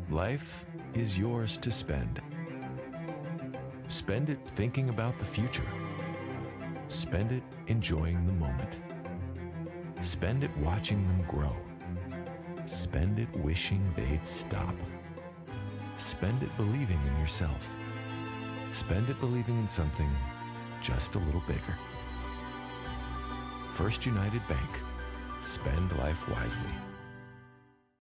Life is yours to spend. Spend it thinking about the future. Spend it enjoying the moment. Spend it watching them grow. Spend it wishing they'd stop. Spend it believing in yourself. Spend it believing in something just a little bigger. First United Bank. Spend life wisely.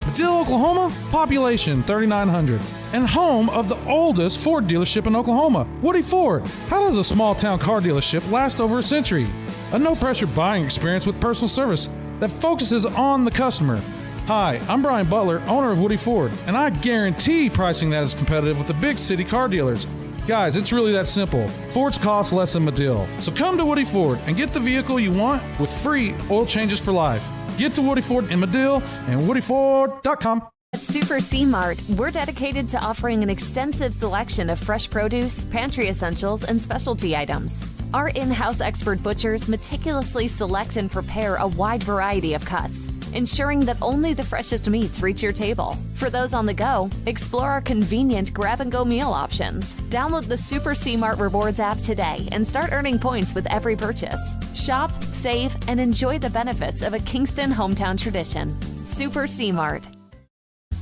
Madill, Oklahoma, population 3,900, and home of the oldest Ford dealership in Oklahoma, Woody Ford. How does a small town car dealership last over a century? A no-pressure buying experience with personal service that focuses on the customer. Hi, I'm Brian Butler, owner of Woody Ford, and I guarantee pricing that is competitive with the big city car dealers. Guys, it's really that simple. Ford's cost less than Madill. So come to Woody Ford and get the vehicle you want with free oil changes for life. Get to Woody Ford in Madill and woodyford.com. At Super C-Mart, we're dedicated to offering an extensive selection of fresh produce, pantry essentials, and specialty items. Our in-house expert butchers meticulously select and prepare a wide variety of cuts, ensuring that only the freshest meats reach your table. For those on the go, explore our convenient grab-and-go meal options. Download the Super C-Mart Rewards app today and start earning points with every purchase. Shop, save, and enjoy the benefits of a Kingston hometown tradition. Super C-Mart.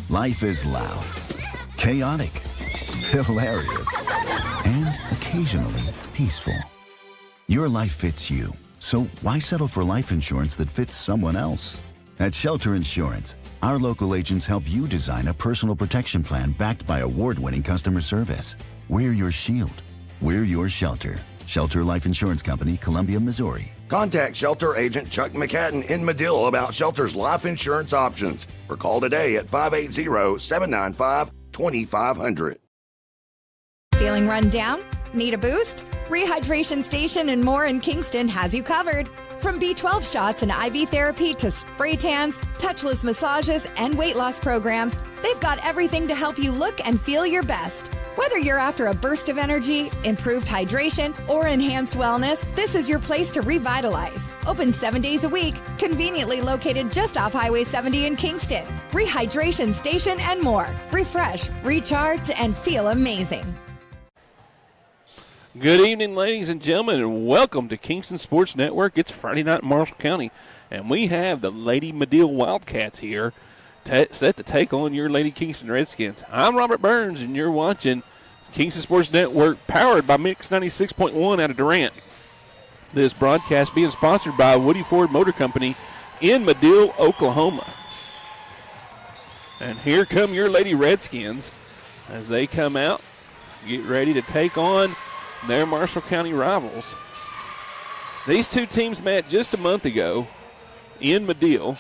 Life is loud, chaotic, hilarious, and occasionally peaceful. Your life fits you, so why settle for life insurance that fits someone else? At Shelter Insurance, our local agents help you design a personal protection plan backed by award-winning customer service. We're your shield. We're your shelter. Shelter Life Insurance Company, Columbia, Missouri. Contact Shelter Agent Chuck McCadden in Madill about Shelter's life insurance options or call today at 580-795-2500. Feeling run down? Need a boost? Rehydration Station and more in Kingston has you covered. From B12 shots and IV therapy to spray tans, touchless massages, and weight loss programs, they've got everything to help you look and feel your best. Whether you're after a burst of energy, improved hydration, or enhanced wellness, this is your place to revitalize. Open 7 days a week, conveniently located just off Highway 70 in Kingston. Rehydration station and more. Refresh, recharge, and feel amazing. Good evening, ladies and gentlemen, and welcome to Kingston Sports Network. It's Friday night in Marshall County, and we have the Lady Madill Wildcats here set to take on your Lady Kingston Redskins. I'm Robert Burns, and you're watching Kingston Sports Network, powered by Mix 96.1 out of Durant. This broadcast being sponsored by Woody Ford Motor Company in Madill, Oklahoma. And here come your Lady Redskins as they come out, get ready to take on their Marshall County rivals. These two teams met just a month ago in Madill,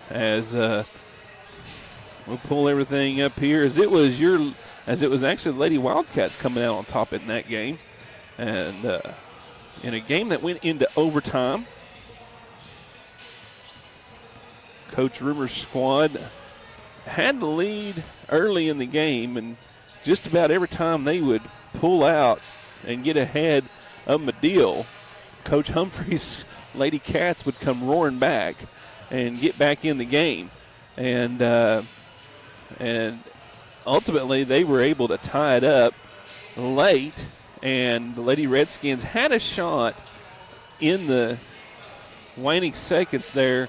as we'll pull everything up here, as it was actually the Lady Wildcats coming out on top in that game, and in a game that went into overtime. Coach Rumor's squad had the lead early in the game, and just about every time they would pull out and get ahead of Madill, Coach Humphrey's Lady Cats would come roaring back and get back in the game. And ultimately they were able to tie it up late, and the Lady Redskins had a shot in the waning seconds there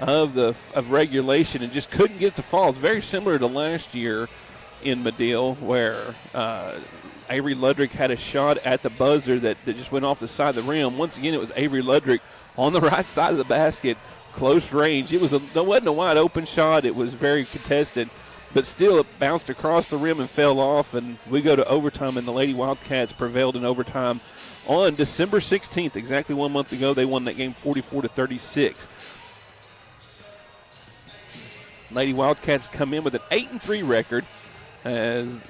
of regulation and just couldn't get to fall. It's very similar to last year in Madill, where Avery Ludrick had a shot at the buzzer that just went off the side of the rim. Once again, it was Avery Ludrick on the right side of the basket, close range. It wasn't a wide open shot. It was very contested, but still it bounced across the rim and fell off, and we go to overtime, and the Lady Wildcats prevailed in overtime on December 16th, exactly 1 month ago. They won that game 44-36. Lady Wildcats come in with an 8-3 record, as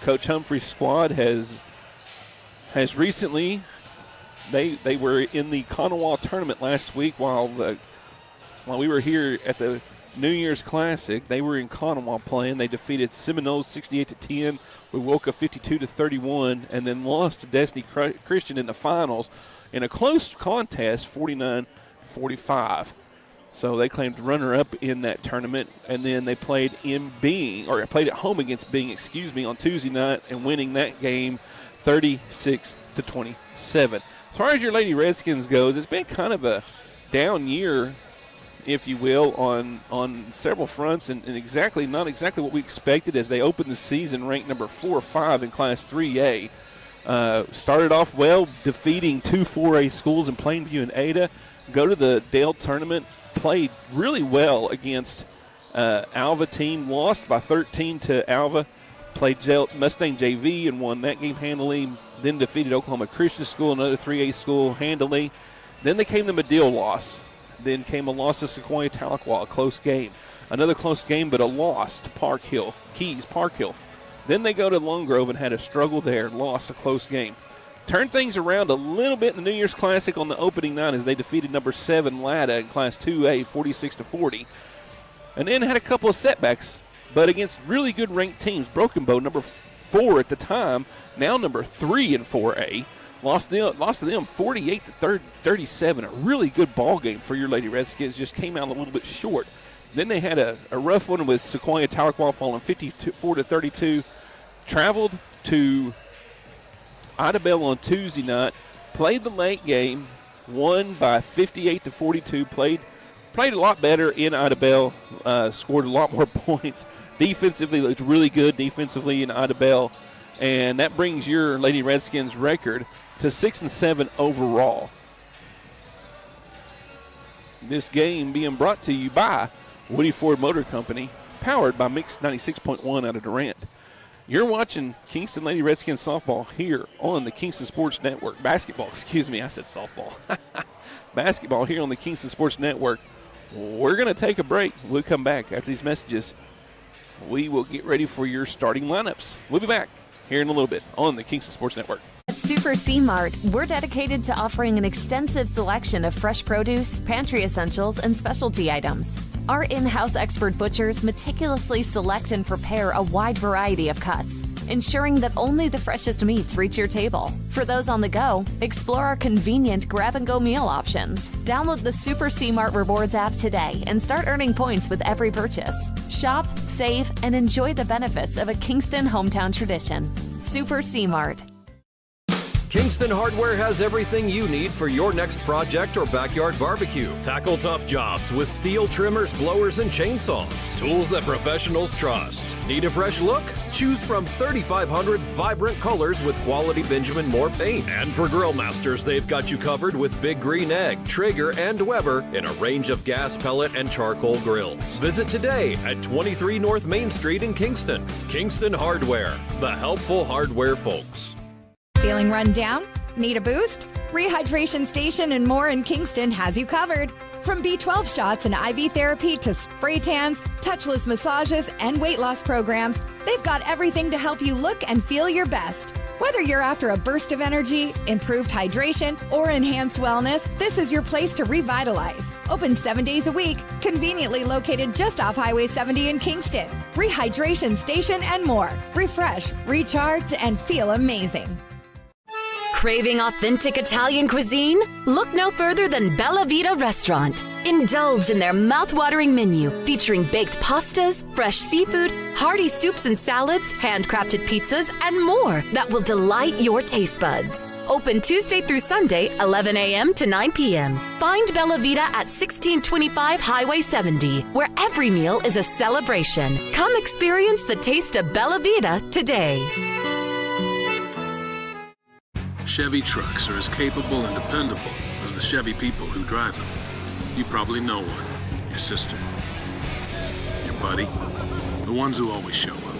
Coach Humphrey's squad has recently, they were in the Kanawha tournament last week while we were here at the New Year's Classic. They were in Kanawha playing. They defeated Seminoles 68-10, Wewoka 52-31, and then lost to Destiny Christian in the finals in a close contest, 49-45. So they claimed runner-up in that tournament, and then they played played at home against Bing, on Tuesday night, and winning that game 36-27. As far as your Lady Redskins goes, it's been kind of a down year, if you will, on several fronts, and not exactly what we expected as they opened the season ranked number 4 or 5 in Class 3A. Started off well, defeating 2 4A schools in Plainview and Ada. Go to the Dale tournament, played really well against Alva team, lost by 13 to Alva, played Mustang JV and won that game handily, then defeated Oklahoma Christian School, another 3A school, handily. Then they came the Madill loss. Then came a loss to Sequoia Tahlequah, a close game. Another close game, but a loss to Park Hill. Then they go to Lone Grove and had a struggle there, lost a close game. Turned things around a little bit in the New Year's Classic on the opening night as they defeated number 7 Latta in Class 2A 46-40. And then had a couple of setbacks, but against really good ranked teams. Broken Bow, number 4 at the time, now number 3 in 4A. Lost to them 48-37. A really good ball game for your Lady Redskins. Just came out a little bit short. Then they had a rough one with Sequoia Tahlequah falling 54-32. Traveled to Idabel on Tuesday night, played the late game, won by 58-42. Played a lot better in Idabel, scored a lot more points. Defensively, looked really good defensively in Idabel, and that brings your Lady Redskins record to 6-7 overall. This game being brought to you by Woody Ford Motor Company, powered by Mix 96.1 out of Durant. You're watching Kingston Lady Redskins softball here on the Kingston Sports Network. Basketball, I said softball. Basketball here on the Kingston Sports Network. We're going to take a break. We'll come back after these messages. We will get ready for your starting lineups. We'll be back here in a little bit on the Kingston Sports Network. Let's Super C Mart, we're dedicated to offering an extensive selection of fresh produce, pantry essentials, and specialty items. Our in-house expert butchers meticulously select and prepare a wide variety of cuts, ensuring that only the freshest meats reach your table. For those on the go, explore our convenient grab-and-go meal options. Download the Super C Mart Rewards app today and start earning points with every purchase. Shop, save, and enjoy the benefits of a Kingston hometown tradition. Super C Mart. Kingston Hardware has everything you need for your next project or backyard barbecue. Tackle tough jobs with steel trimmers, blowers, and chainsaws. Tools that professionals trust. Need a fresh look? Choose from 3,500 vibrant colors with quality Benjamin Moore paint. And for grill masters, they've got you covered with Big Green Egg, Traeger, and Weber in a range of gas, pellet, and charcoal grills. Visit today at 23 North Main Street in Kingston. Kingston Hardware, the helpful hardware folks. Feeling run down? Need a boost? Rehydration Station and more in Kingston has you covered. From B12 shots and IV therapy to spray tans, touchless massages, and weight loss programs, they've got everything to help you look and feel your best. Whether you're after a burst of energy, improved hydration, or enhanced wellness, this is your place to revitalize. Open 7 days a week, conveniently located just off Highway 70 in Kingston. Rehydration Station and more. Refresh, recharge, and feel amazing. Craving authentic Italian cuisine? Look no further than Bella Vita Restaurant. Indulge in their mouth-watering menu featuring baked pastas, fresh seafood, hearty soups and salads, handcrafted pizzas, and more that will delight your taste buds. Open Tuesday through Sunday, 11 a.m. to 9 p.m. Find Bella Vita at 1625 Highway 70, where every meal is a celebration. Come experience the taste of Bella Vita today. Chevy trucks are as capable and dependable as the Chevy people who drive them. You probably know one. Your sister. Your buddy. The ones who always show up.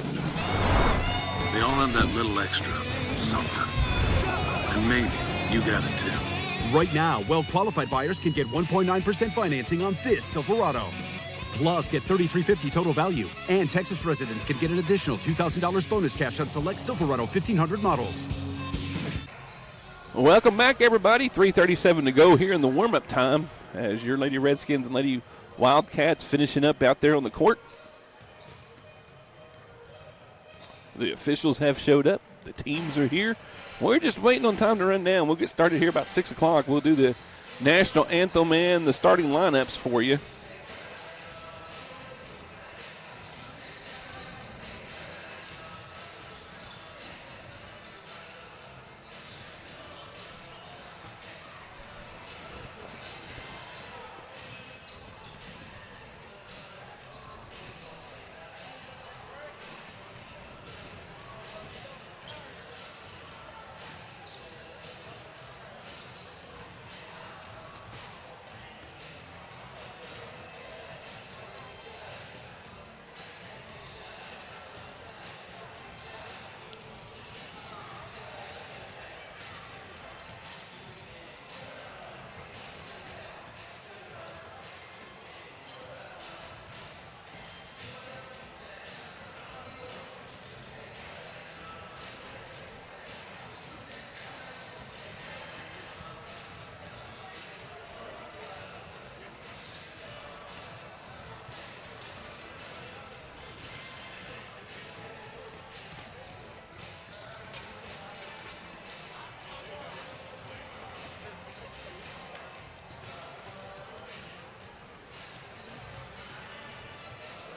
They all have that little extra something. And maybe you got it too. Right now, well-qualified buyers can get 1.9% financing on this Silverado. Plus, get $3,350 total value. And Texas residents can get an additional $2,000 bonus cash on select Silverado 1500 models. Welcome back, everybody. 3:37 to go here in the warm-up time as your Lady Redskins and Lady Wildcats finishing up out there on the court. The officials have showed up. The teams are here. We're just waiting on time to run down. We'll get started here about 6 o'clock. We'll do the national anthem and the starting lineups for you.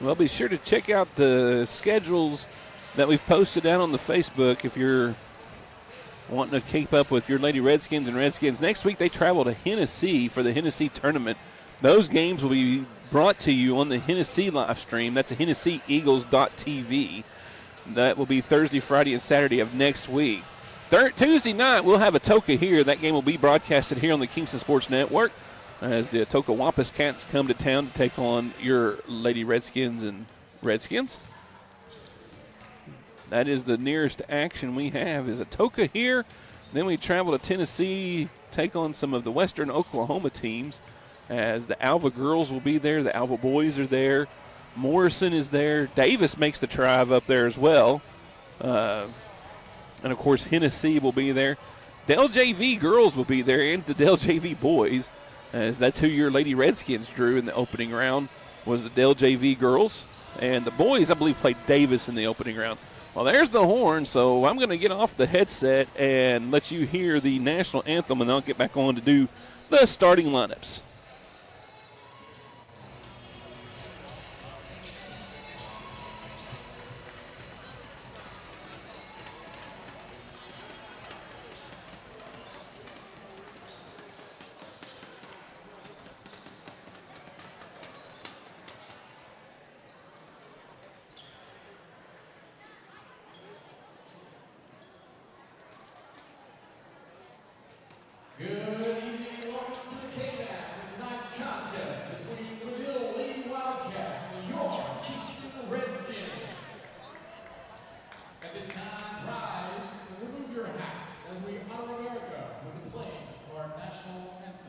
Well, be sure to check out the schedules that we've posted out on the Facebook if you're wanting to keep up with your Lady Redskins and Redskins. Next week they travel to Hennessy for the Hennessy tournament. Those games will be brought to you on the Hennessy live stream. That's HennessyEagles.tv. That will be Thursday, Friday, and Saturday of next week. Tuesday night we'll have Atoka here. That game will be broadcasted here on the Kingston Sports Network as the Atoka Wampus Cats come to town to take on your Lady Redskins and Redskins. That is the nearest action we have is Atoka here. Then we travel to Tennessee, take on some of the Western Oklahoma teams as the Alva girls will be there. The Alva boys are there. Morrison is there. Davis makes the drive up there as well. And, of course, Hennessy will be there. Dell JV girls will be there and the Dell JV boys, as that's who your Lady Redskins drew in the opening round, was the Dell JV girls. And the boys, I believe, played Davis in the opening round. Well, there's the horn, so I'm going to get off the headset and let you hear the national anthem, and I'll get back on to do the starting lineups. Good evening and welcome to the K-Back for tonight's contest between the Madill Lady Wildcats and your Kingston Redskins. At this time, rise and remove your hats as we honor America with the playing of our national anthem.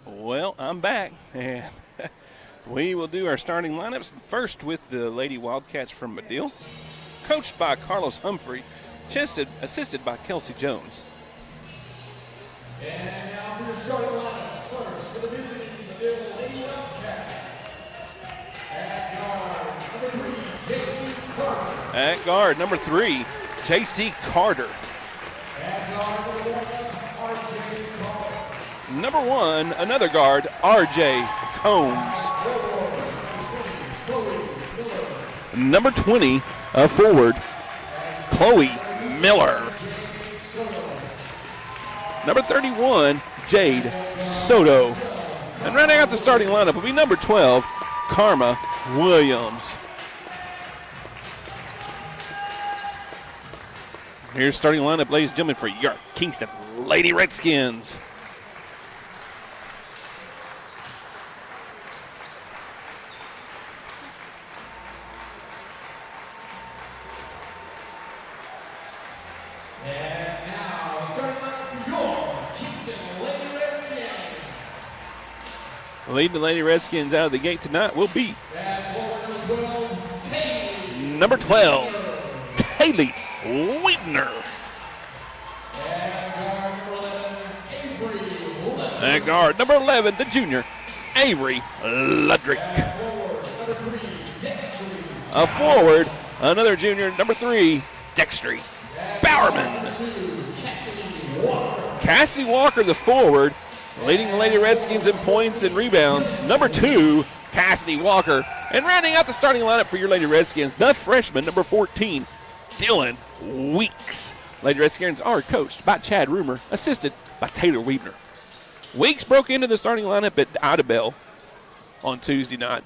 Well, I'm back, and we will do our starting lineups. First with the Lady Wildcats from Madill, coached by Carlos Humphrey, assisted by Kelsey Jones. And now for your starting lineups. First, for the visiting Madill Lady Wildcats. At guard, number 3, J.C. Carter. At guard, number 3, J.C. Carter. At guard, number 1, R.J. Carter. Number 1, another guard, R.J. Combs. Number 20, a forward, Chloe Miller. Number 31, Jade Soto. And rounding out the starting lineup will be number 12, Karma Williams. Here's starting lineup, ladies and gentlemen, for your Kingston Lady Redskins. And now, starting lineup for your Kingston Lady Redskins. Leading the Lady Redskins out of the gate tonight will be number 12, Taylor Wiedner. At guard, number 11, the junior, Avery Ludrick. A forward, another junior, number 3, Dextry Bowerman. Cassidy Walker, the forward, leading the Lady Redskins in points and rebounds. Number 2, Cassidy Walker. And rounding out the starting lineup for your Lady Redskins, the freshman, number 14, Dylan Weeks. Lady Redskins are coached by Chad Roomer, assisted by Taylor Wiedner. Weeks broke into the starting lineup at Idabel on Tuesday night.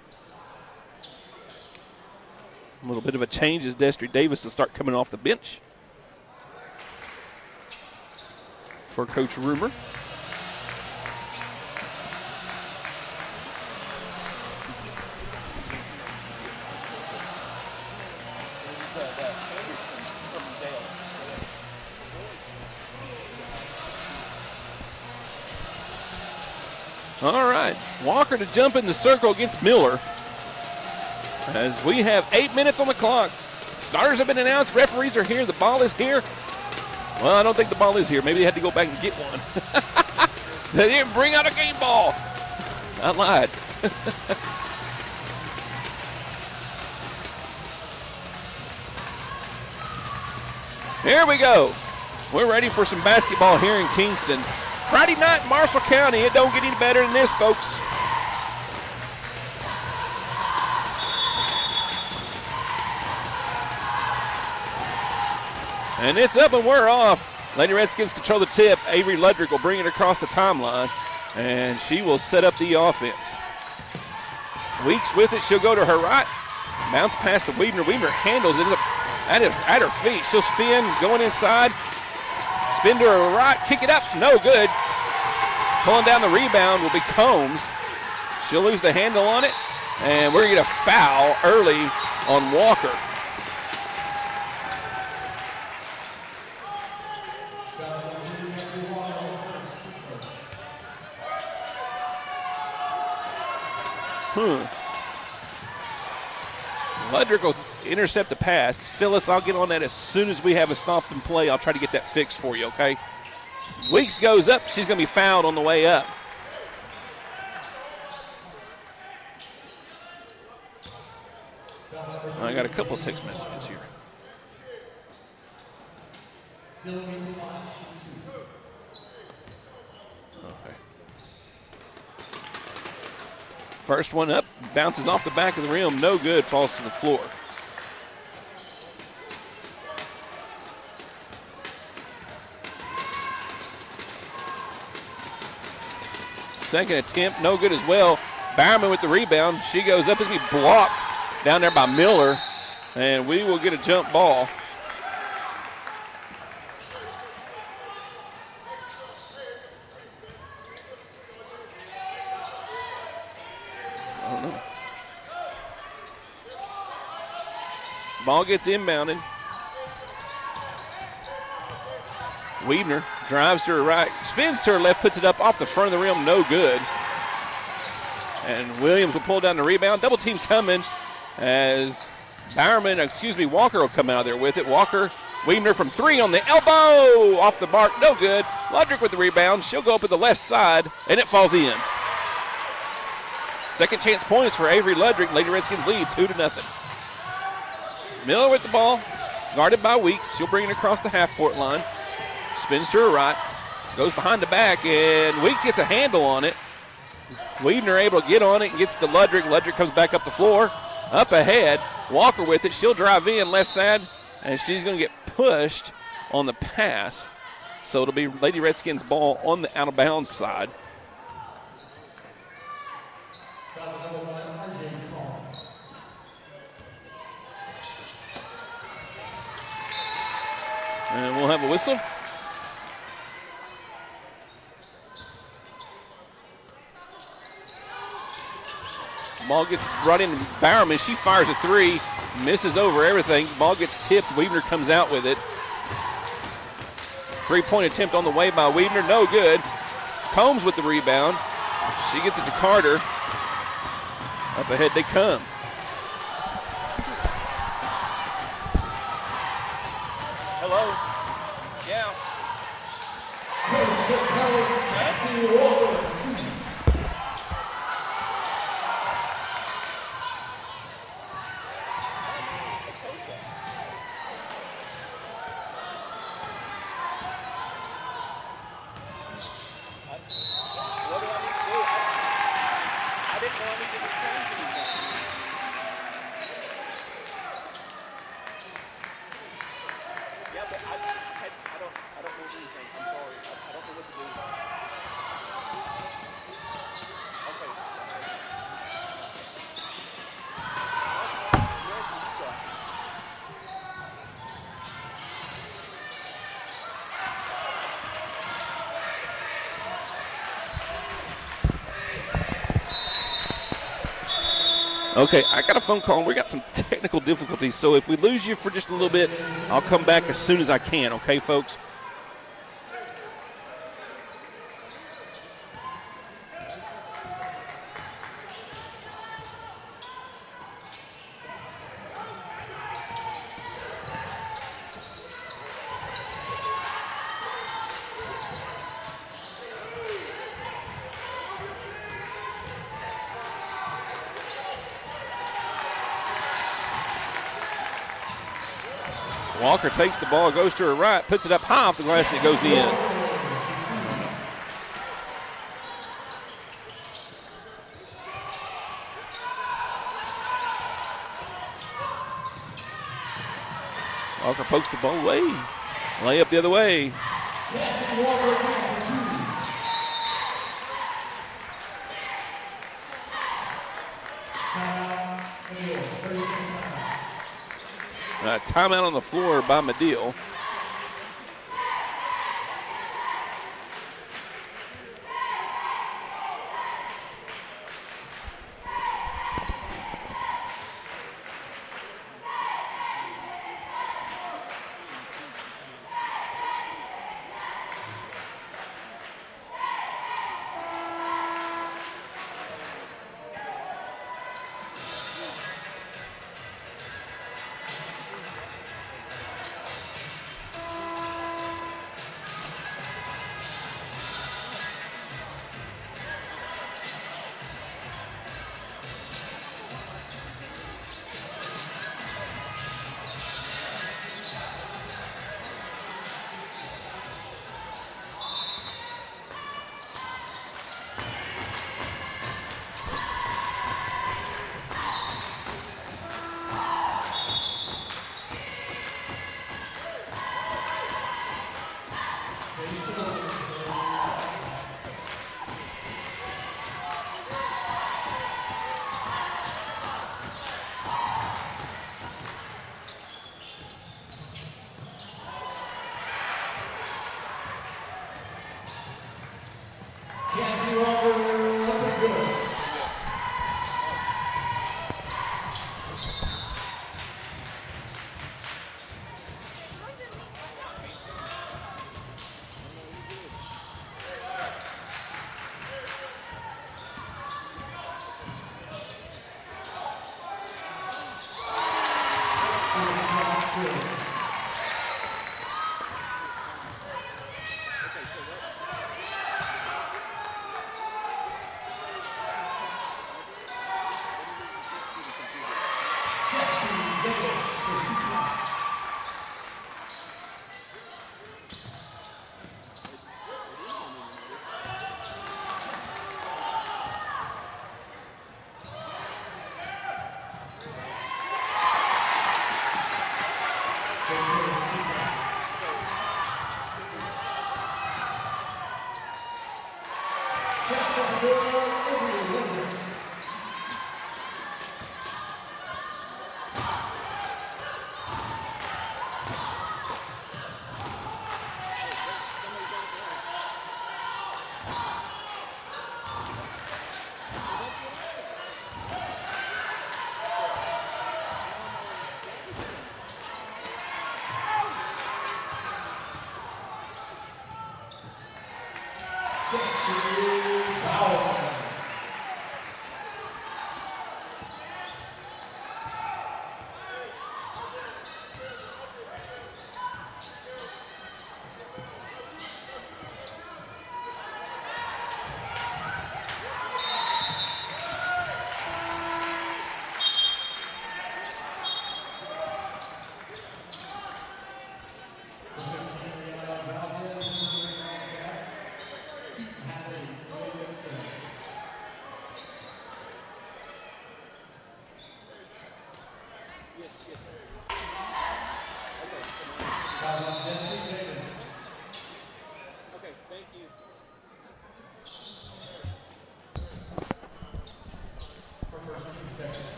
A little bit of a change as Destry Davis will start coming off the bench for Coach Roomer. All right, Walker to jump in the circle against Miller. As we have 8 minutes on the clock. Starters have been announced. Referees are here. The ball is here. Well, I don't think the ball is here. Maybe they had to go back and get one. They didn't bring out a game ball. I lied. Here we go. We're ready for some basketball here in Kingston. Friday night in Marshall County. It don't get any better than this, folks. And it's up and we're off. Lady Redskins control the tip. Avery Ludrick will bring it across the timeline, and she will set up the offense. Weeks with it. She'll go to her right. Bounce past to Weaver. Weaver handles it at her feet. She'll spin, going inside. Spin to her right. Kick it up. No good. Pulling down the rebound will be Combs. She'll lose the handle on it, and we're going to get a foul early on Walker. Ludrick will intercept the pass. Phyllis, I'll get on that as soon as we have a stop and play. I'll try to get that fixed for you, okay? Weeks goes up. She's going to be fouled on the way up. I got a couple of text messages here. Okay. First one up, bounces off the back of the rim, no good, falls to the floor. Second attempt, no good as well. Bowerman with the rebound. She goes up, as be blocked down there by Miller, and we will get a jump ball. I don't know. Ball gets inbounded. Weidner drives to her right, spins to her left, puts it up off the front of the rim, no good. And Williams will pull down the rebound. Double team coming as Walker will come out there with it. Walker, Weidner from three on the elbow, off the mark, no good. Ludrick with the rebound. She'll go up at the left side, and it falls in. Second chance points for Avery Ludrick. Lady Redskins lead 2-0. Miller with the ball, guarded by Weeks. She'll bring it across the half-court line. Spins to her right, goes behind the back, and Weeks gets a handle on it. Weidner able to get on it and gets to Ludrick. Ludrick comes back up the floor, up ahead. Walker with it. She'll drive in left side, and she's going to get pushed on the pass. So it'll be Lady Redskins ball on the out-of-bounds side. And we'll have a whistle. Ball gets brought in. Bowerman, she fires a three, misses over everything. Ball gets tipped. Weidner comes out with it. Three-point attempt on the way by Weidner, no good. Combs with the rebound. She gets it to Carter. Up ahead they come. Hello. Yeah. Okay, I got a phone call. We got some technical difficulties, so if we lose you for just a little bit, I'll come back as soon as I can, okay, folks? Walker takes the ball, goes to her right, puts it up high off the glass, and it goes in. Walker pokes the ball away. Lay up the other way. Timeout on the floor by Madill.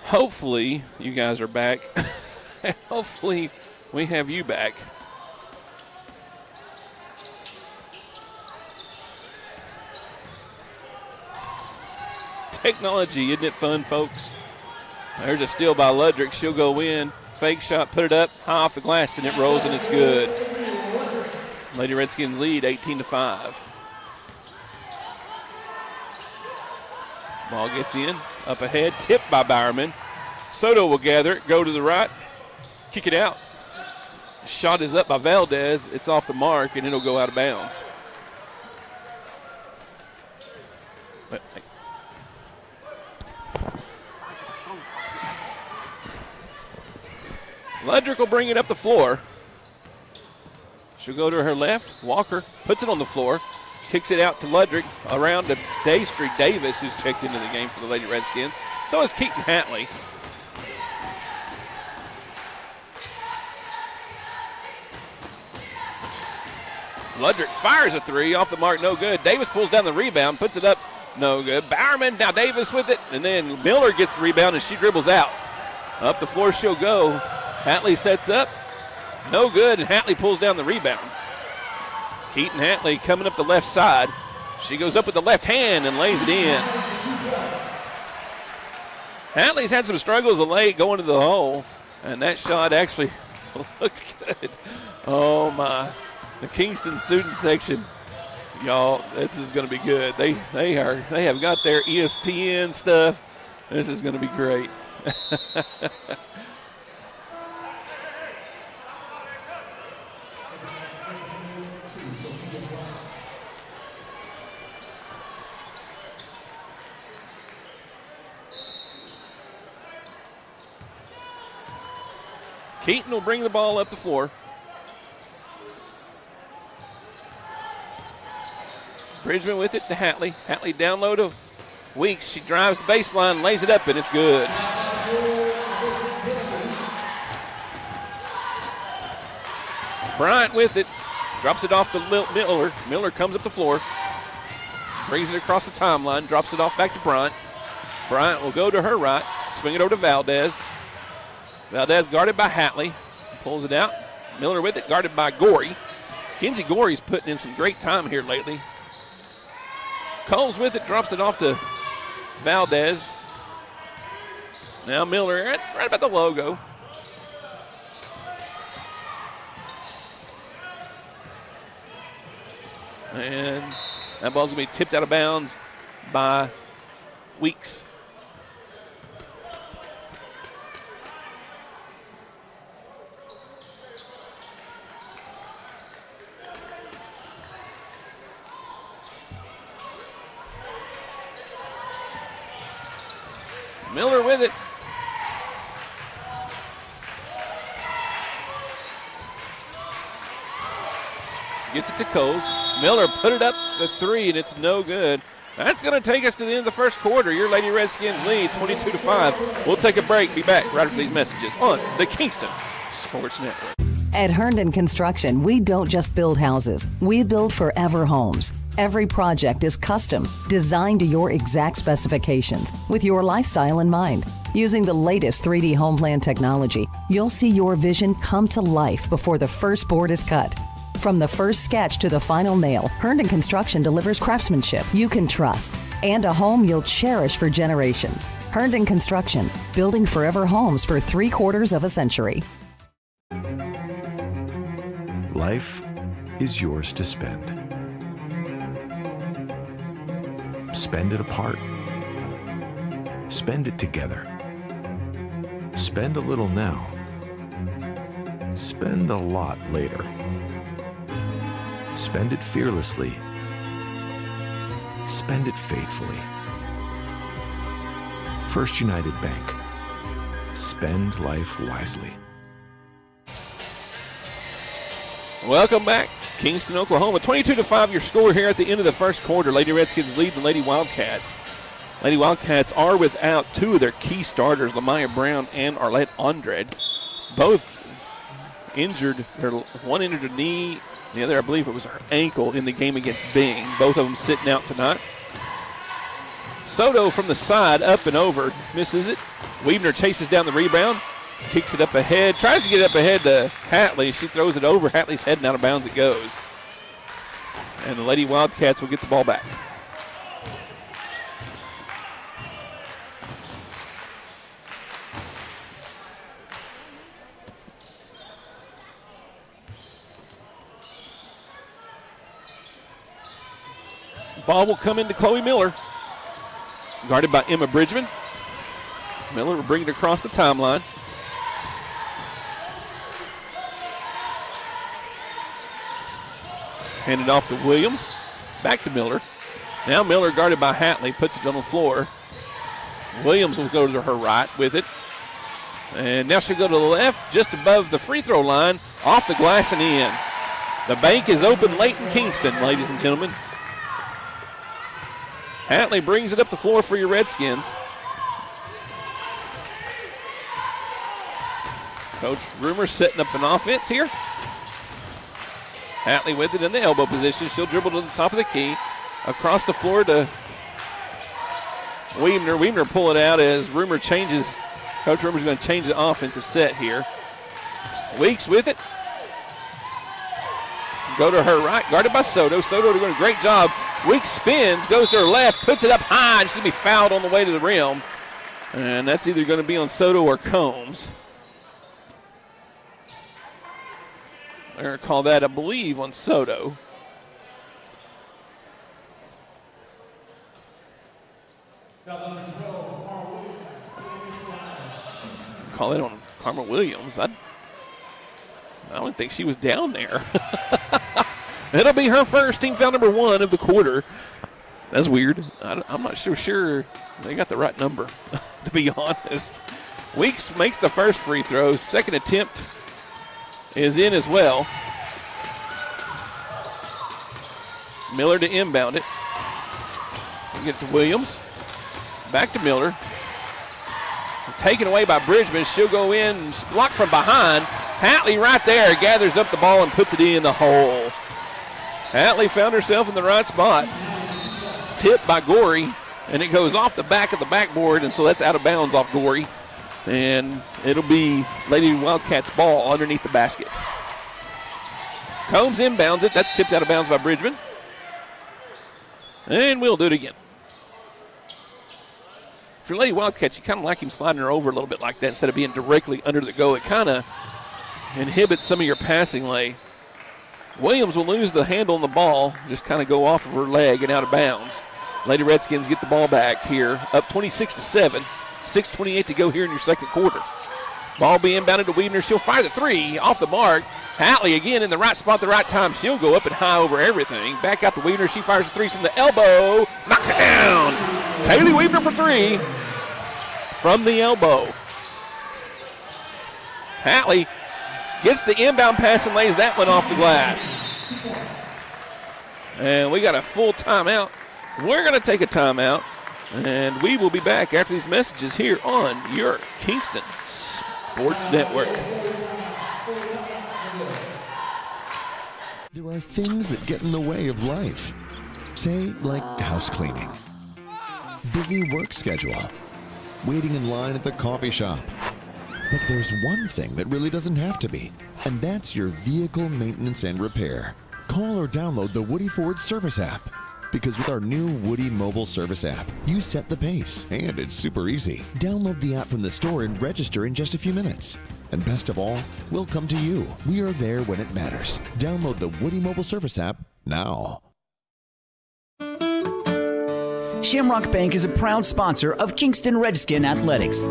Hopefully you guys are back. And hopefully we have you back. Technology, isn't it fun, folks? There's a steal by Ludrick. She'll go in. Fake shot, put it up, high off the glass, and it rolls, and it's good. Lady Redskins lead 18-5. Ball gets in, up ahead, tipped by Bowerman. Soto will gather it, go to the right, kick it out. Shot is up by Valdez. It's off the mark, and it'll go out of bounds. But, Ludrick will bring it up the floor. She'll go to her left. Walker puts it on the floor. Kicks it out to Ludrick around to Daystreet Davis, who's checked into the game for the Lady Redskins. So is Keaton Hatley. Ludrick fires a three off the mark, no good. Davis pulls down the rebound, puts it up, no good. Bowerman, now Davis with it, and then Miller gets the rebound and she dribbles out. Up the floor she'll go. Hatley sets up, no good, and Hatley pulls down the rebound. Keaton Hatley coming up the left side. She goes up with the left hand and lays it in. Hatley's had some struggles of late going to the hole, and that shot actually looked good. Oh, my. The Kingston student section, y'all, this is going to be good. They have got their ESPN stuff. This is going to be great. Keaton will bring the ball up the floor. Bridgman with it to Hatley. Hatley down low to Weeks. She drives the baseline, lays it up, and it's good. Bryant with it. Drops it off to Miller. Miller comes up the floor. Brings it across the timeline. Drops it off back to Bryant. Bryant will go to her right. Swing it over to Valdez. Valdez guarded by Hatley. Pulls it out. Miller with it, guarded by Gorey. Kenzie Gorey's putting in some great time here lately. Coles with it, drops it off to Valdez. Now Miller right about the logo. And that ball's going to be tipped out of bounds by Weeks. Miller with it. Gets it to Coles. Miller put it up the three, and it's no good. That's going to take us to the end of the first quarter. Your Lady Redskins lead 22-5. We'll take a break. Be back right after these messages on the Kingston Sports Network. At Herndon Construction, we don't just build houses. We build forever homes. Every project is custom, designed to your exact specifications, with your lifestyle in mind. Using the latest 3D home plan technology, you'll see your vision come to life before the first board is cut. From the first sketch to the final nail, Herndon Construction delivers craftsmanship you can trust and a home you'll cherish for generations. Herndon Construction, building forever homes for 3/4 of a century. Life is yours to spend. Spend it apart. Spend it together. Spend a little now. Spend a lot later. Spend it fearlessly. Spend it faithfully. First United Bank. Spend life wisely. Welcome back, Kingston, Oklahoma. 22-5 your score here at the end of the first quarter. Lady Redskins lead the Lady Wildcats. Lady Wildcats are without two of their key starters, Lamaya Brown and Arlette Andrade. Both injured. One injured her knee, the other, I believe it was her ankle in the game against Bing. Both of them sitting out tonight. Soto from the side, up and over, misses it. Weebner chases down the rebound. Kicks it up ahead, tries to get it up ahead to Hatley. She throws it over Hatley's head and out of bounds it goes. And the Lady Wildcats will get the ball back. Ball will come into Chloe Miller. Guarded by Emma Bridgman. Miller will bring it across the timeline. Handed off to Williams. Back to Miller. Now Miller guarded by Hatley. Puts it on the floor. Williams will go to her right with it. And now she'll go to the left, just above the free throw line, off the glass and in. The bank is open late in Kingston, ladies and gentlemen. Hatley brings it up the floor for your Redskins. Coach Rumor setting up an offense here. Hatley with it in the elbow position. She'll dribble to the top of the key. Across the floor to Weebner. Weebner pull it out as Rumor changes. Coach Rumor's going to change the offensive set here. Weeks with it. Go to her right, guarded by Soto. Soto doing a great job. Weeks spins, goes to her left, puts it up high, and she's going to be fouled on the way to the rim. And that's either going to be on Soto or Combs. They're going to call that, I believe, on Soto. Call it on Karma Williams. I don't think she was down there. It'll be her first, team foul number 1 of the quarter. That's weird. I'm not so sure they got the right number, to be honest. Weeks makes the first free throw. Second attempt is in as well. Miller to inbound it. Get it to Williams. Back to Miller. Taken away by Bridgman. She'll go in, blocked from behind. Hatley right there gathers up the ball and puts it in the hole. Hatley found herself in the right spot. Tipped by Gorey, and it goes off the back of the backboard, and so that's out of bounds off Gorey. And it'll be Lady Wildcats ball underneath the basket. Combs inbounds it. That's tipped out of bounds by Bridgman. And we'll do it again. For Lady Wildcats, you kind of like him sliding her over a little bit like that instead of being directly under the go. It kind of inhibits some of your passing lane. Williams will lose the handle on the ball, just kind of go off of her leg and out of bounds. Lady Redskins get the ball back here, up 26-7. 6:28 to go here in your second quarter. Ball being inbounded to Weidner. She'll fire the three off the mark. Hatley again in the right spot at the right time. She'll go up and high over everything. Back out to Weidner. She fires a three from the elbow. Knocks it down. Taylor Weidner for three from the elbow. Hatley gets the inbound pass and lays that one off the glass. And we got a full timeout. We're going to take a timeout. And we will be back after these messages here on your Kingston Sports Network. There are things that get in the way of life. Say, like house cleaning, busy work schedule, waiting in line at the coffee shop. But there's one thing that really doesn't have to be, and that's your vehicle maintenance and repair. Call or download the Woody Ford Service app. Because with our new Woody mobile service app, you set the pace, and it's super easy. Download the app from the store and register in just a few minutes. And best of all, we'll come to you. We are there when it matters. Download the Woody mobile service app now. Shamrock Bank is a proud sponsor of Kingston Redskin Athletics.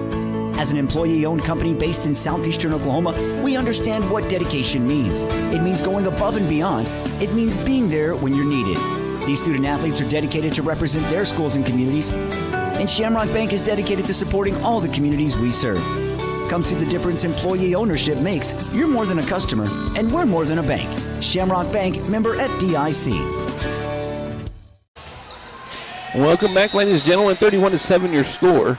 As an employee-owned company based in southeastern Oklahoma, we understand what dedication means. It means going above and beyond. It means being there when you're needed. These student athletes are dedicated to represent their schools and communities, and Shamrock Bank is dedicated to supporting all the communities we serve. Come see the difference employee ownership makes. You're more than a customer, and we're more than a bank. Shamrock Bank, member FDIC. Welcome back, ladies and gentlemen. 31-7 your score.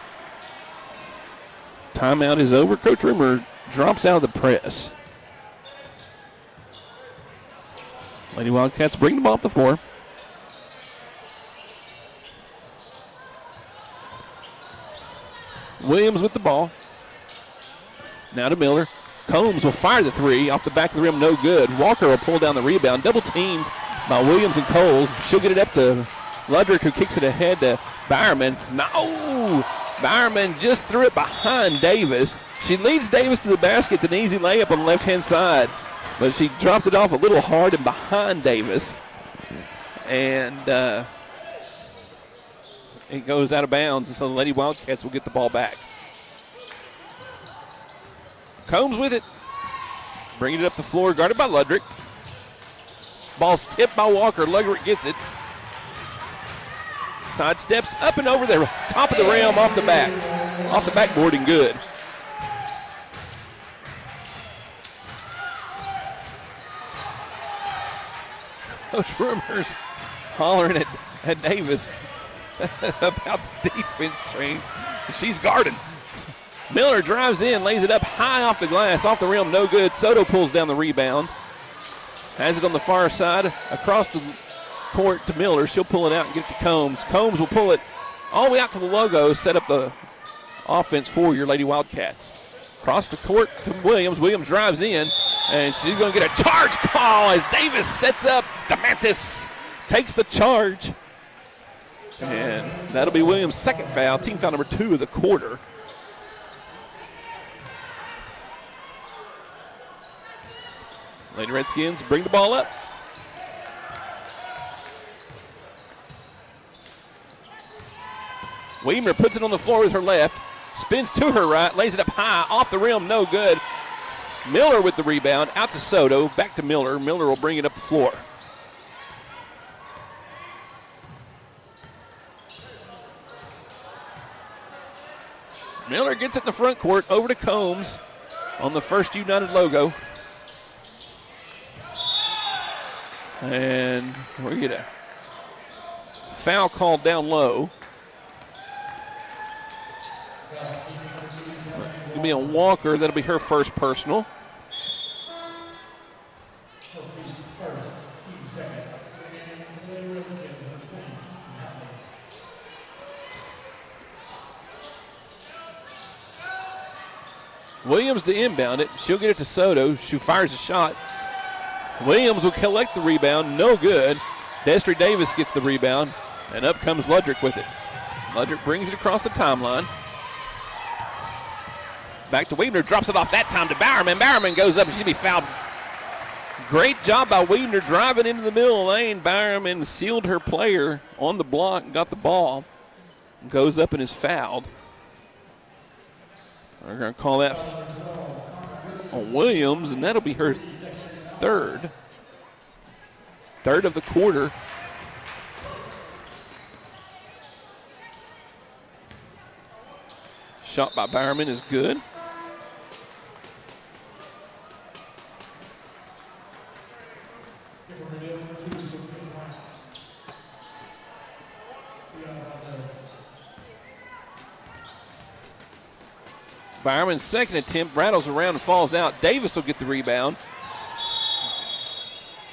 Timeout is over. Coach Rimmer drops out of the press. Lady Wildcats bring the ball up the floor. Williams with the ball. Now to Miller. Combs will fire the three off the back of the rim, no good. Walker will pull down the rebound. Double teamed by Williams and Coles. She'll get it up to Ludrick, who kicks it ahead to Bowerman. No! Bowerman just threw it behind Davis. She leads Davis to the basket. It's an easy layup on the left-hand side, but she dropped it off a little hard and behind Davis. And it goes out of bounds, and so the Lady Wildcats will get the ball back. Combs with it. Bringing it up the floor, guarded by Ludrick. Ball's tipped by Walker. Ludrick gets it. Side steps up and over the top of the rim, off the backboard, and good. Coach Rumors hollering at Davis about the defense change. She's guarding. Miller drives in, lays it up high off the glass, off the rim, no good. Soto pulls down the rebound. Has it on the far side, across the court to Miller. She'll pull it out and get it to Combs. Combs will pull it all the way out to the logo, set up the offense for your Lady Wildcats. Across the court to Williams. Williams drives in, and she's going to get a charge call as Davis sets up. DeMantis takes the charge. And that'll be Williams' second foul, team foul number 2 of the quarter. Lady Redskins bring the ball up. Weidner puts it on the floor with her left, spins to her right, lays it up high, off the rim, no good. Miller with the rebound, out to Soto, back to Miller. Miller will bring it up the floor. Miller gets it in the front court, over to Combs on the First United logo. And we get a foul called down low. It'll be on Walker. That'll be her first personal. Williams to inbound it. She'll get it to Soto. She fires a shot. Williams will collect the rebound. No good. Destry Davis gets the rebound, and up comes Ludrick with it. Ludrick brings it across the timeline. Back to Weidner. Drops it off that time to Bowerman. Bowerman goes up and she'll be fouled. Great job by Weidner driving into the middle of the lane. Bowerman sealed her player on the block and got the ball. Goes up and is fouled. We're going to call that on Williams, and that'll be her third of the quarter. Shot by Bowerman is good. Bowerman's second attempt rattles around and falls out. Davis will get the rebound.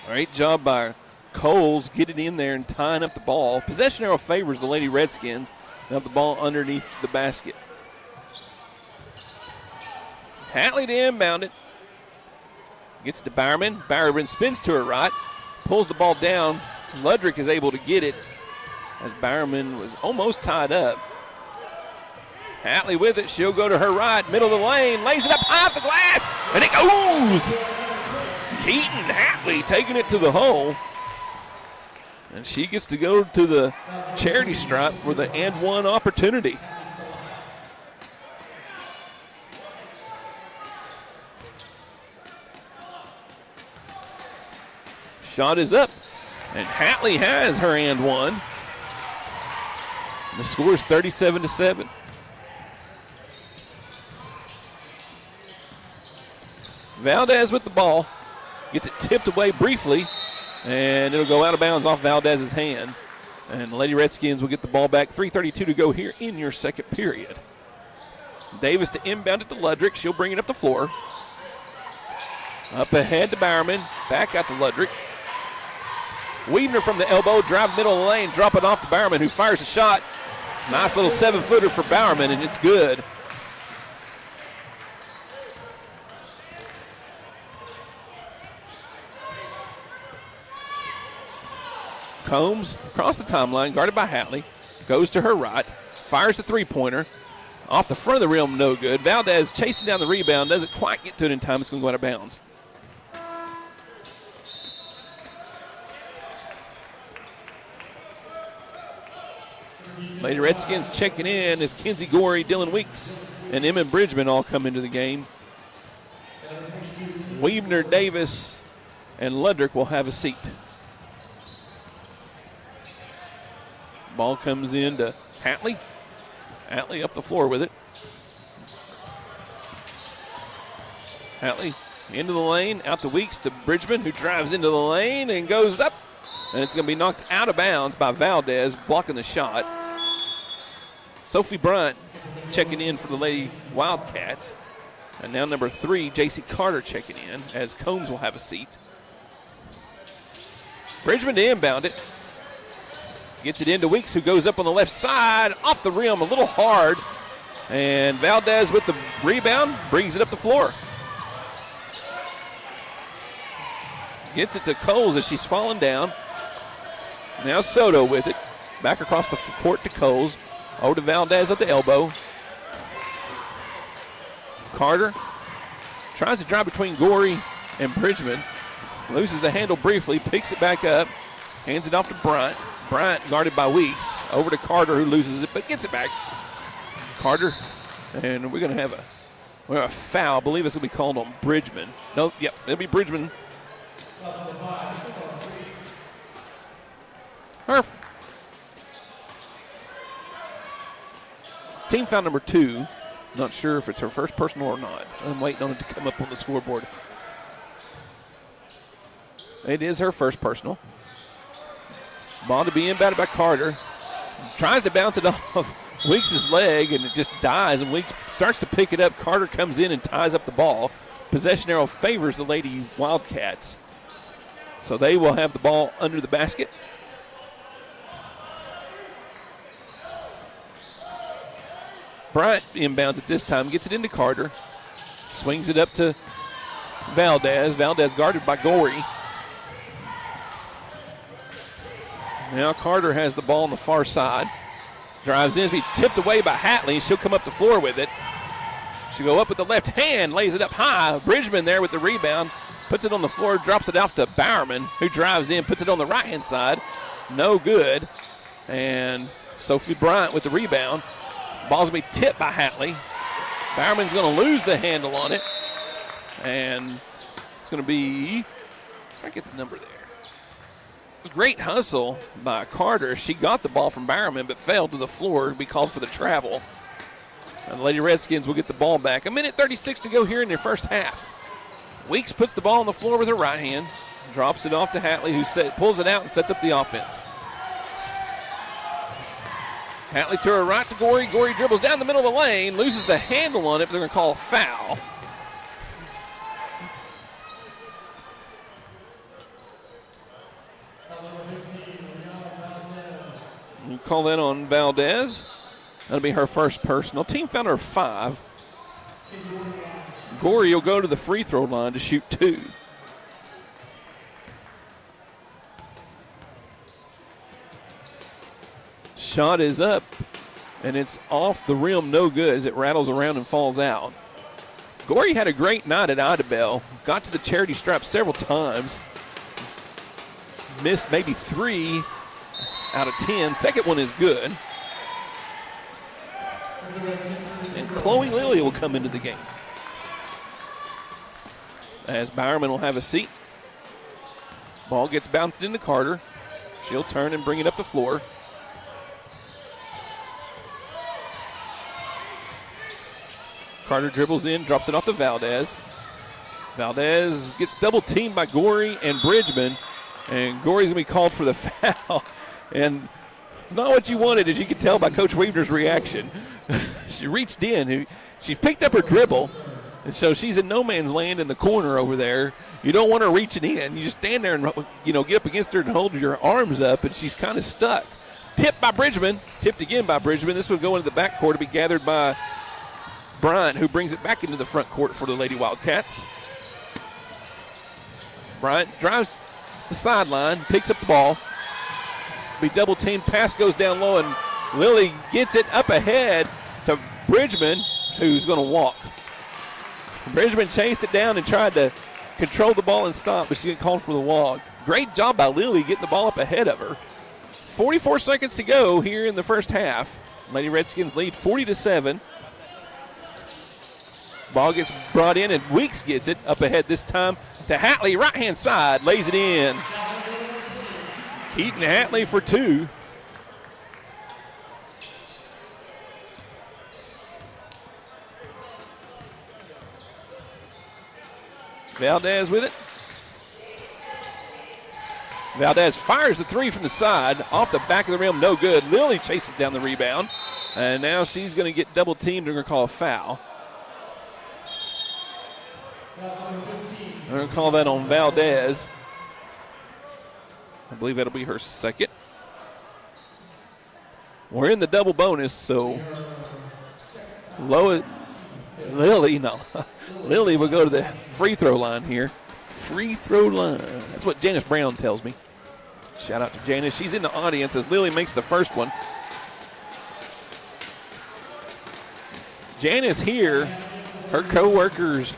Great job by Coles getting in there and tying up the ball. Possession arrow favors the Lady Redskins. They'll have the ball underneath the basket. Hatley to inbound it. Gets to Bowerman. Bowerman spins to her right. Pulls the ball down. Ludrick is able to get it as Bowerman was almost tied up. Hatley with it. She'll go to her right. Middle of the lane. Lays it up high off the glass. And it goes. Keaton Hatley taking it to the hole. And she gets to go to the charity stripe for the and one opportunity. Shot is up. And Hatley has her and one. The score is 37-7. Valdez with the ball. Gets it tipped away briefly, and it'll go out of bounds off Valdez's hand. And the Lady Redskins will get the ball back. 3:32 to go here in your second period. Davis to inbound it to Ludrick. She'll bring it up the floor. Up ahead to Bowerman. Back out to Ludrick. Weidner from the elbow. Drive middle of the lane. Drop it off to Bowerman, who fires a shot. Nice little 7-footer for Bowerman, and it's good. Combs across the timeline, guarded by Hatley. Goes to her right. Fires the three-pointer. Off the front of the rim, no good. Valdez chasing down the rebound. Doesn't quite get to it in time. It's going to go out of bounds. Lady Redskins checking in as Kinsey Gorey, Dylan Weeks, and Emma Bridgman all come into the game. Weidner, Davis, and Ludrick will have a seat. Ball comes in to Hatley. Hatley up the floor with it. Hatley into the lane, out to Weeks to Bridgman, who drives into the lane and goes up And it's going to be knocked out of bounds by Valdez, blocking the shot. Sophie Bryant checking in for the Lady Wildcats. And now number 3, J.C. Carter checking in, as Combs will have a seat. Bridgman to inbound it. Gets it into Weeks, who goes up on the left side, off the rim, a little hard. And Valdez with the rebound, brings it up the floor. Gets it to Coles as she's falling down. Now Soto with it. Back across the court to Coles. Over to Valdez at the elbow. Carter tries to drive between Gorey and Bridgman. Loses the handle briefly, picks it back up, hands it off to Bryant. Bryant guarded by Weeks. Over to Carter, who loses it but gets it back. Carter, and we're going to have a foul. I believe it's going to be called on Bridgman. No, yep, it'll be Bridgman. Her team foul number 2. Not sure if it's her first personal or not. I'm waiting on it to come up on the scoreboard. It is her first personal. Ball to be inbounded by Carter. Tries to bounce it off Weeks' leg, and it just dies, and Weeks starts to pick it up. Carter comes in and ties up the ball. Possession arrow favors the Lady Wildcats. So they will have the ball under the basket. Bryant inbounds it this time, gets it into Carter. Swings it up to Valdez. Valdez guarded by Gorey. Now Carter has the ball on the far side. Drives in, to be tipped away by Hatley. She'll come up the floor with it. She'll go up with the left hand, lays it up high. Bridgman there with the rebound. Puts it on the floor, drops it off to Bowerman, who drives in, puts it on the right-hand side. No good. And Sophie Bryant with the rebound. Ball's going to be tipped by Hatley. Bowerman's going to lose the handle on it. And it's going to be, I get the number there. It was a great hustle by Carter. She got the ball from Bowerman but fell to the floor to be called for the travel. And the Lady Redskins will get the ball back. 1:36 to go here in their first half. Weeks puts the ball on the floor with her right hand. Drops it off to Hatley, who pulls it out and sets up the offense. Hatley to her right to Gorey. Gorey dribbles down the middle of the lane, loses the handle on it, but they're going to call a foul. You call that on Valdez. That'll be her first personal. Team foul number 5. Gorey will go to the free throw line to shoot 2. Shot is up, and it's off the rim, no good as it rattles around and falls out. Gorey had a great night at Idabel. Got to the charity stripe several times. Missed maybe 3 out of 10. Second one is good. And Chloe Lilly will come into the game, as Bowerman will have a seat. Ball gets bounced into Carter. She'll turn and bring it up the floor. Carter dribbles in, drops it off to Valdez. Valdez gets double teamed by Gorey and Bridgman, and Gorey's going to be called for the foul. And it's not what you wanted, as you can tell by Coach Weaver's reaction. She reached in. She picked up her dribble, and so she's in no man's land in the corner over there. You don't want her reaching in. You just stand there and get up against her and hold your arms up, and she's kind of stuck. Tipped by Bridgman. Tipped again by Bridgman. This will go into the backcourt to be gathered by Bryant, who brings it back into the front court for the Lady Wildcats. Bryant drives the sideline, picks up the ball. Be double teamed, pass goes down low, and Lilly gets it up ahead to Bridgman, who's going to walk. Bridgman chased it down and tried to control the ball and stop, but she got called for the walk. Great job by Lilly getting the ball up ahead of her. 44 seconds to go here in the first half. Lady Redskins lead 40-7. Ball gets brought in, and Weeks gets it up ahead this time to Hatley, right-hand side, lays it in. Keaton Hatley for 2. Valdez with it. Valdez fires the three from the side, off the back of the rim, no good. Lily chases down the rebound, and now she's going to get double teamed. They're going to call a foul. They're going to call that on Valdez. I believe that'll be her second. We're in the double bonus, so Lily will go to the free throw line here. Free throw line. That's what Janice Brown tells me. Shout out to Janice. She's in the audience as Lily makes the first one. Janice here, her co-workers,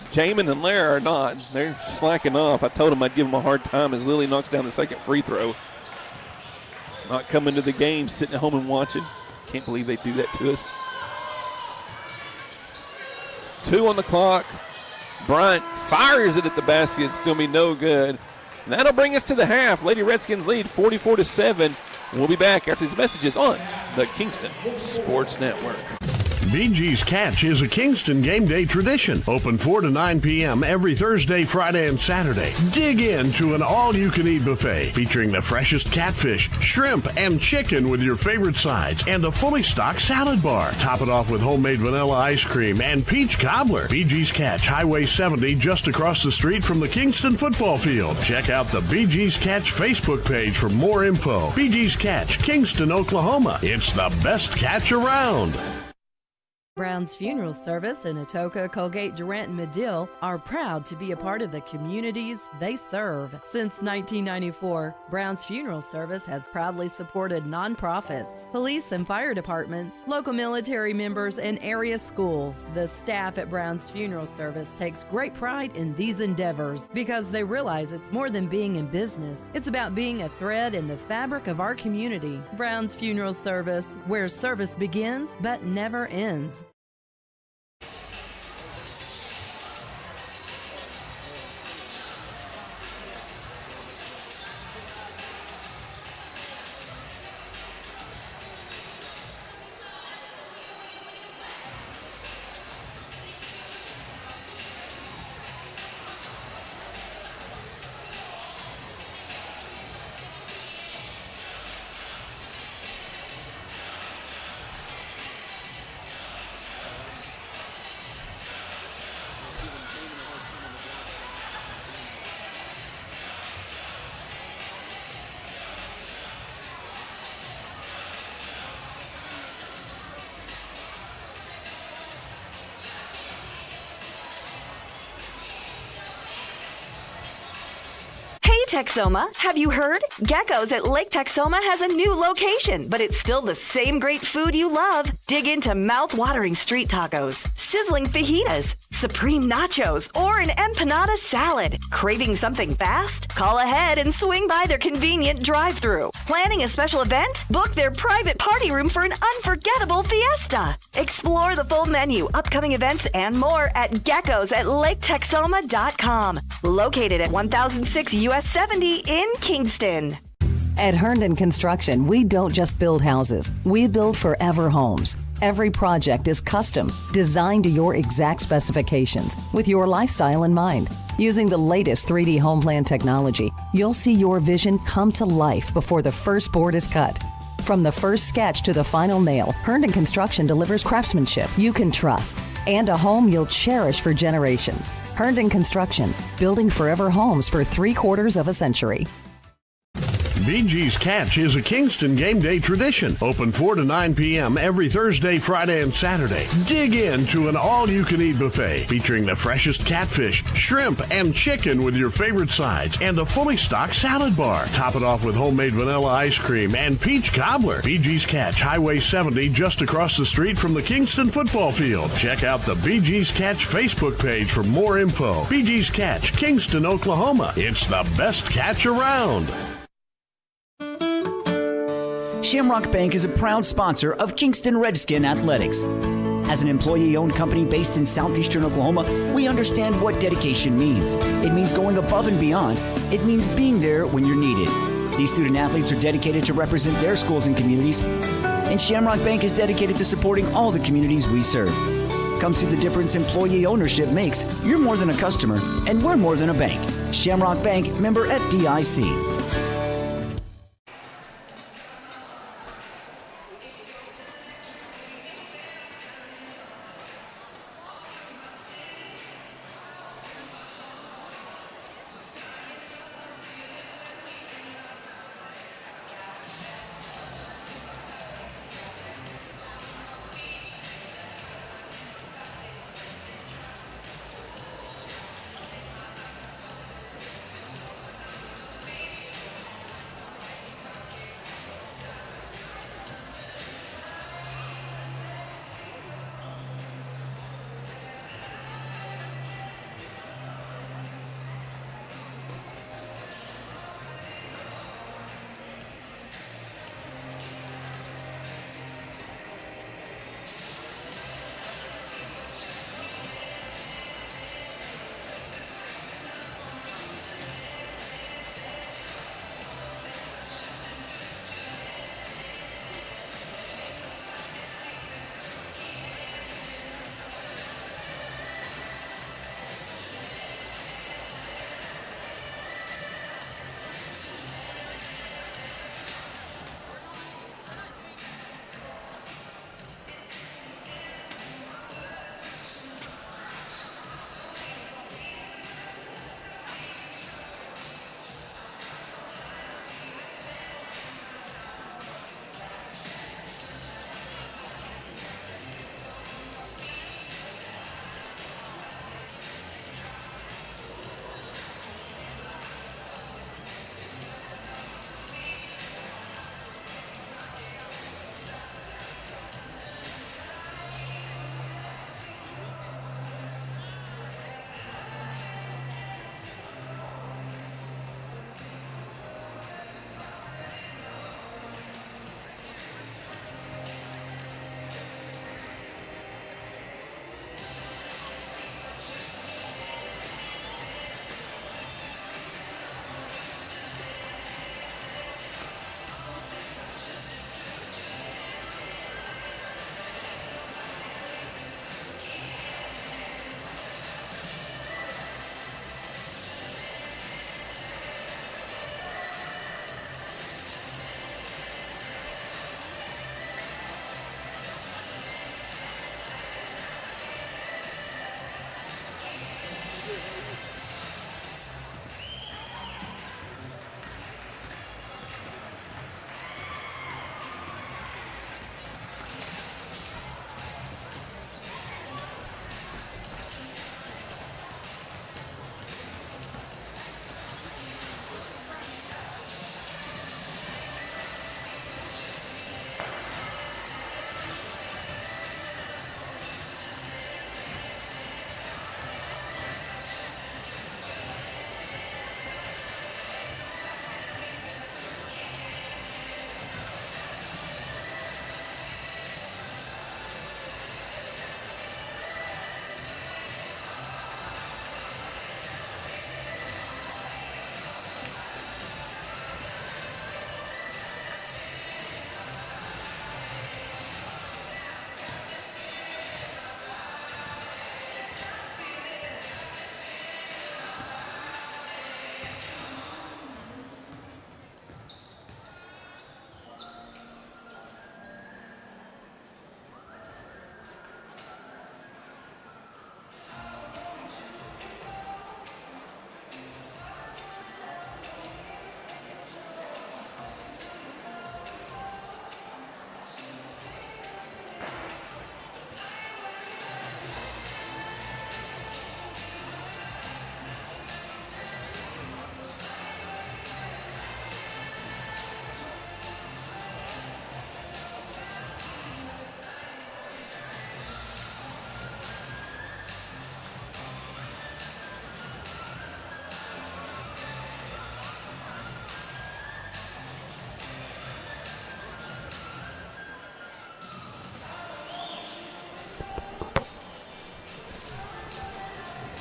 Jamin and Lara, are not. They're slacking off. I told them I'd give them a hard time as Lily knocks down the second free throw. Not coming to the game, sitting at home and watching. Can't believe they do that to us. 2 on the clock. Bryant fires it at the basket. Still be no good. And that'll bring us to the half. Lady Redskins lead 44-7. We'll be back after these messages on the Kingston Sports Network. BG's Catch is a Kingston game day tradition. Open 4 to 9 p.m. every Thursday, Friday, and Saturday. Dig into an all-you-can-eat buffet featuring the freshest catfish, shrimp, and chicken with your favorite sides and a fully stocked salad bar. Top it off with homemade vanilla ice cream and peach cobbler. BG's Catch, Highway 70, just across the street from the Kingston football field. Check out the BG's Catch Facebook page for more info. BG's Catch, Kingston, Oklahoma. It's the best catch around. Brown's Funeral Service in Atoka, Colgate, Durant, and Madill are proud to be a part of the communities they serve. Since 1994, Brown's Funeral Service has proudly supported nonprofits, police and fire departments, local military members, and area schools. The staff at Brown's Funeral Service takes great pride in these endeavors because they realize it's more than being in business. It's about being a thread in the fabric of our community. Brown's Funeral Service, where service begins but never ends. Texoma, have you heard? Gecko's at Lake Texoma has a new location, but it's still the same great food you love. Dig into mouth-watering street tacos, sizzling fajitas, supreme nachos, or an empanada salad. Craving something fast? Call ahead and swing by their convenient drive-thru. Planning a special event? Book their private party room for an unforgettable fiesta. Explore the full menu, upcoming events, and more at Gecko's at LakeTexoma.com. Located at 1006 US 70 in Kingston. At Herndon Construction, we don't just build houses. We build forever homes. Every project is custom, designed to your exact specifications, with your lifestyle in mind. Using the latest 3D home plan technology, you'll see your vision come to life before the first board is cut. From the first sketch to the final nail, Herndon Construction delivers craftsmanship you can trust and a home you'll cherish for generations. Herndon Construction, building forever homes for 3/4 of a century. BG's Catch is a Kingston game day tradition. Open 4 to 9 p.m. every Thursday, Friday, and Saturday. Dig into an all-you-can-eat buffet featuring the freshest catfish, shrimp, and chicken with your favorite sides and a fully stocked salad bar. Top it off with homemade vanilla ice cream and peach cobbler. BG's Catch, Highway 70, just across the street from the Kingston football field. Check out the BG's Catch Facebook page for more info. BG's Catch, Kingston, Oklahoma. It's the best catch around. Shamrock Bank is a proud sponsor of Kingston Redskin Athletics. As an employee-owned company based in southeastern Oklahoma, we understand what dedication means. It means going above and beyond. It means being there when you're needed. These student athletes are dedicated to represent their schools and communities, and Shamrock Bank is dedicated to supporting all the communities we serve. Come see the difference employee ownership makes. You're more than a customer, and we're more than a bank. Shamrock Bank, member FDIC.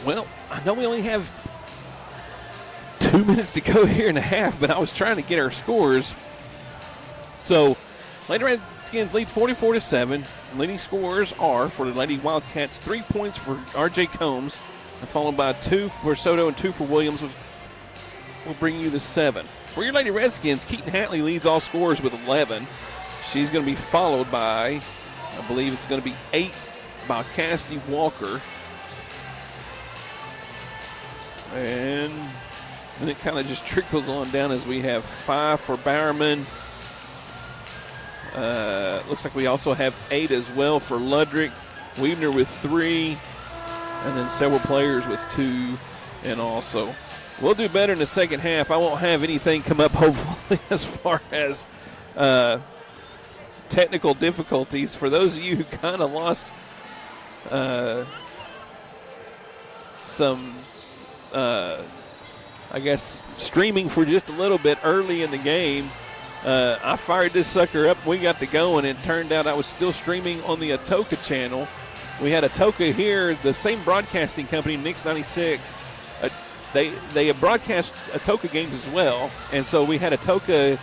Well, I know we only have 2 minutes to go here in a half, but I was trying to get our scores. So, Lady Redskins lead 44-7. Leading scorers are for the Lady Wildcats 3 points for R.J. Combs, and followed by 2 for Soto and 2 for Williams, with will bring you the 7. For your Lady Redskins, Keaton Hatley leads all scorers with 11. She's going to be followed by, I believe it's going to be 8 by Cassidy Walker. And then it kind of just trickles on down as we have 5 for Bowerman. Looks like we also have 8 as well for Ludrick. Weebner with 3. And then several players with 2. And also, we'll do better in the second half. I won't have anything come up, hopefully, as far as technical difficulties. For those of you who kind of lost some, I guess, streaming for just a little bit early in the game, I fired this sucker up. We got to go, and it turned out I was still streaming on the Atoka channel. We had Atoka here, the same broadcasting company, Nix 96. They broadcast Atoka games as well, and so we had Atoka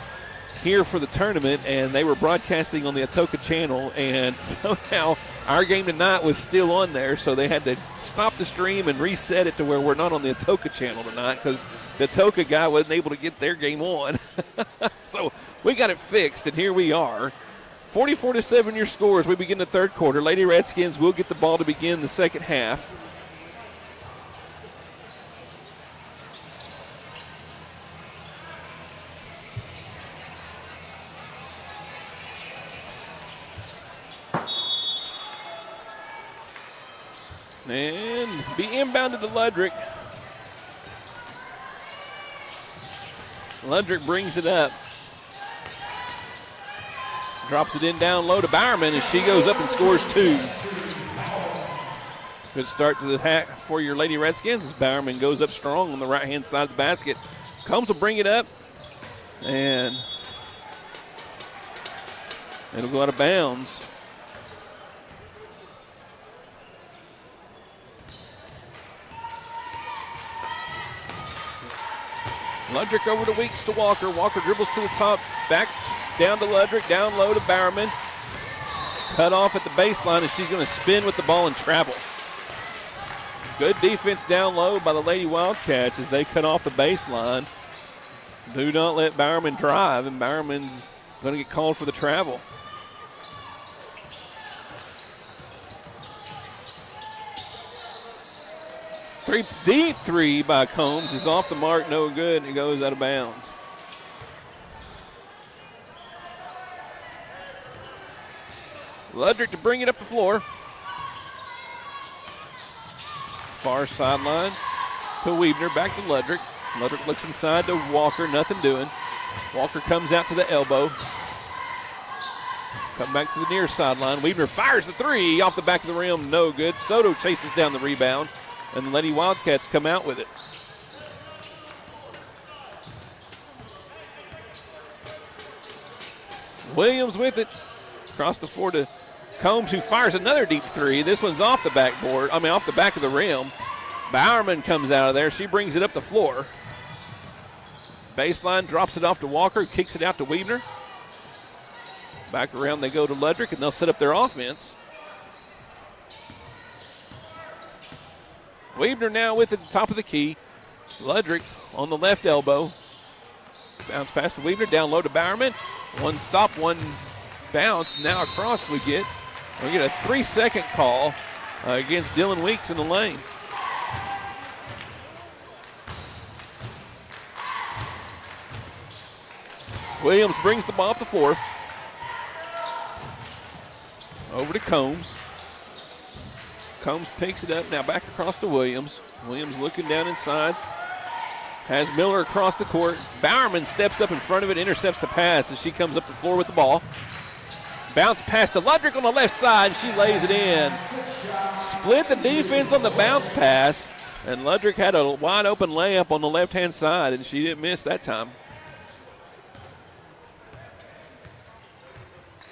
here for the tournament, and they were broadcasting on the Atoka channel, and somehow our game tonight was still on there, so they had to stop the stream and reset it to where we're not on the Atoka channel tonight because the Atoka guy wasn't able to get their game on. So we got it fixed, and here we are. 44-7 your scores. We begin the third quarter. Lady Redskins will get the ball to begin the second half. And be inbounded to Ludrick. Ludrick brings it up. Drops it in down low to Bowerman, and she goes up and scores 2. Good start to the hack for your Lady Redskins as Bowerman goes up strong on the right-hand side of the basket. Combs will bring it up, and it'll go out of bounds. Ludrick over to Weeks to Walker. Walker dribbles to the top, back down to Ludrick, down low to Bowerman. Cut off at the baseline, and she's going to spin with the ball and travel. Good defense down low by the Lady Wildcats as they cut off the baseline. Do not let Bowerman drive, and Bowerman's going to get called for the travel. Deep three by Combs is off the mark, no good, and it goes out of bounds. Ludrick to bring it up the floor. Far sideline to Weebner, back to Ludrick. Ludrick looks inside to Walker, nothing doing. Walker comes out to the elbow. Come back to the near sideline. Weebner fires the 3 off the back of the rim, no good. Soto chases down the rebound, and the Lady Wildcats come out with it. Williams with it. Across the floor to Combs, who fires another deep 3. This one's off the backboard, off the back of the rim. Bowerman comes out of there. She brings it up the floor. Baseline, drops it off to Walker, kicks it out to Weebner. Back around they go to Ludrick, and they'll set up their offense. Weebner now with it at the top of the key. Ludrick on the left elbow. Bounce pass to Weebner, down low to Bowerman. One stop, one bounce. Now across we get a 3-second call against Dylan Weeks in the lane. Williams brings the ball up the floor. Over to Combs. Combs picks it up, now back across to Williams. Williams looking down inside. Has Miller across the court. Bowerman steps up in front of it, intercepts the pass as she comes up the floor with the ball. Bounce pass to Ludrick on the left side, she lays it in. Split the defense on the bounce pass, and Ludrick had a wide open layup on the left-hand side, and she didn't miss that time.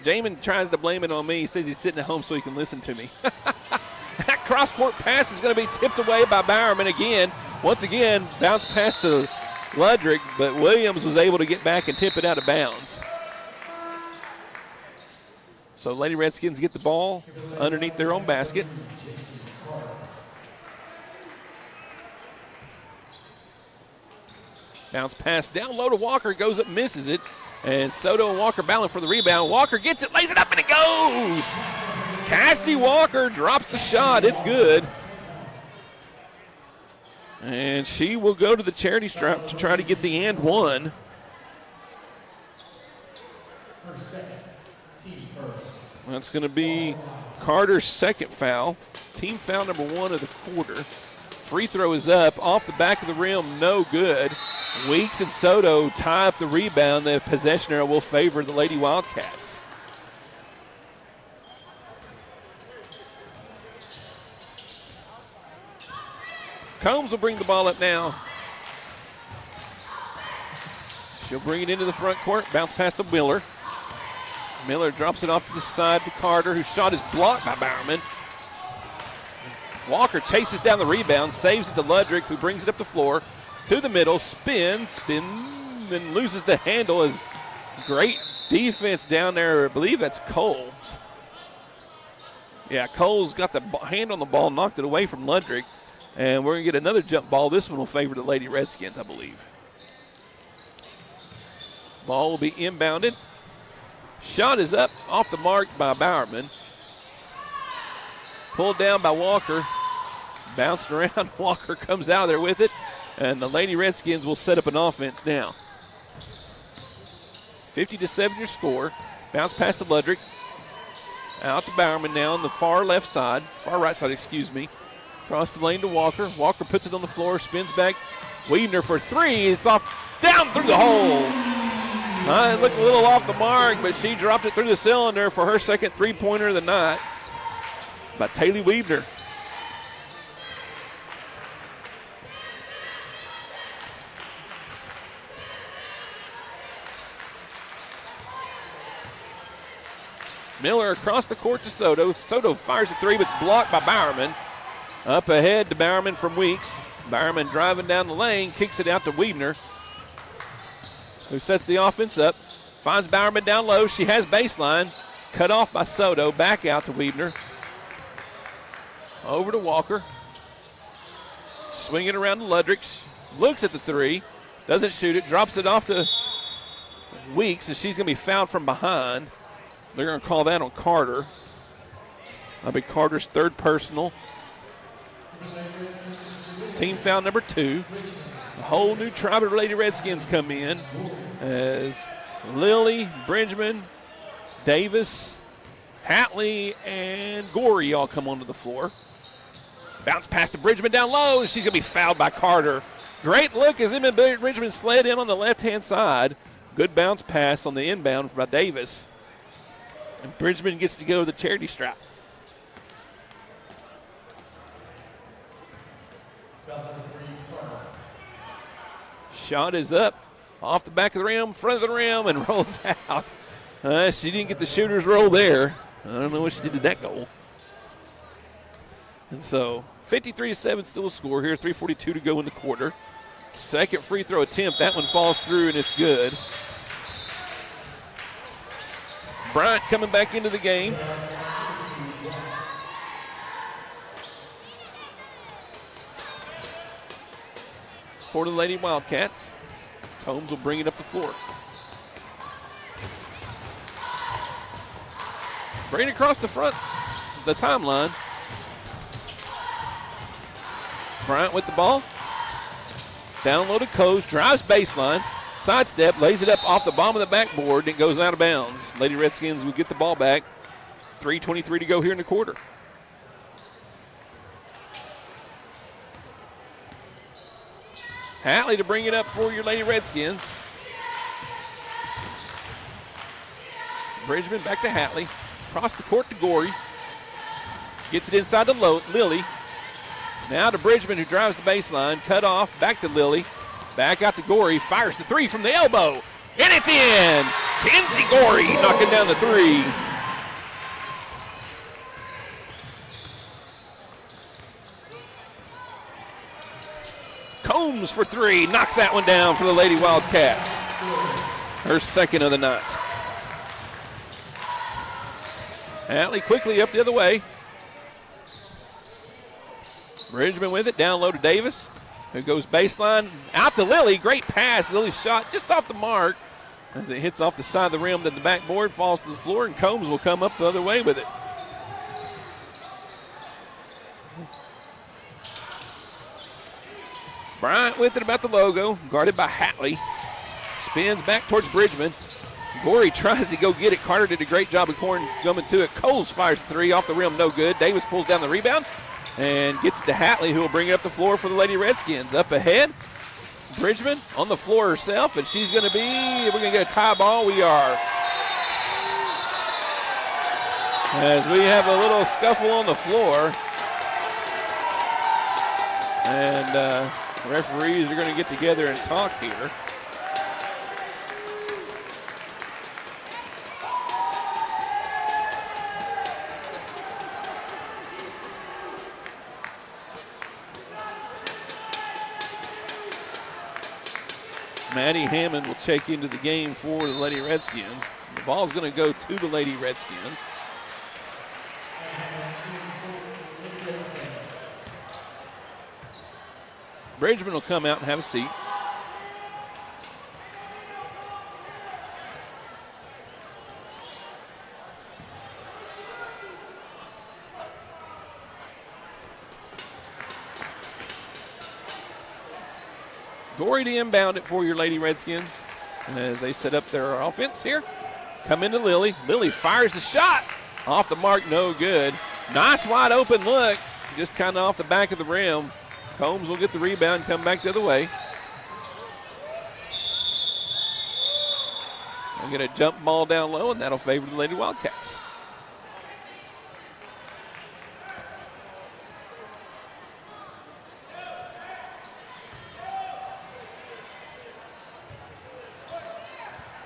Jamin tries to blame it on me. He says he's sitting at home so he can listen to me. That cross-court pass is going to be tipped away by Bowerman again. Once again, bounce pass to Ludrick, but Williams was able to get back and tip it out of bounds. So Lady Redskins get the ball underneath their own basket. Bounce pass down low to Walker, goes up, misses it. And Soto and Walker battling for the rebound. Walker gets it, lays it up, and it goes! Cassidy Walker drops the shot. It's good. And she will go to the charity stripe to try to get the and one. That's going to be Carter's second foul. Team foul number 1 of the quarter. Free throw is up, off the back of the rim, no good. Weeks and Soto tie up the rebound. The possession arrow will favor the Lady Wildcats. Combs will bring the ball up now. She'll bring it into the front court, bounce past to Miller. Miller drops it off to the side to Carter, whose shot is blocked by Bowerman. Walker chases down the rebound, saves it to Ludrick, who brings it up the floor to the middle, spins, and loses the handle. As great defense down there. I believe that's Coles. Yeah, Coles got the hand on the ball, knocked it away from Ludrick, and we're going to get another jump ball. This one will favor the Lady Redskins, I believe. Ball will be inbounded. Shot is up, off the mark by Bowerman. Pulled down by Walker. Bounced around. Walker comes out of there with it. And the Lady Redskins will set up an offense now. 50-7 your score. Bounce pass to Ludrick. Out to Bowerman now on the far right side, Across the lane to Walker. Walker puts it on the floor, spins back. Wiedner for three. It's off, down through the hole. It looked a little off the mark, but she dropped it through the cylinder for her second three-pointer of the night by Taylor Wiedner. Miller across the court to Soto. Soto fires a three, but it's blocked by Bowerman. Up ahead to Bowerman from Weeks. Bowerman driving down the lane, kicks it out to Wiedner, who sets the offense up. Finds Bowerman down low. She has baseline. Cut off by Soto. Back out to Wiedner. Over to Walker. Swinging around to Ludrick. Looks at the three. Doesn't shoot it. Drops it off to Weeks, and she's going to be fouled from behind. They're going to call that on Carter. That'll be Carter's third personal. Team foul number 2. A whole new tribe of Lady Redskins come in as Lily, Bridgman, Davis, Hatley, and Gorey all come onto the floor. Bounce pass to Bridgman down low, and she's going to be fouled by Carter. Great look as Emma Bridgman slid in on the left-hand side. Good bounce pass on the inbound by Davis. And Bridgman gets to go to the charity stripe. Shot is up, off the back of the rim, front of the rim, and rolls out. She didn't get the shooter's roll there. I don't know what she did to that goal. And so 53-7 still a score here, 3:42 to go in the quarter. Second free throw attempt, that one falls through and it's good. Bryant coming back into the game. For the Lady Wildcats. Combs will bring it up the floor. Bring it across the front, the timeline. Bryant with the ball. Down low to Coase, drives baseline. Sidestep, lays it up off the bottom of the backboard, and it goes out of bounds. Lady Redskins will get the ball back. 3:23 to go here in the quarter. Hatley to bring it up for your Lady Redskins. Bridgman back to Hatley. Across the court to Gorey. Gets it inside to Lily. Now to Bridgman, who drives the baseline. Cut off, back to Lily. Back out to Gorey, fires the three from the elbow, and it's in! Kenzie Gorey knocking down the three. Combs for three, knocks that one down for the Lady Wildcats. Her second of the night. Hatley quickly up the other way. Bridgman with it, down low to Davis. who goes baseline out to Lily. Great pass. Lily's shot just off the mark as it hits off the side of the rim. Then the backboard falls to the floor, and Combs will come up the other way with it. Bryant with it about the logo, guarded by Hatley. Spins back towards Bridgman. Gorey tries to go get it. Carter did a great job of coming to it. Coles fires three off the rim, no good. Davis pulls down the rebound and gets to Hatley, who will bring it up the floor for the Lady Redskins. Up ahead, Bridgman on the floor herself, and she's going to be, we're going to get a tie ball. We are. As we have a little scuffle on the floor. And referees are going to get together and talk here. Maddie Hammond will check into the game for the Lady Redskins. The ball's going to go to the Lady Redskins. Bridgman will come out and have a seat. Gorey to inbound it for your Lady Redskins as they set up their offense here. Come into Lily. Lily fires the shot. Off the mark, no good. Nice wide open look. Just kind of off the back of the rim. Combs will get the rebound and come back the other way. They'll get a jump ball down low, and that'll favor the Lady Wildcats.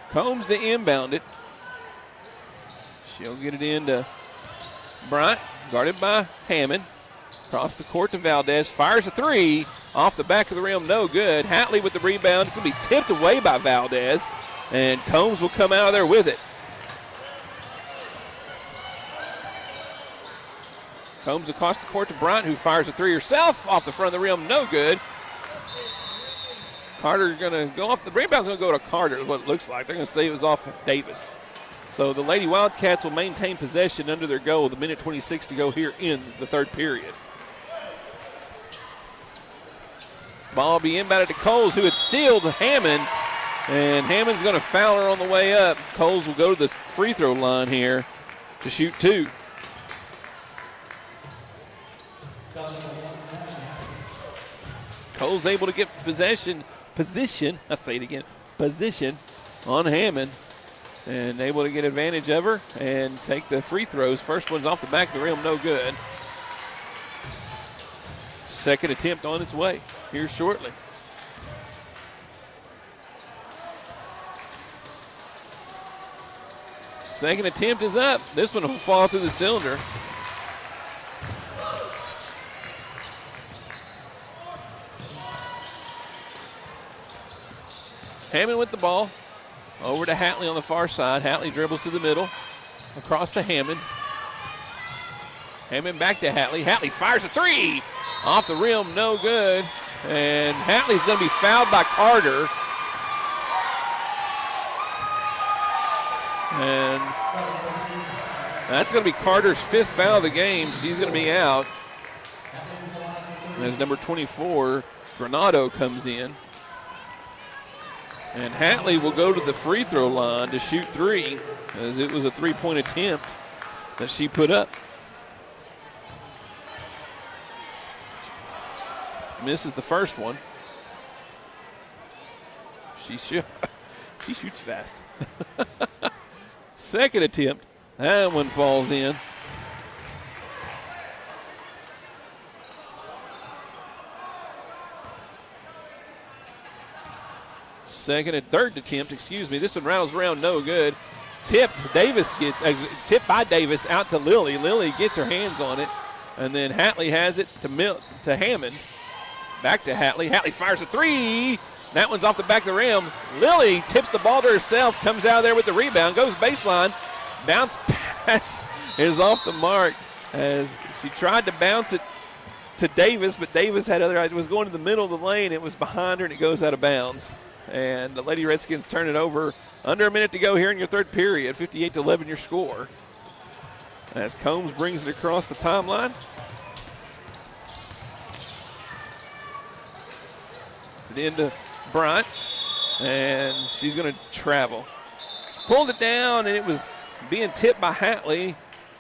Combs to inbound it. She'll get it into Bryant, guarded by Hammond. Across the court to Valdez, fires a three. Off the back of the rim, no good. Hatley with the rebound. It's going to be tipped away by Valdez, and Combs will come out of there with it. Combs across the court to Bryant, who fires a three herself. Off the front of the rim, no good. Carter going to go off. The rebound's going to go to Carter, is what it looks like. They're going to say it was off Davis. So the Lady Wildcats will maintain possession under their goal. The minute 26 to go here in the third period. Ball will be inbounded to Coles, who had sealed Hammond. And Hammond's going to foul her on the way up. Coles will go to the free throw line here to shoot two. Coles able to get position on Hammond. And able to get advantage of her and take the free throws. First one's off the back of the rim, no good. Second attempt on its way here shortly. Second attempt is up. This one will fall through the cylinder. Hammond with the ball. Over to Hatley on the far side. Hatley dribbles to the middle. Across to Hammond. Hammond back to Hatley. Hatley fires a three. Off the rim, no good. And Hatley's going to be fouled by Carter. And that's going to be Carter's fifth foul of the game. She's going to be out. As number 24, Granado, comes in. And Hatley will go to the free throw line to shoot three, as it was a three-point attempt that she put up. Misses the first one. She shoots fast. Second attempt. That one falls in. Second and third attempt, This one rattles around, no good. Tipped by Davis out to Lily. Lily gets her hands on it. And then Hatley has it to Hammond. Back to Hatley. Hatley fires a three. That one's off the back of the rim. Lily tips the ball to herself, comes out of there with the rebound, goes baseline. Bounce pass is off the mark as she tried to bounce it to Davis, but Davis was going to the middle of the lane. It was behind her, and it goes out of bounds. And the Lady Redskins turn it over. Under a minute to go here in your third period. 58-11 your score. As Combs brings it across the timeline. It's the end of Bryant, and she's going to travel. Pulled it down, and it was being tipped by Hatley,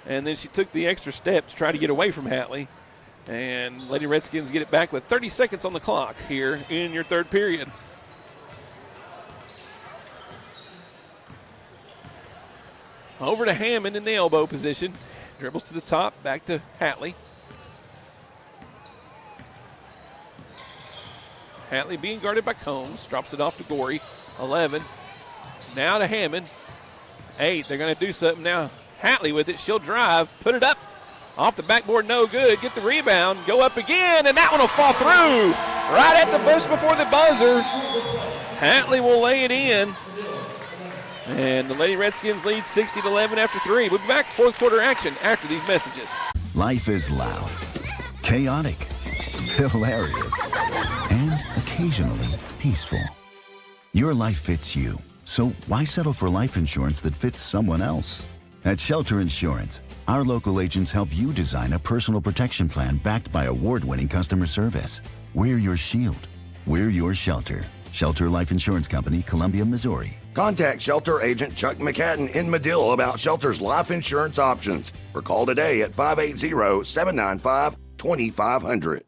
and then she took the extra step to try to get away from Hatley. And Lady Redskins get it back with 30 seconds on the clock here in your third period. Over to Hammond in the elbow position. Dribbles to the top, back to Hatley. Hatley being guarded by Combs. Drops it off to Gorey. 11. Now to Hammond. 8. They're going to do something now. Hatley with it. She'll drive. Put it up. Off the backboard, no good. Get the rebound. Go up again, and that one will fall through. Right at the burst before the buzzer. Hatley will lay it in. And the Lady Redskins lead 60-11 after 3. We'll be back fourth quarter action after these messages. Life is loud, chaotic, hilarious, and occasionally peaceful. Your life fits you, so why settle for life insurance that fits someone else? At Shelter Insurance, our local agents help you design a personal protection plan backed by award-winning customer service. We're your shield. We're your shelter. Shelter Life Insurance Company, Columbia, Missouri. Contact Shelter Agent Chuck McCadden in Madill about Shelter's life insurance options. Or call today at 580-795-2500.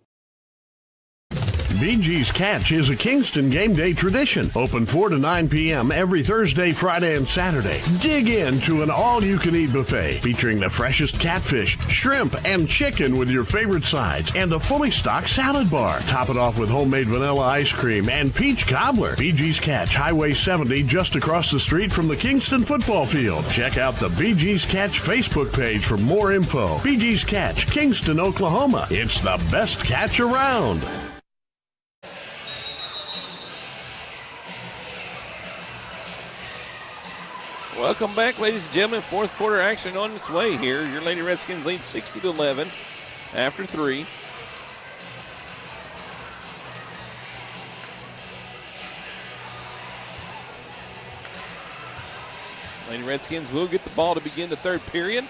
BG's Catch is a Kingston game day tradition. Open 4 to 9 p.m. every Thursday, Friday, and Saturday. Dig into an all-you-can-eat buffet featuring the freshest catfish, shrimp, and chicken with your favorite sides and a fully stocked salad bar. Top it off with homemade vanilla ice cream and peach cobbler. BG's Catch, Highway 70, just across the street from the Kingston football field. Check out the BG's Catch Facebook page for more info. BG's Catch, Kingston, Oklahoma. It's the best catch around. Welcome back, ladies and gentlemen. Fourth quarter action on its way here. Your Lady Redskins lead 60-11 after 3. Lady Redskins will get the ball to begin the third period.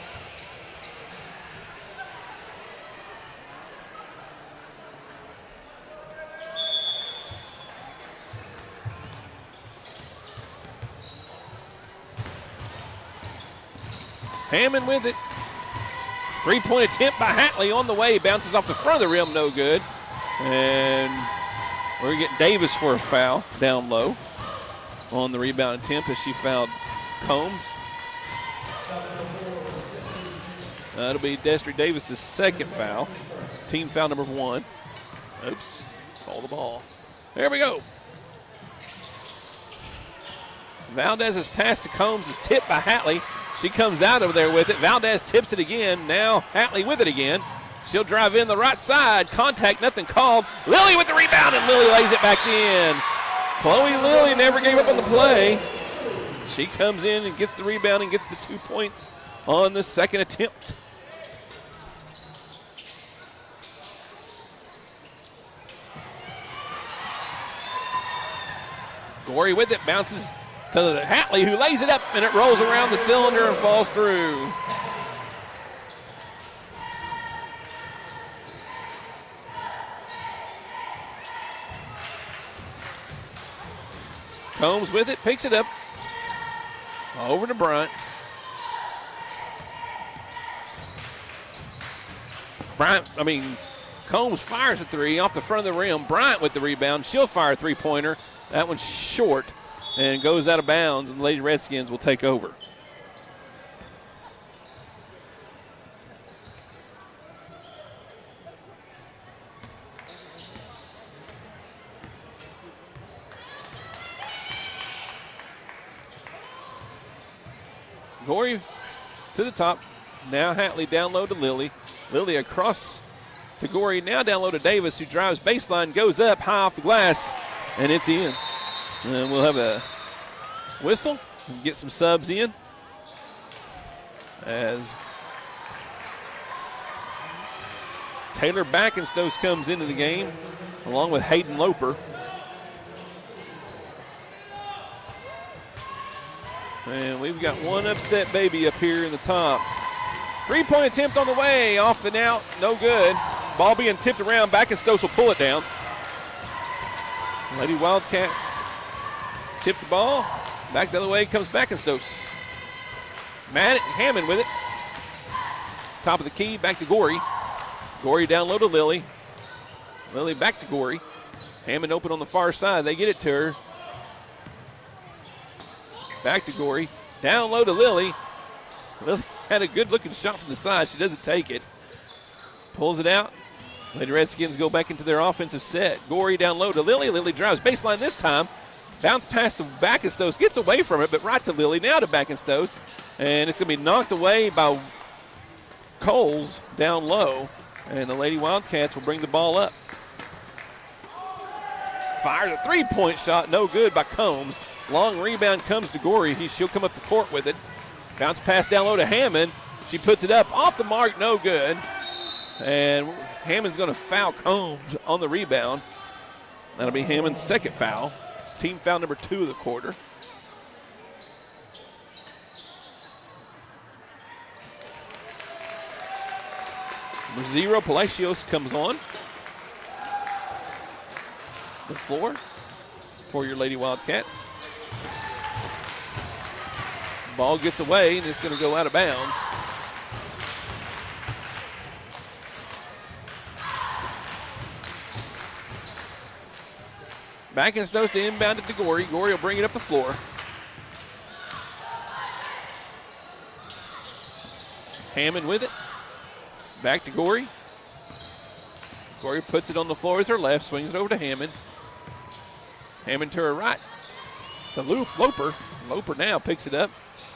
Hammond with it. Three-point attempt by Hatley on the way. Bounces off the front of the rim, no good. And we're getting Davis for a foul down low on the rebound attempt as she fouled Combs. That'll be Destry Davis's second foul. Team foul number 1. Oops, fall the ball. There we go. Valdez's pass to Combs is tipped by Hatley. She comes out over there with it. Valdez tips it again. Now Hatley with it again. She'll drive in the right side. Contact, nothing called. Lilly with the rebound, and Lilly lays it back in. Chloe Lilly never gave up on the play. She comes in and gets the rebound and gets the 2 points on the second attempt. Gorey with it, bounces to Hatley, who lays it up, and it rolls around the cylinder and falls through. Combs with it, picks it up. Over to Bryant. Combs fires a three off the front of the rim. Bryant with the rebound. She'll fire a three-pointer. That one's short and goes out of bounds, and the Lady Redskins will take over. Gorey to the top. Now Hatley down low to Lilly. Lilly across to Gorey. Now down low to Davis, who drives baseline, goes up high off the glass, and it's in. And we'll have a whistle and get some subs in Taylor Backenstoss comes into the game along with Hayden Loper. And we've got one upset baby up here in the top. 3-point attempt on the way, off and out, no good. Ball being tipped around, Backenstoss will pull it down. Lady Wildcats tip the ball. Back the other way comes Backenstoss. Hammond with it. Top of the key, back to Gorey. Gorey down low to Lily. Lily back to Gorey. Hammond open on the far side. They get it to her. Back to Gorey. Down low to Lily. Lily had a good looking shot from the side. She doesn't take it. Pulls it out. Lady Redskins go back into their offensive set. Gorey down low to Lily. Lily drives baseline this time. Bounce pass to Backenstoss. Gets away from it, but right to Lily. Now to Backenstoss. And it's going to be knocked away by Coles down low. And the Lady Wildcats will bring the ball up. Fired a 3-point shot. No good by Combs. Long rebound comes to Gorey. She'll come up the court with it. Bounce pass down low to Hammond. She puts it up off the mark. No good. And Hammond's going to foul Combs on the rebound. That'll be Hammond's second foul. Team foul number 2 of the quarter. Number 0, Palacios comes on the floor for your Lady Wildcats. Ball gets away, and it's going to go out of bounds. Backenstoss to inbound it to Gorey. Gorey will bring it up the floor. Hammond with it. Back to Gorey. Gorey puts it on the floor with her left, swings it over to Hammond. Hammond to her right. To Loper. Loper now picks it up.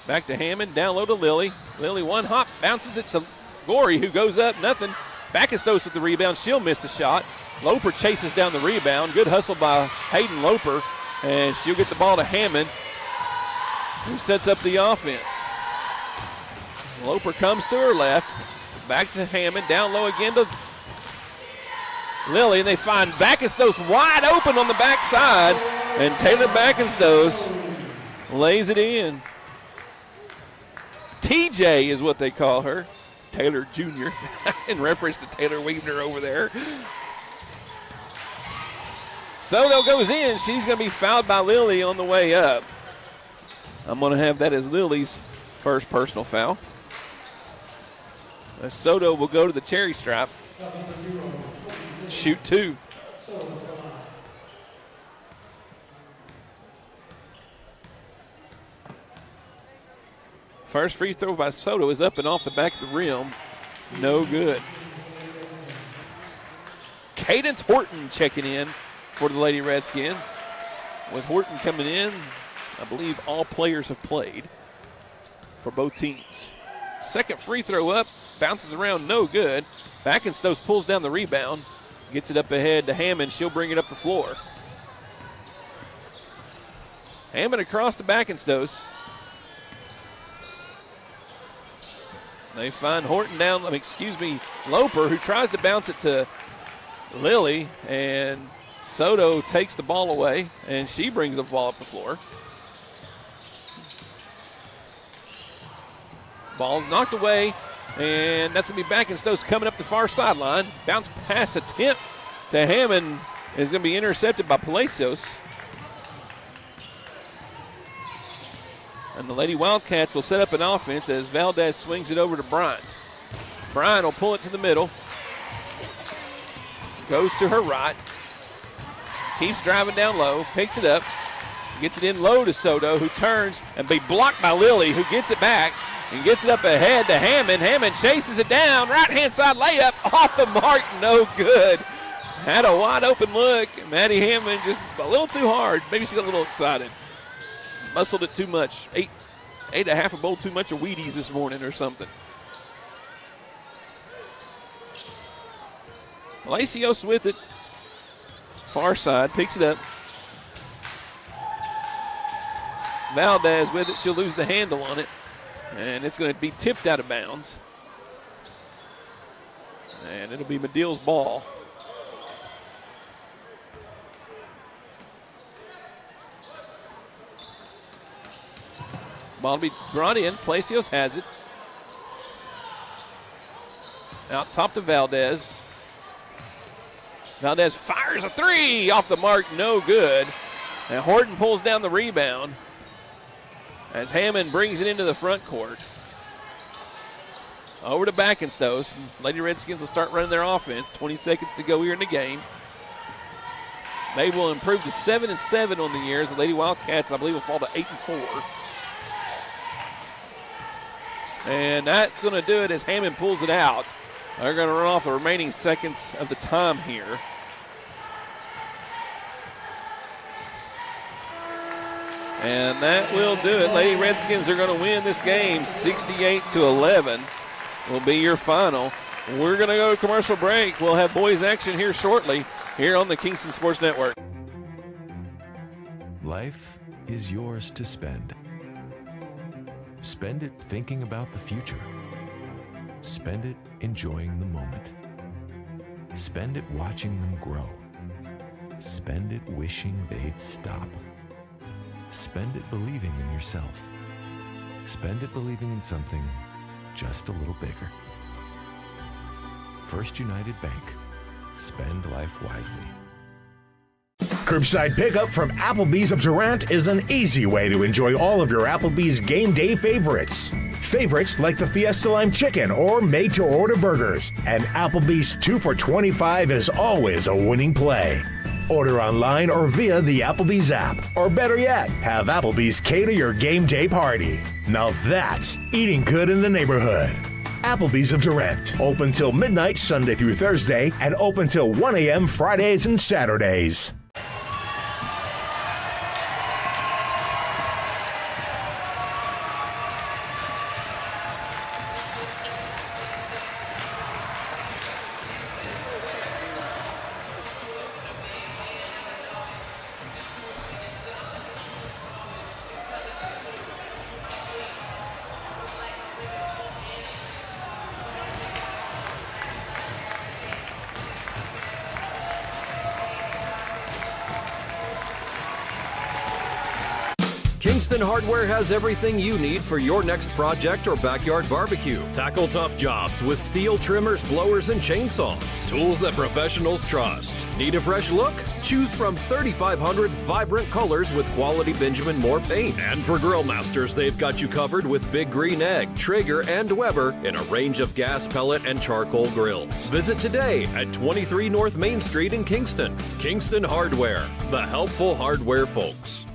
Back to Hammond, down low to Lily. Lily one hop, bounces it to Gorey, who goes up, nothing. Backenstoss with the rebound, she'll miss the shot. Loper chases down the rebound. Good hustle by Hayden Loper, and she'll get the ball to Hammond, who sets up the offense. Loper comes to her left, back to Hammond, down low again to Lily, and they find Backenstoss wide open on the backside, and Taylor Backenstoss lays it in. TJ is what they call her, Taylor Jr., in reference to Taylor Weaver over there. Soto goes in. She's going to be fouled by Lily on the way up. I'm going to have that as Lily's first personal foul. Soto will go to the cherry stripe. Shoot 2. First free throw by Soto is up and off the back of the rim. No good. Cadence Horton checking in for the Lady Redskins. With Horton coming in, I believe all players have played for both teams. Second free throw up, bounces around, no good. Backenstoss pulls down the rebound, gets it up ahead to Hammond. She'll bring it up the floor. Hammond across to Backenstoss. They find Horton down, Loper, who tries to bounce it to Lily, and Soto takes the ball away, and she brings the ball up the floor. Ball's knocked away, and that's going to be Backenstoss coming up the far sideline. Bounce pass attempt to Hammond is going to be intercepted by Palacios. And the Lady Wildcats will set up an offense as Valdez swings it over to Bryant. Bryant will pull it to the middle. Goes to her right. Keeps driving down low, picks it up, gets it in low to Soto, who turns and be blocked by Lily, who gets it back and gets it up ahead to Hammond. Hammond chases it down, right-hand side layup, off the mark, no good. Had a wide open look. Maddie Hammond just a little too hard. Maybe she got a little excited. Muscled it too much. Ate a half a bowl too much of Wheaties this morning or something. Palacios with it. Far side, picks it up. Valdez with it. She'll lose the handle on it. And it's going to be tipped out of bounds. And it'll be Madill's ball. Ball to be brought in. Palacios has it. Out top to Valdez. Valdez fires a three off the mark, no good. And Horton pulls down the rebound as Hammond brings it into the front court. Over to Backenstow. Lady Redskins will start running their offense. 20 seconds to go here in the game. They will improve to 7-7 on the year as the Lady Wildcats, I believe, will fall to 8-4. And that's going to do it as Hammond pulls it out. They're going to run off the remaining seconds of the time here. And that will do it. Lady Redskins are going to win this game 68-11 will be your final. We're going to go to commercial break. We'll have boys action here shortly here on the Kingston Sports Network. Life is yours to spend. Spend it thinking about the future. Spend it enjoying the moment. Spend it watching them grow. Spend it wishing they'd stop. Spend it believing in yourself. Spend it believing in something just a little bigger. First United Bank. Spend life wisely. Curbside pickup from Applebee's of Durant is an easy way to enjoy all of your Applebee's game day favorites. Favorites like the Fiesta Lime Chicken or made-to-order burgers. And Applebee's 2 for $25 is always a winning play. Order online or via the Applebee's app. Or better yet, have Applebee's cater your game day party. Now that's eating good in the neighborhood. Applebee's of Durant. Open till midnight Sunday through Thursday and open till 1 a.m. Fridays and Saturdays. Kingston Hardware has everything you need for your next project or backyard barbecue. Tackle tough jobs with steel trimmers, blowers, and chainsaws. Tools that professionals trust. Need a fresh look? Choose from 3,500 vibrant colors with quality Benjamin Moore paint. And for grill masters, they've got you covered with Big Green Egg, Traeger, and Weber in a range of gas, pellet, and charcoal grills. Visit today at 23 North Main Street in Kingston. Kingston Hardware, the helpful hardware folks.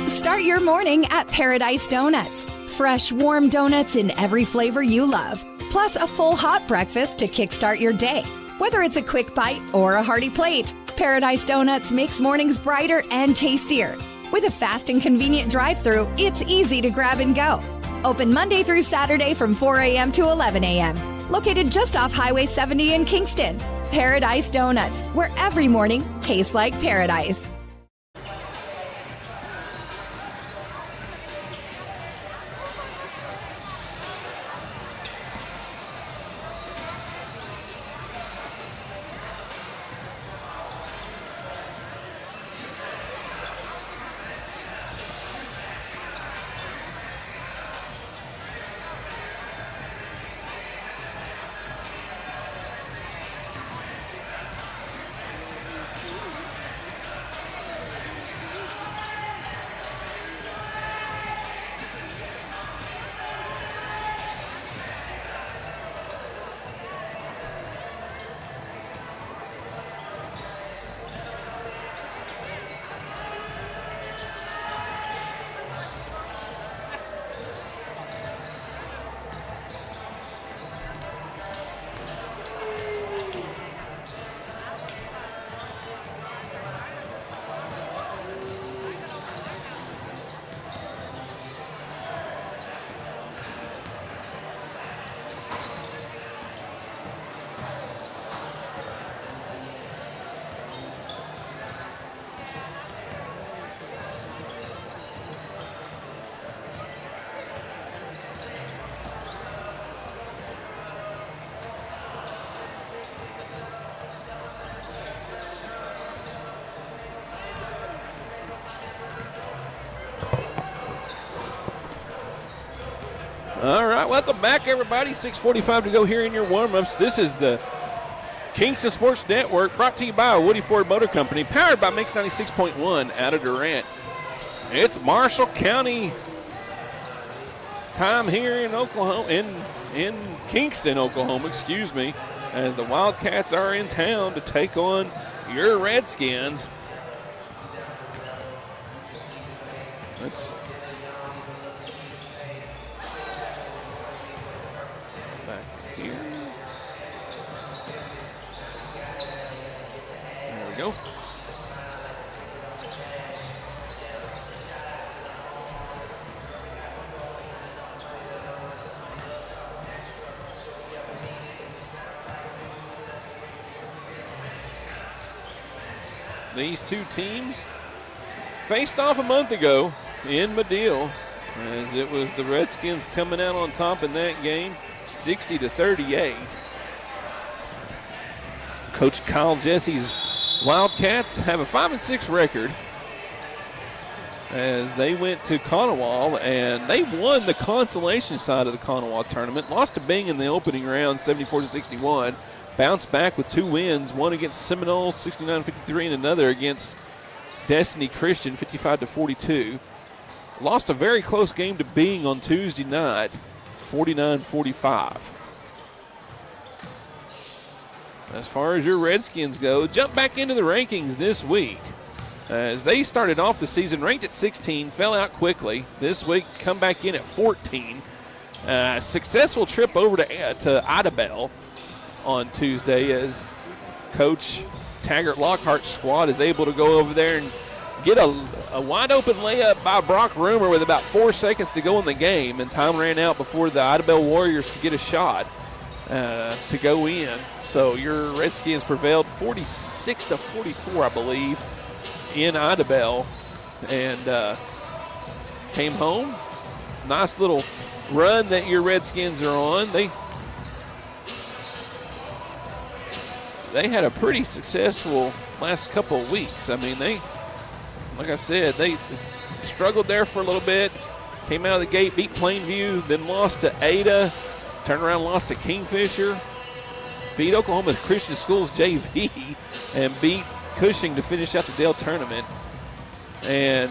Start your morning at Paradise Donuts. Fresh, warm donuts in every flavor you love. Plus a full hot breakfast to kickstart your day. Whether it's a quick bite or a hearty plate, Paradise Donuts makes mornings brighter and tastier. With a fast and convenient drive-thru, it's easy to grab and go. Open Monday through Saturday from 4 a.m. to 11 a.m. Located just off Highway 70 in Kingston. Paradise Donuts, where every morning tastes like paradise. right, welcome back, everybody. 6:45 to go here in your warm-ups. This is the Kingston Sports Network, brought to you by Woody Ford Motor Company, powered by Mix 96.1 out of Durant. It's Marshall County time here in Oklahoma, in Kingston, Oklahoma, excuse me, as the Wildcats are in town to take on your Redskins. Let's back here. There we go. These two teams faced off a month ago in Madill, as it was the Redskins coming out on top in that game, 60-38. Coach Kyle Jesse's Wildcats have a 5-6 record as they went to Conowall, and they won the consolation side of the Conowall tournament, lost to Bing in the opening round 74-61. Bounced back with 2 wins, one against Seminole, 69-53, and another against Destiny Christian, 55-42. Lost a very close game to Bing on Tuesday night, 49-45. As far as your Redskins go, jump back into the rankings this week, as they started off the season ranked at 16, fell out quickly. This week, come back in at 14. Successful trip over to Idabel on Tuesday, as Coach Taggart Lockhart's squad is able to go over there and get a wide open layup by Brock Rumor with about 4 seconds to go in the game, and time ran out before the Idabel Warriors could get a shot to go in. So your Redskins prevailed 46-44, I believe, in Idabel, and came home. Nice little run that your Redskins are on. They had a pretty successful last couple of weeks. I mean, like I said, they struggled there for a little bit, came out of the gate, beat Plainview, then lost to Ada, turned around, lost to Kingfisher, beat Oklahoma Christian Schools JV, and beat Cushing to finish out the Dale tournament. And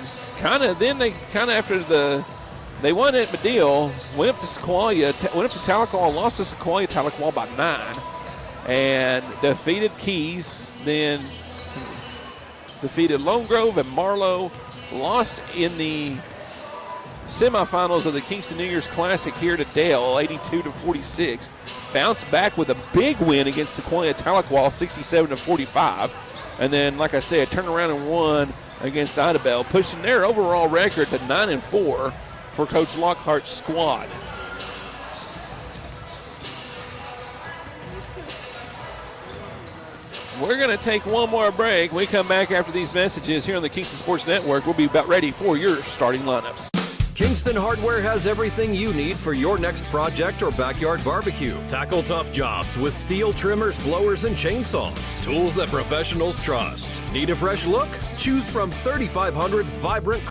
they won at Madill, went up to Sequoia, went up to Tahlequah, lost to Sequoia, Tahlequah by 9. And defeated Keys, then defeated Lone Grove and Marlowe, lost in the semifinals of the Kingston New Year's Classic here to Dale, 82-46. Bounced back with a big win against Sequoia Tahlequah, 67-45. And then, like I said, turned around and won against Idabel, pushing their overall record to 9-4 for Coach Lockhart's squad. We're going to take one more break. When we come back after these messages here on the Kingston Sports Network, we'll be about ready for your starting lineups. Kingston Hardware has everything you need for your next project or backyard barbecue. Tackle tough jobs with steel trimmers, blowers, and chainsaws. Tools that professionals trust. Need a fresh look? Choose from 3,500 vibrant...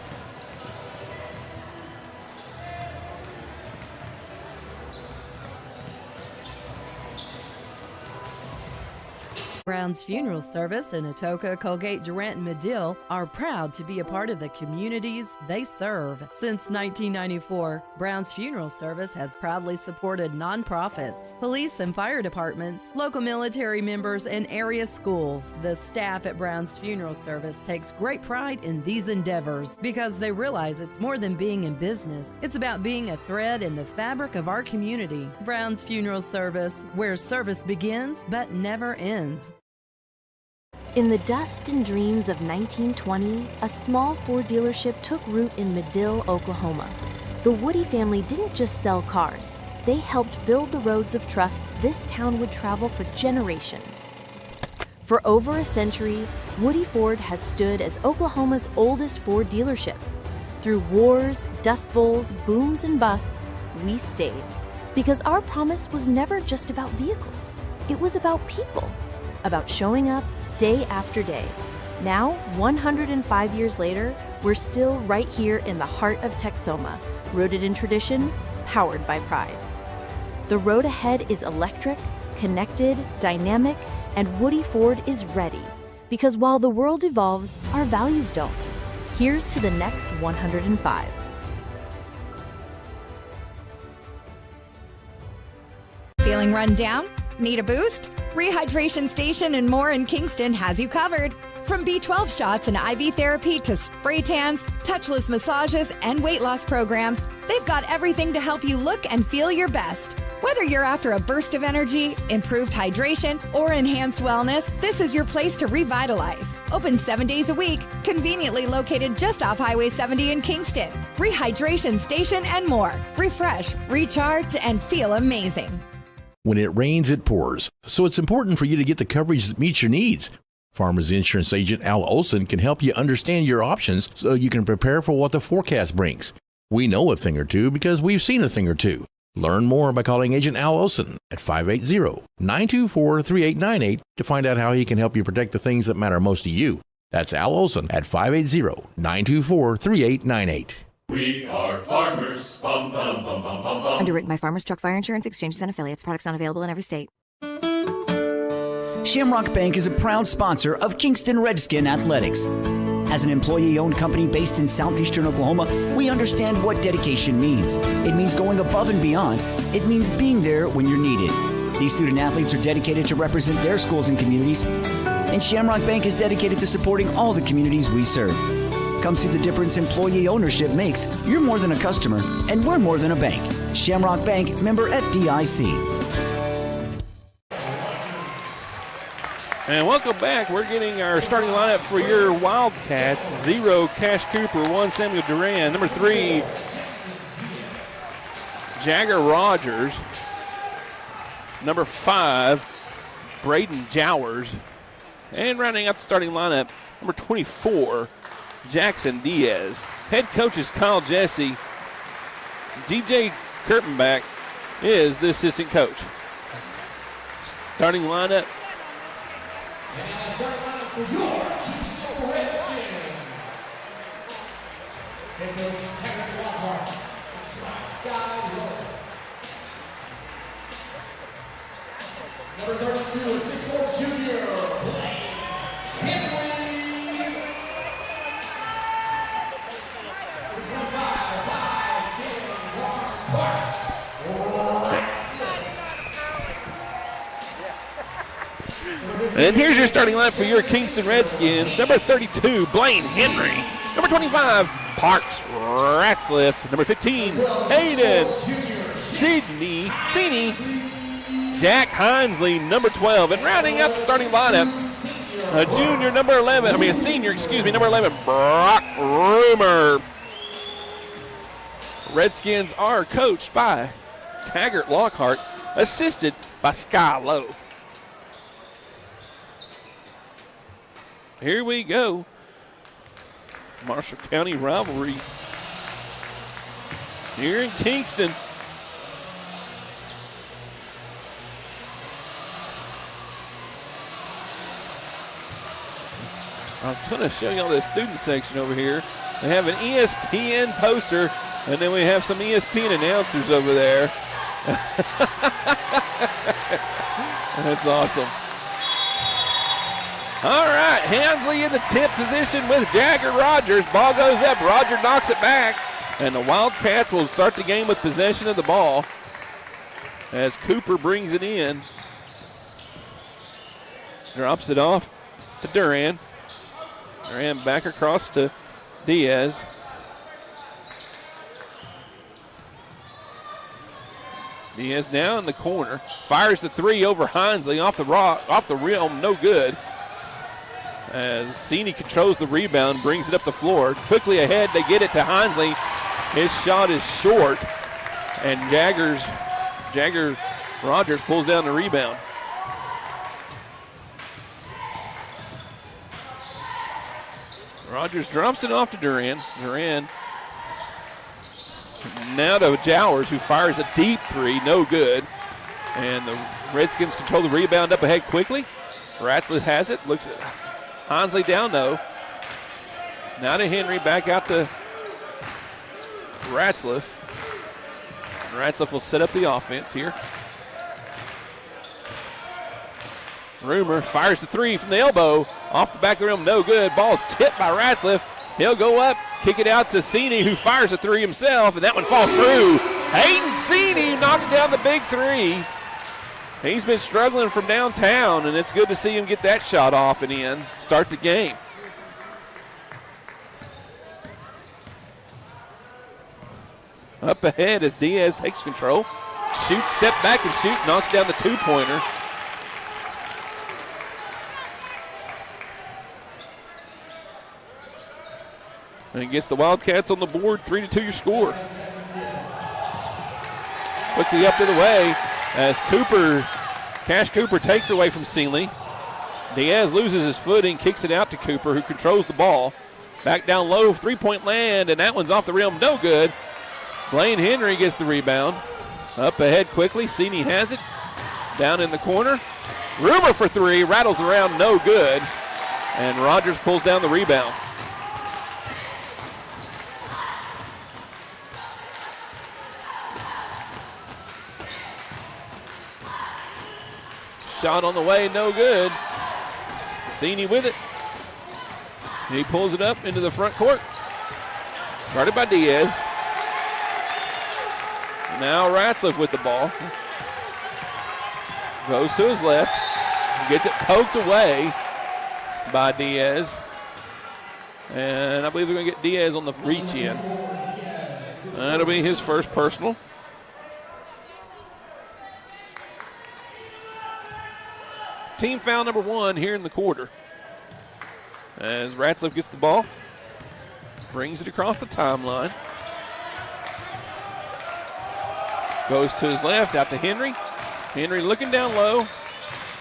Brown's Funeral Service in Atoka, Colgate, Durant, and Madill are proud to be a part of the communities they serve. Since 1994, Brown's Funeral Service has proudly supported nonprofits, police and fire departments, local military members, and area schools. The staff at Brown's Funeral Service takes great pride in these endeavors because they realize it's more than being in business. It's about being a thread in the fabric of our community. Brown's Funeral Service, where service begins but never ends. In the dust and dreams of 1920, a small Ford dealership took root in Madill, Oklahoma. The Woody family didn't just sell cars. They helped build the roads of trust this town would travel for generations. For over a century, Woody Ford has stood as Oklahoma's oldest Ford dealership. Through wars, dust bowls, booms, and busts, we stayed. Because our promise was never just about vehicles. It was about people, about showing up day after day. Now, 105 years later, we're still right here in the heart of Texoma, rooted in tradition, powered by pride. The road ahead is electric, connected, dynamic, and Woody Ford is ready. Because while the world evolves, our values don't. Here's to the next 105. Feeling run down? Need a boost? Rehydration Station and more in Kingston has you covered. From B12 shots and IV therapy to spray tans, touchless massages, and weight loss programs, they've got everything to help you look and feel your best. Whether you're after a burst of energy, improved hydration, or enhanced wellness, this is your place to revitalize. Open 7 days a week, conveniently located just off Highway 70 in Kingston. Rehydration Station and more. Refresh, recharge, and feel amazing. When it rains, it pours. So it's important for you to get the coverage that meets your needs. Farmers Insurance Agent Al Olson can help you understand your options so you can prepare for what the forecast brings. We know a thing or two because we've seen a thing or two. Learn more by calling Agent Al Olson at 580-924-3898 to find out how he can help you protect the things that matter most to you. That's Al Olson at 580-924-3898. We are farmers. Bum, bum, bum, bum, bum, bum. Underwritten by Farmers Truck Fire Insurance Exchanges and Affiliates. Products not available in every state. Shamrock Bank is a proud sponsor of Kingston Redskin Athletics. As an employee-owned company based in southeastern Oklahoma, we understand what dedication means. It means going above and beyond. It means being there when you're needed. These student athletes are dedicated to represent their schools and communities, and Shamrock Bank is dedicated to supporting all the communities we serve. Come see the difference employee ownership makes. You're more than a customer, and we're more than a bank. Shamrock Bank, member FDIC. And welcome back. We're getting our starting lineup for your Wildcats. 0, Cash Cooper. 1, Samuel Duran. Number 3, Jagger Rogers. Number 5, Braden Jowers. And rounding out the starting lineup, number 24, Jackson Diaz. Head coach is Kyle Jesse. DJ Kurtenbach is the assistant coach. Starting lineup. And starting lineup for your Kingston Redskins. Head coach Taggart Lockhart. Sky Lowe. Number 32, 6'4" junior, Blaine Henry. Number 25, 5'10", Warren Parks. And here's your starting lineup for your Kingston Redskins. Number 32, Blaine Henry. Number 25, Parks Ratzliff. Number 15, Hayden Sydney. Jack Hinesley, number 12. And rounding out the starting lineup, a senior, number 11, number 11, Brock Rumer. Redskins are coached by Taggart Lockhart, assisted by Sky Lowe. Here we go. Marshall County rivalry here in Kingston. I was going to show you all the student section over here. They have an ESPN poster, and then we have some ESPN announcers over there. That's awesome. All right, Hansley in the tip position with Jagger Rogers. Ball goes up, Roger knocks it back, and the Wildcats will start the game with possession of the ball as Cooper brings it in. Drops it off to Duran. Duran back across to Diaz. Diaz now in the corner. Fires the 3 over Hinesley off the rim, no good. As Cini controls the rebound, brings it up the floor. Quickly ahead, they get it to Hinesley. His shot is short, and Jagger Rogers pulls down the rebound. Rogers drops it off to Duran. Duran now to Jowers, who fires a deep 3, no good. And the Redskins control the rebound up ahead quickly. Ratzliff has it, looks at Hinesley down though. Now to Henry, back out to Ratzliff. Ratzliff will set up the offense here. Rumor fires the three from the elbow. Off the back of the rim, no good. Ball's tipped by Ratzliff. He'll go up, kick it out to Sini, who fires a three himself, and that one falls through. Hayden Sini knocks down the big three. He's been struggling from downtown, and it's good to see him get that shot off and in. Start the game. Up ahead as Diaz takes control. Shoots, step back and shoot, knocks down the two-pointer. And gets the Wildcats on the board, 3-2 your score. Quickly up to the way as Cash Cooper takes it away from Seeley. Diaz loses his footing, kicks it out to Cooper, who controls the ball. Back down low, three-point land, and that one's off the rim, no good. Blaine Henry gets the rebound. Up ahead quickly, Sini has it. Down in the corner. Rumor for three, rattles around, no good. And Rogers pulls down the rebound. Shot on the way, no good. Sini with it. He pulls it up into the front court. Guarded by Diaz. Now Ratzliff with the ball. Goes to his left. Gets it poked away by Diaz. And I believe they're going to get Diaz on the reach in. That'll be his first personal. Team foul number one here in the quarter. As Ratzliff gets the ball, brings it across the timeline. Goes to his left, out to Henry. Henry looking down low.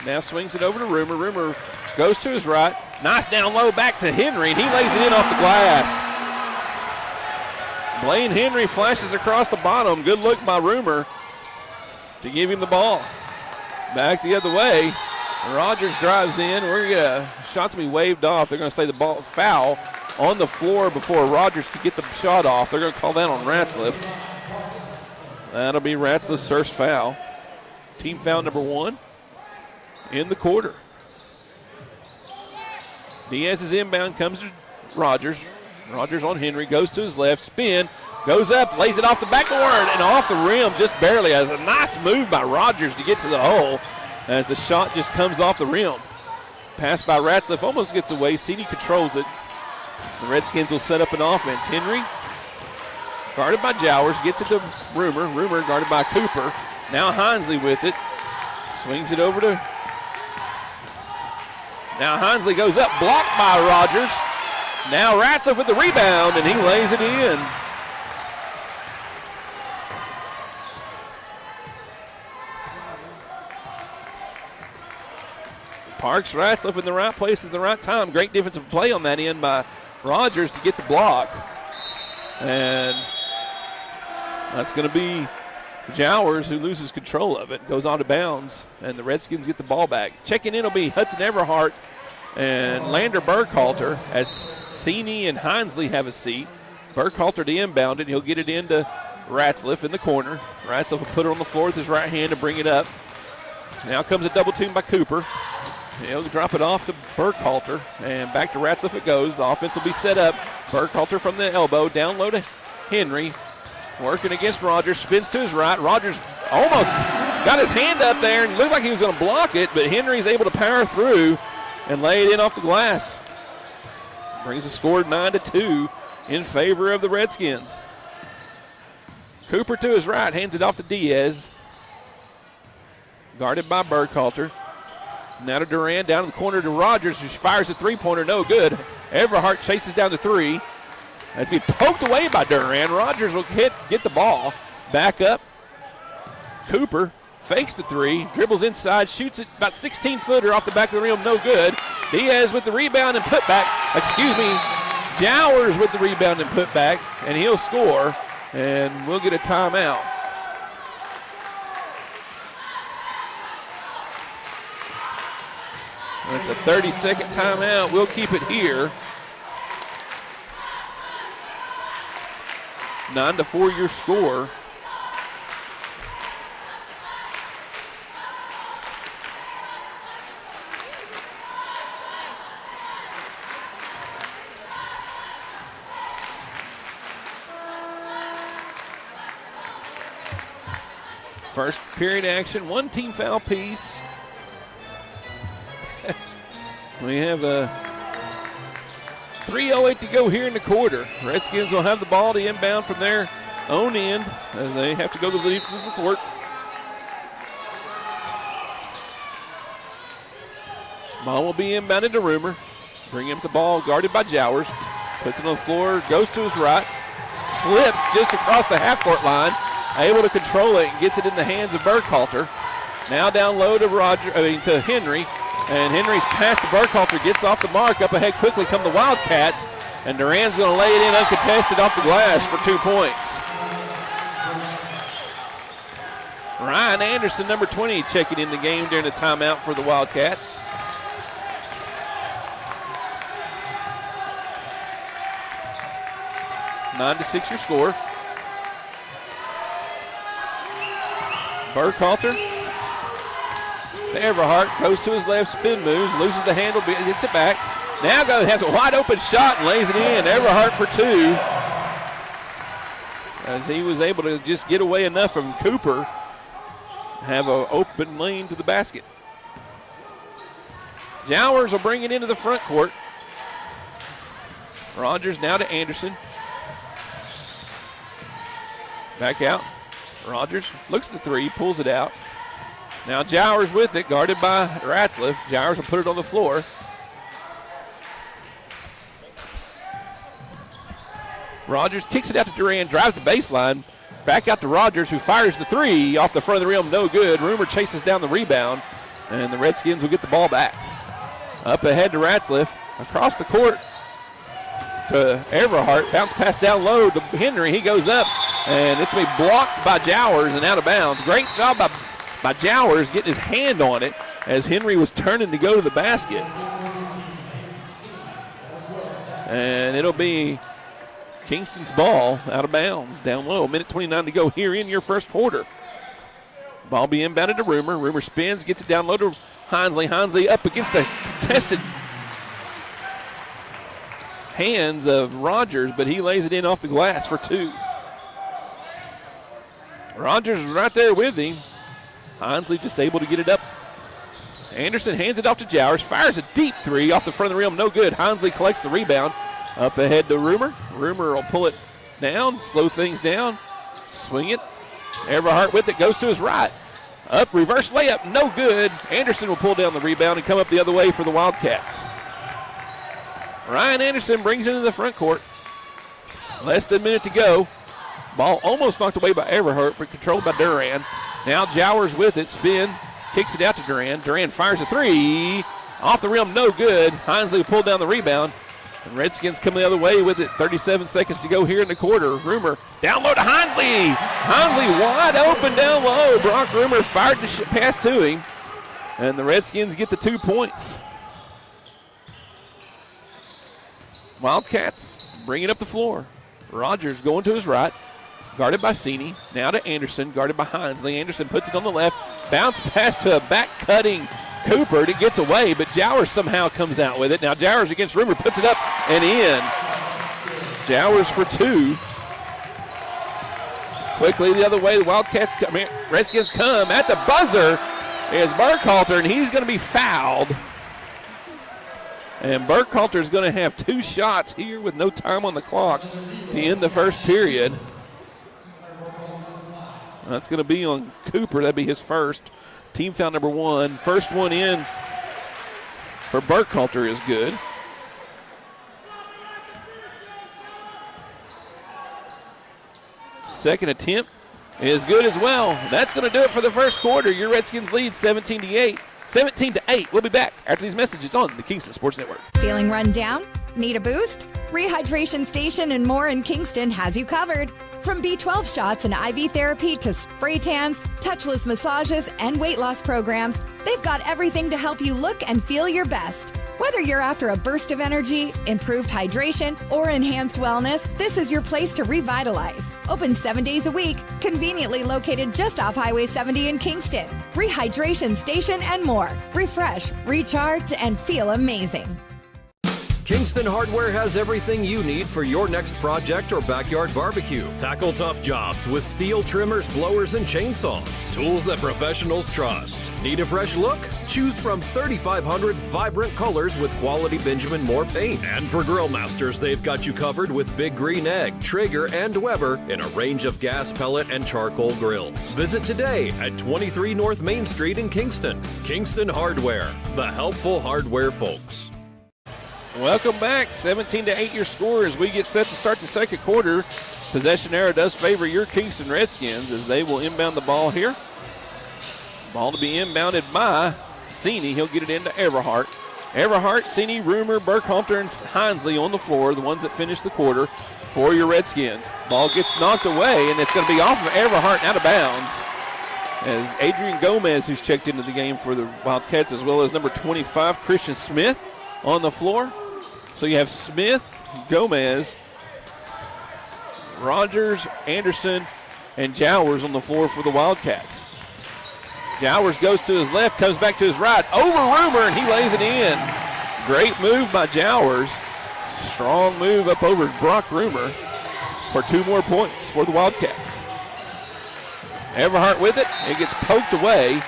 Now swings it over to Rumor. Rumor goes to his right. Nice down low back to Henry, and he lays it in off the glass. Blaine Henry flashes across the bottom. Good look by Rumor to give him the ball. Back the other way. Rogers drives in. Shots be waved off. They're going to say the ball foul on the floor before Rogers could get the shot off. They're going to call that on Ratzliff. That'll be Ratzliff's first foul. Team foul number one in the quarter. Diaz's inbound comes to Rogers. Rogers on Henry, goes to his left, spin, goes up, lays it off the backboard and off the rim just barely. As a nice move by Rogers to get to the hole as the shot just comes off the rim. Pass by Ratzliff almost gets away. Sini controls it. The Redskins will set up an offense. Henry guarded by Jowers, gets it to Rumor. Rumor guarded by Cooper. Now Hinesley with it. Swings it over to. Now Hinesley goes up, blocked by Rogers. Now Ratzliff with the rebound, and he lays it in. Parks Ratzliff in the right place at the right time. Great defensive play on that end by Rogers to get the block. And that's going to be Jowers who loses control of it, goes out of bounds, and the Redskins get the ball back. Checking in will be Hudson Everhart and Lander Burkhalter as Sini and Hinesley have a seat. Burkhalter to inbound it. He'll get it into Ratzliff in the corner. Ratzliff will put it on the floor with his right hand to bring it up. Now comes a double team by Cooper. He'll drop it off to Burkhalter, and back to Ratzliff it goes. The offense will be set up. Burkhalter from the elbow, down low to Henry. Working against Rogers, spins to his right. Rogers almost got his hand up there and looked like he was going to block it, but Henry's able to power through and lay it in off the glass. Brings the score 9-2 in favor of the Redskins. Cooper to his right, hands it off to Diaz. Guarded by Burkhalter. Now to Duran, down in the corner to Rogers, who fires a three-pointer, no good. Everhart chases down the three. As he poked away by Duran. Rogers will get the ball. Back up. Cooper fakes the three, dribbles inside, shoots it about 16-footer off the back of the rim, no good. Diaz with the rebound and putback. Jowers with the rebound and putback, and he'll score, and we'll get a timeout. It's a 30-second timeout. We'll keep it here. 9-4 your score. First period action, one team foul piece. We have a 3:08 to go here in the quarter. Redskins will have the ball to inbound from their own end as they have to go to the leads of the court. Ball will be inbounded to Rumor. Bring him the ball, guarded by Jowers. Puts it on the floor, goes to his right. Slips just across the half-court line. Able to control it and gets it in the hands of Burkhalter. Now down low to to Henry. And Henry's pass to Burkhalter gets off the mark. Up ahead quickly come the Wildcats. And Duran's going to lay it in uncontested off the glass for 2 points. Ryan Anderson, number 20, checking in the game during the timeout for the Wildcats. Nine to 6 your score. Burkhalter. Everhart goes to his left, spin moves, loses the handle, gets it back. Now has a wide open shot and lays it in. Everhart for 2. As he was able to just get away enough from Cooper. Have an open lane to the basket. Jowers will bring it into the front court. Rogers now to Anderson. Back out. Rogers looks at the 3, pulls it out. Now Jowers with it, guarded by Ratzliff. Jowers will put it on the floor. Rogers kicks it out to Duran, drives the baseline. Back out to Rogers, who fires the 3 off the front of the rim, no good. Rumor chases down the rebound, and the Redskins will get the ball back. Up ahead to Ratzliff, across the court to Everhart. Bounce pass down low to Henry. He goes up, and it's going to be blocked by Jowers and out of bounds. Great job by Jowers getting his hand on it as Henry was turning to go to the basket. And it'll be Kingston's ball out of bounds down low. 1:29 to go here in your first quarter. Ball be inbounded to Rumor. Rumor spins, gets it down low to Hinsley. Hinsley up against the contested hands of Rogers, but he lays it in off the glass for 2. Rogers is right there with him. Hinsley just able to get it up. Anderson hands it off to Jowers, fires a deep 3 off the front of the rim, no good. Hinsley collects the rebound. Up ahead to Rumor. Rumor will pull it down, slow things down, swing it. Everhart with it, goes to his right. Up, reverse layup, no good. Anderson will pull down the rebound and come up the other way for the Wildcats. Ryan Anderson brings it into the front court. Less than a minute to go. Ball almost knocked away by Everhart, but controlled by Duran. Now Jowers with it, spins, kicks it out to Duran. Duran fires a 3. Off the rim, no good. Hinsley will pull down the rebound. And Redskins come the other way with it. 37 seconds to go here in the quarter. Rumor down low to Hinsley. Hinsley wide open down low. Brock Rumor fired the pass to him. And the Redskins get the 2 points. Wildcats bring it up the floor. Rogers going to his right. Guarded by Sini. Now to Anderson. Guarded by Hinsley. Anderson puts it on the left. Bounce pass to a back-cutting Cooper. It gets away, but Jowers somehow comes out with it. Now Jowers against Rumor puts it up and in. Jowers for 2. Quickly the other way, the Wildcats come. Redskins come at the buzzer is Burkhalter, and he's going to be fouled. And Burkhalter is going to have 2 shots here with no time on the clock to end the first period. That's going to be on Cooper. That'd be his first. Team foul number 1. First one in for Burkhalter is good. Second attempt is good as well. That's going to do it for the first quarter. Your Redskins lead 17-8. We'll be back after these messages on the Kingston Sports Network. Feeling run down? Need a boost? Rehydration Station and more in Kingston has you covered. From B12 shots and IV therapy to spray tans, touchless massages, and weight loss programs, they've got everything to help you look and feel your best. Whether you're after a burst of energy, improved hydration, or enhanced wellness, this is your place to revitalize. Open 7 days a week, conveniently located just off Highway 70 in Kingston. Rehydration Station and more. Refresh, recharge, and feel amazing. Kingston Hardware has everything you need for your next project or backyard barbecue. Tackle tough jobs with steel trimmers, blowers, and chainsaws. Tools that professionals trust. Need a fresh look? Choose from 3,500 vibrant colors with quality Benjamin Moore paint. And for grill masters, they've got you covered with Big Green Egg, Traeger, and Weber in a range of gas, pellet, and charcoal grills. Visit today at 23 North Main Street in Kingston. Kingston Hardware, the helpful hardware folks. Welcome back. 17-8 your score as we get set to start the second quarter. Possession arrow does favor your Kingston Redskins as they will inbound the ball here. Ball to be inbounded by Sini. He'll get it into Everhart. Everhart, Sini, Rumer, Burkhalter, and Hinesley on the floor, the ones that finished the quarter for your Redskins. Ball gets knocked away, and it's going to be off of Everhart and out of bounds as Adrian Gomez, who's checked into the game for the Wildcats, as well as number 25, Christian Smith, on the floor. So you have Smith, Gomez, Rogers, Anderson, and Jowers on the floor for the Wildcats. Jowers goes to his left, comes back to his right, over Rumer, and he lays it in. Great move by Jowers. Strong move up over Brock Rumer for 2 more points for the Wildcats. Everhart with it. It gets poked away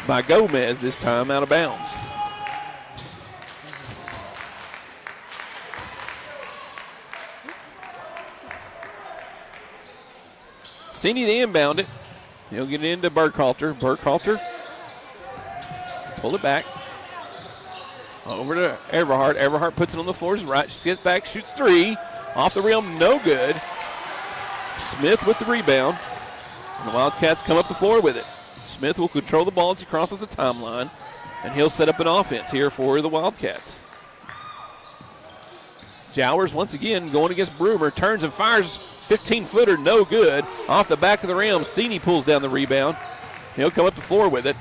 by Gomez this time, out of bounds. Sini to inbound it. He'll get it into Burkhalter. Burkhalter, pull it back. Over to Everhart. Everhart puts it on the floor. His right, gets back, shoots 3. Off the rim, no good. Smith with the rebound. And the Wildcats come up the floor with it. Smith will control the ball as he crosses the timeline. And he'll set up an offense here for the Wildcats. Jowers once again going against Brumer. Turns and fires 15-footer, no good. Off the back of the rim, Sini pulls down the rebound. He'll come up the floor with it.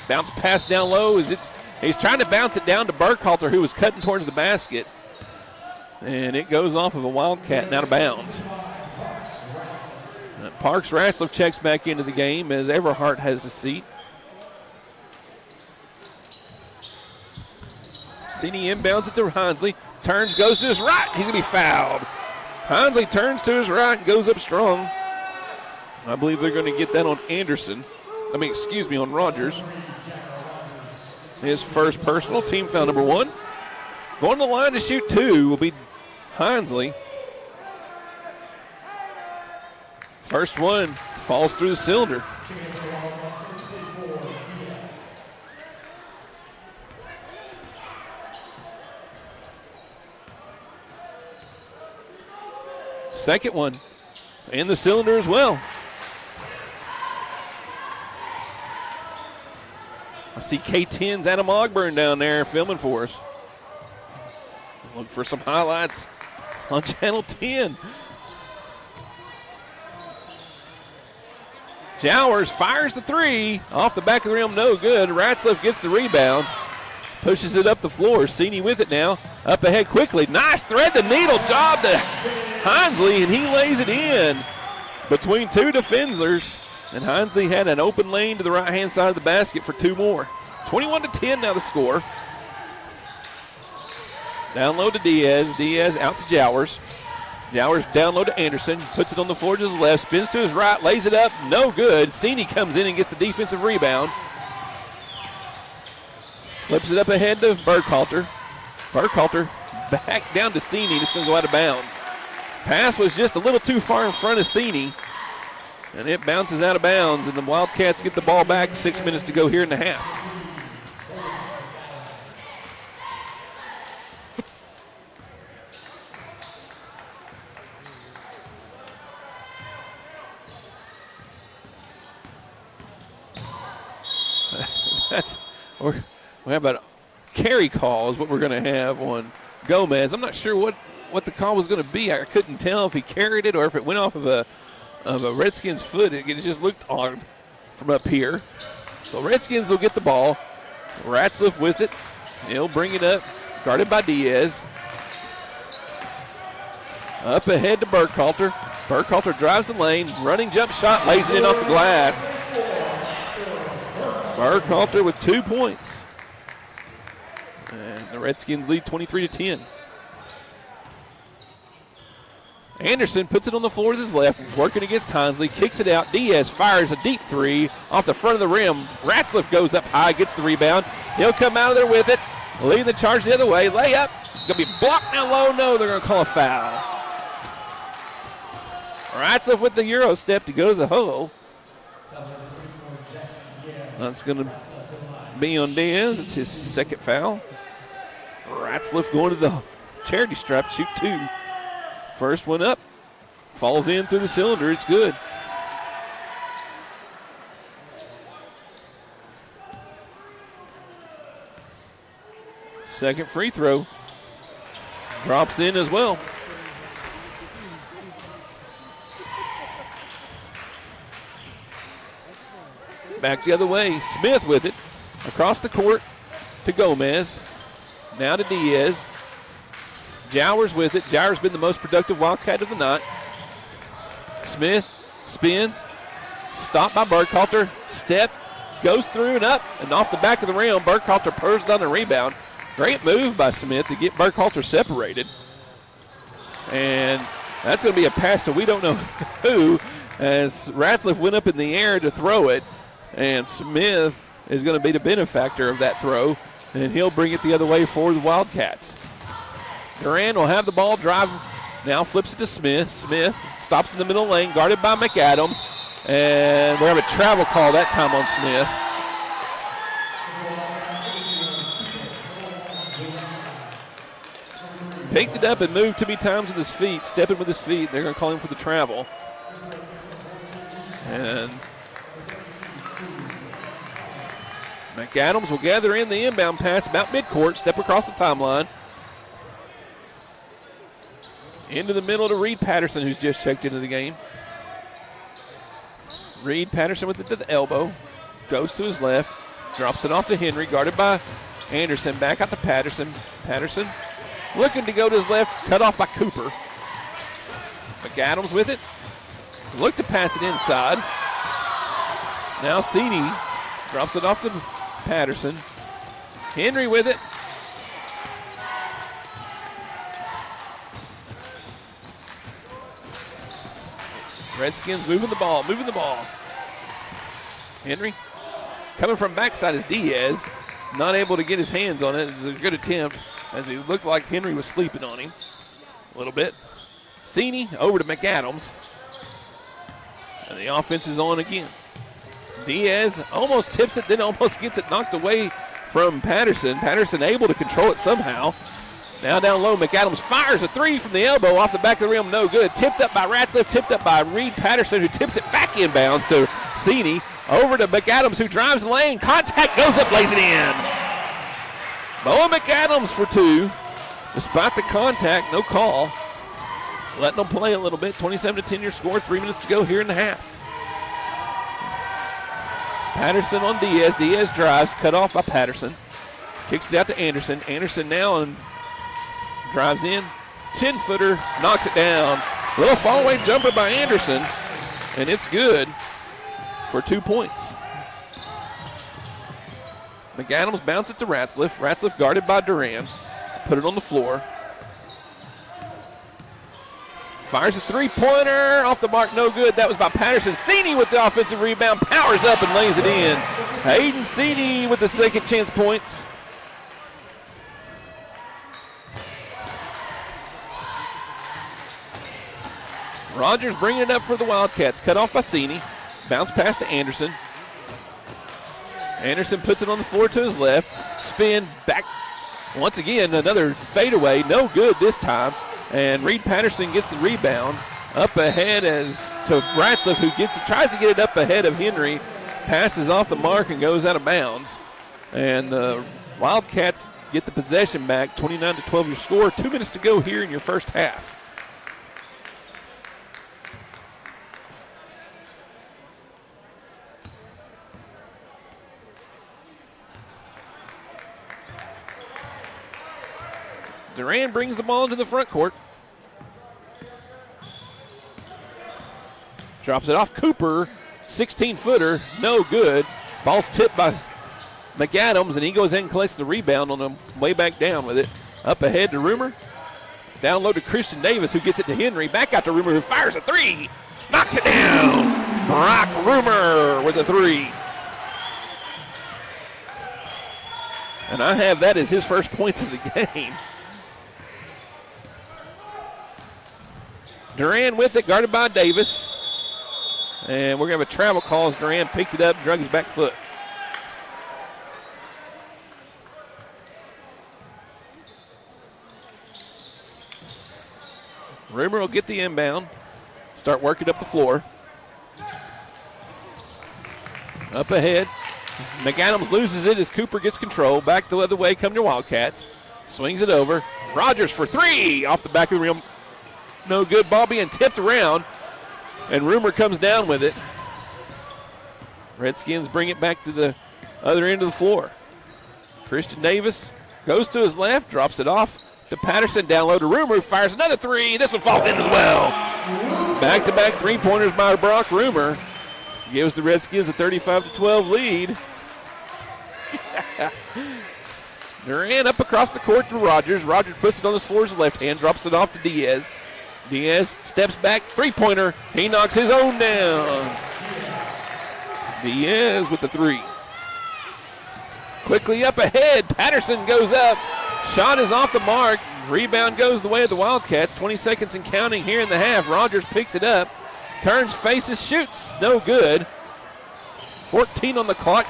Bounce pass down low. He's trying to bounce it down to Burkhalter, who was cutting towards the basket. And it goes off of a Wildcat and out of bounds. Parks Ratzliff checks back into the game as Everhart has the seat. Sini inbounds it to Hinesley. Turns, goes to his right. He's going to be fouled. Hinesley turns to his right and goes up strong. I believe they're going to get that on on Rogers. His first personal, team foul number 1. Going to the line to shoot 2 will be Hinesley. First one falls through the cylinder. Second one in the cylinder as well. I see K10's Adam Ogburn down there filming for us. Look for some highlights on Channel 10. Jowers fires the 3 off the back of the rim, no good. Ratzliff gets the rebound, pushes it up the floor. Sini with it now, up ahead quickly. Nice thread the needle job to Hinesley, and he lays it in between 2 defenders. And Hinesley had an open lane to the right-hand side of the basket for 2 more. 21-10 now the score. Down low to Diaz. Diaz out to Jowers. Jowers down low to Anderson. Puts it on the floor to his left. Spins to his right. Lays it up. No good. Sini comes in and gets the defensive rebound. Flips it up ahead to Burkhalter. Burkhalter back down to Sini. It's going to go out of bounds. Pass was just a little too far in front of Sini. And it bounces out of bounds, and the Wildcats get the ball back. 6 minutes to go here in the half. We have a carry call is what we're going to have on Gomez. I'm not sure what the call was going to be. I couldn't tell if he carried it or if it went off of a Redskins foot. It just looked odd from up here. So Redskins will get the ball. Ratzliff with it. He'll bring it up. Guarded by Diaz. Up ahead to Burkhalter. Burkhalter drives the lane. Running jump shot. Lays it in off the glass. Burkhalter with 2 points. And the Redskins lead 23-10. Anderson puts it on the floor with his left, working against Hinsley, kicks it out. Diaz fires a deep three off the front of the rim. Ratzliff goes up high, gets the rebound. He'll come out of there with it, leading the charge the other way. Layup, going to be blocked down low. No, they're going to call a foul. Ratzliff with the Euro step to go to the hole. That's going to be on Diaz. It's his second foul. Ratzliff going to the charity stripe to shoot 2. First one up, falls in through the cylinder. It's good. Second free throw drops in as well. Back the other way. Smith with it across the court to Gomez. Now to Diaz. Jowers with it. Jowers been the most productive Wildcat of the night. Smith spins. Stopped by Burkhalter. Step. Goes through and up and off the back of the rim. Burkhalter purrs down the rebound. Great move by Smith to get Burkhalter separated. And that's going to be a pass to we don't know who, as Ratzliff went up in the air to throw it. And Smith is going to be the benefactor of that throw. And he'll bring it the other way for the Wildcats. Duran will have the ball, drive, now flips it to Smith. Smith stops in the middle lane, guarded by McAdams. And we have a travel call that time on Smith. Picked it up and moved too many times with his feet, stepping with his feet. They're going to call him for the travel. And McAdams will gather in the inbound pass about midcourt, step across the timeline. Into the middle to Reed Patterson, who's just checked into the game. Reed Patterson with it to the elbow. Goes to his left. Drops it off to Henry, guarded by Anderson. Back out to Patterson. Patterson looking to go to his left, cut off by Cooper. McAdams with it. Look to pass it inside. Now Cini drops it off to Patterson. Henry with it. Redskins moving the ball. Henry coming from backside is Diaz. Not able to get his hands on it. It was a good attempt as it looked like Henry was sleeping on him a little bit. Cini over to McAdams. And the offense is on again. Diaz almost tips it, then almost gets it knocked away from Patterson. Patterson able to control it somehow. Now down low, McAdams fires a three from the elbow off the back of the rim, no good. Tipped up by Ratzliff, tipped up by Reed Patterson, who tips it back inbounds to Cini. Over to McAdams, who drives the lane. Contact, goes up, lays it in. Boa McAdams for 2. Despite the contact, no call. Letting them play a little bit. 27-10 your score, 3 minutes to go here in the half. Patterson on Diaz. Diaz drives, cut off by Patterson. Kicks it out to Anderson. Anderson now and drives in. 10-footer, knocks it down. Little fall-away jumper by Anderson, and it's good for 2 points. McAdams bounce it to Ratzliff. Ratzliff guarded by Duran. Put it on the floor. Fires a three-pointer off the mark, no good. That was by Patterson. Cini with the offensive rebound, powers up and lays it in. Hayden Cini with the second chance points. Rogers bringing it up for the Wildcats. Cut off by Cini. Bounce pass to Anderson. Anderson puts it on the floor to his left. Spin back. Once again, another fadeaway. No good this time. And Reed Patterson gets the rebound. Up ahead as to Ratzliff, who tries to get it up ahead of Henry. Passes off the mark and goes out of bounds. And the Wildcats get the possession back. 29-12 your score. 2 minutes to go here in your first half. Duran brings the ball into the front court. Drops it off Cooper. 16-footer, no good. Ball's tipped by McAdams, and he goes ahead and collects the rebound on him, way back down with it. Up ahead to Rumor. Down low to Christian Davis, who gets it to Henry. Back out to Rumor, who fires a three. Knocks it down. Brock Rumor with a three. And I have that as his first points of the game. Duran with it, guarded by Davis. And we're going to have a travel call as Duran picked it up, drug his back foot. Rumor will get the inbound, start working up the floor. Up ahead. McAdams loses it as Cooper gets control. Back the other way, come to Wildcats. Swings it over. Rogers for three off the back of the rim. No good. Ball being tipped around. And Rumor comes down with it. Redskins bring it back to the other end of the floor. Christian Davis goes to his left, drops it off to Patterson. Down low to Rumor, fires another three. This one falls in as well. Back-to-back three-pointers by Brock Rumor. Gives the Redskins a 35-12 lead. Duran up across the court to Rogers. Rogers puts it on his floor with his left hand, drops it off to Diaz. Diaz steps back, three-pointer. He knocks his own down. Diaz with the three. Quickly up ahead, Patterson goes up. Shot is off the mark. Rebound goes the way of the Wildcats. 20 seconds and counting here in the half. Rogers picks it up. Turns, faces, shoots. No good. 14 on the clock.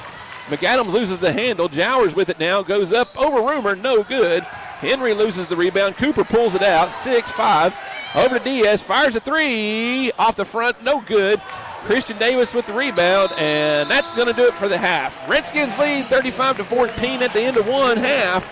McAdams loses the handle. Jowers with it now. Goes up over Rumor. No good. Henry loses the rebound. Cooper pulls it out. 6-5. Over to Diaz. Fires a three. Off the front. No good. Christian Davis with the rebound. And that's going to do it for the half. Redskins lead 35-14 at the end of one half.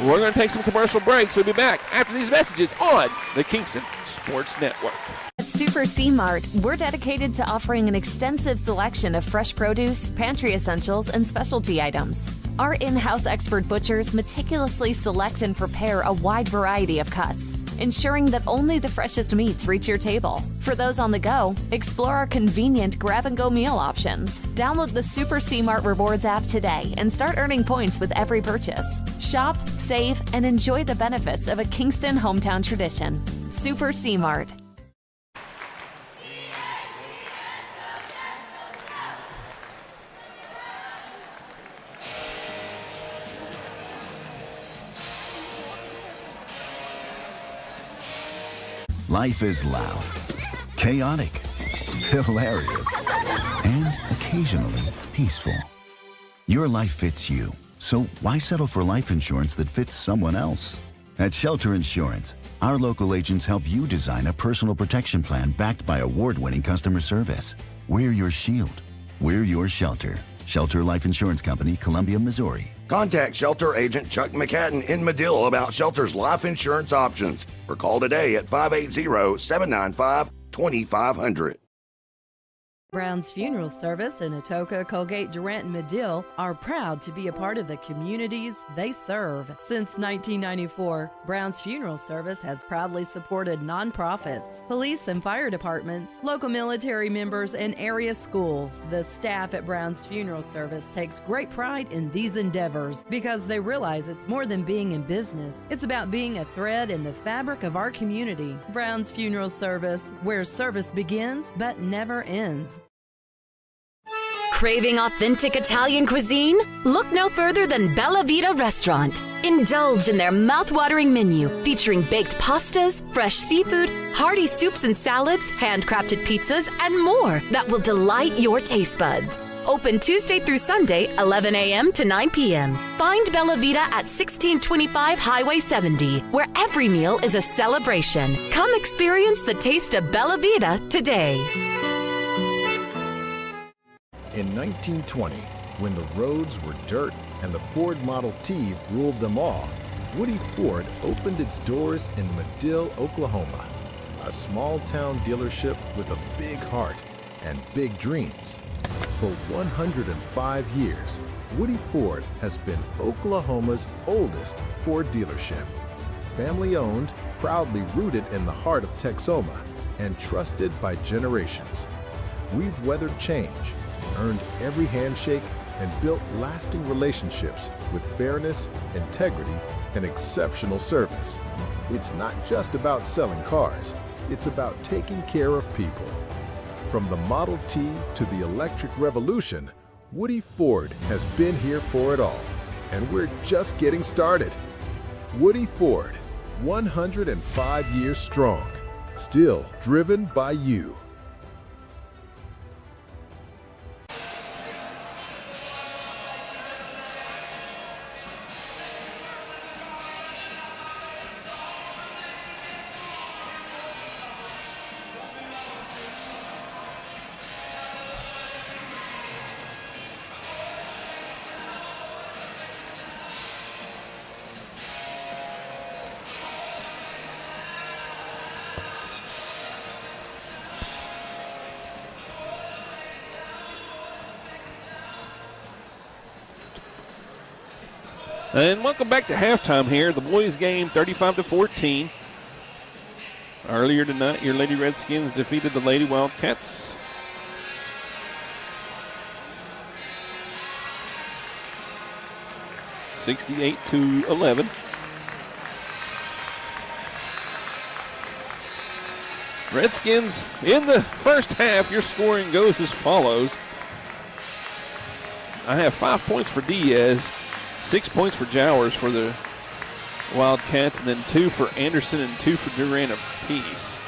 We're going to take some commercial breaks. We'll be back after these messages on the Kingston Sports Network. At Super C Mart, we're dedicated to offering an extensive selection of fresh produce, pantry essentials, and specialty items. Our in-house expert butchers meticulously select and prepare a wide variety of cuts, ensuring that only the freshest meats reach your table. For those on the go, explore our convenient grab-and-go meal options. Download the Super C Mart Rewards app today and start earning points with every purchase. Shop, save, and enjoy the benefits of a Kingston hometown tradition. Super C Mart. Life is loud, chaotic, hilarious, and occasionally peaceful. Your life fits you, so why settle for life insurance that fits someone else? At Shelter Insurance, our local agents help you design a personal protection plan backed by award-winning customer service. We're your shield. We're your shelter. Shelter Life Insurance Company, Columbia, Missouri. Contact Shelter Agent Chuck McCadden in Madill about Shelter's life insurance options or call today at 580-795-2500. Brown's Funeral Service in Atoka, Colgate, Durant, and Madill are proud to be a part of the communities they serve. Since 1994, Brown's Funeral Service has proudly supported nonprofits, police and fire departments, local military members, and area schools. The staff at Brown's Funeral Service takes great pride in these endeavors because they realize it's more than being in business. It's about being a thread in the fabric of our community. Brown's Funeral Service, where service begins but never ends. Craving authentic Italian cuisine? Look no further than Bella Vita Restaurant. Indulge in their mouth-watering menu featuring baked pastas, fresh seafood, hearty soups and salads, handcrafted pizzas, and more that will delight your taste buds. Open Tuesday through Sunday, 11 a.m. to 9 p.m. Find Bella Vita at 1625 Highway 70, where every meal is a celebration. Come experience the taste of Bella Vita today. In 1920, when the roads were dirt and the Ford Model T ruled them all, Woody Ford opened its doors in Madill, Oklahoma, a small-town dealership with a big heart and big dreams. For 105 years, Woody Ford has been Oklahoma's oldest Ford dealership. Family-owned, proudly rooted in the heart of Texoma, and trusted by generations. We've weathered change, earned every handshake, and built lasting relationships with fairness, integrity, and exceptional service. It's not just about selling cars, it's about taking care of people. From the Model T to the electric revolution, Woody Ford has been here for it all, and we're just getting started. Woody Ford, 105 years strong, still driven by you. And welcome back to halftime here. The boys game 35-14. Earlier tonight, your Lady Redskins defeated the Lady Wildcats. (68-11). Redskins in the first half, your scoring goes as follows. I have 5 points for Diaz, 6 points for Jowers for the Wildcats, and then 2 for Anderson and 2 for Durant apiece.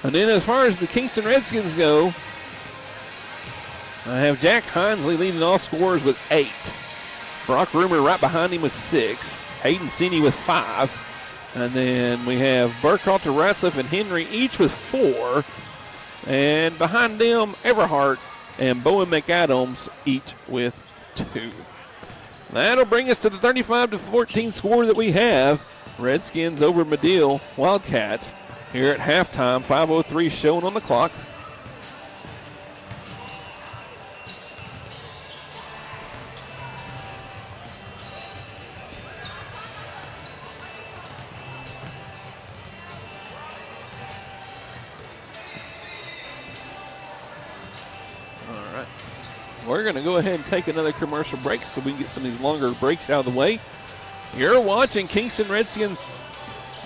And then as far as the Kingston Redskins go, I have Jack Hinsley leading all scorers with 8. Brock Rumor right behind him with 6. Hayden Sini with 5. And then we have Burkhalter, Ratliff, and Henry each with 4. And behind them, Everhart and Bowen McAdams each with 2. That'll bring us to the 35-14 score that we have. Redskins over Madill Wildcats here at halftime. 5:03 showing on the clock. We're going to go ahead and take another commercial break so we can get some of these longer breaks out of the way. You're watching Kingston Redskins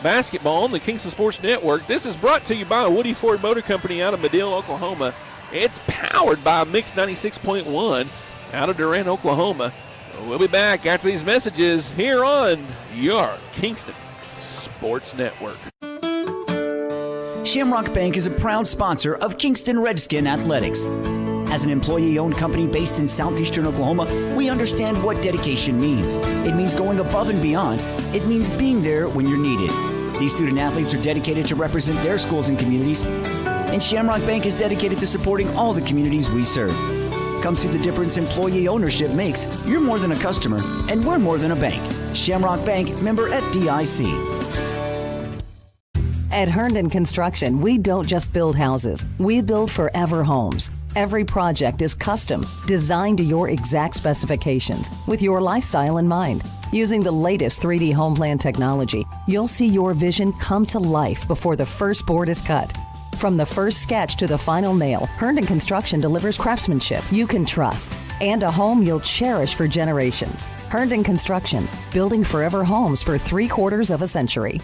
basketball on the Kingston Sports Network. This is brought to you by Woody Ford Motor Company out of Madill, Oklahoma. It's powered by Mix 96.1 out of Durant, Oklahoma. We'll be back after these messages here on your Kingston Sports Network. Shamrock Bank is a proud sponsor of Kingston Redskin Athletics. As an employee-owned company based in southeastern Oklahoma, we understand what dedication means. It means going above and beyond. It means being there when you're needed. These student athletes are dedicated to represent their schools and communities, and Shamrock Bank is dedicated to supporting all the communities we serve. Come see the difference employee ownership makes. You're more than a customer, and we're more than a bank. Shamrock Bank, member FDIC. At Herndon Construction, we don't just build houses, we build forever homes. Every project is custom, designed to your exact specifications, with your lifestyle in mind. Using the latest 3D home plan technology, you'll see your vision come to life before the first board is cut. From the first sketch to the final nail, Herndon Construction delivers craftsmanship you can trust and a home you'll cherish for generations. Herndon Construction, building forever homes for 3/4 of a century.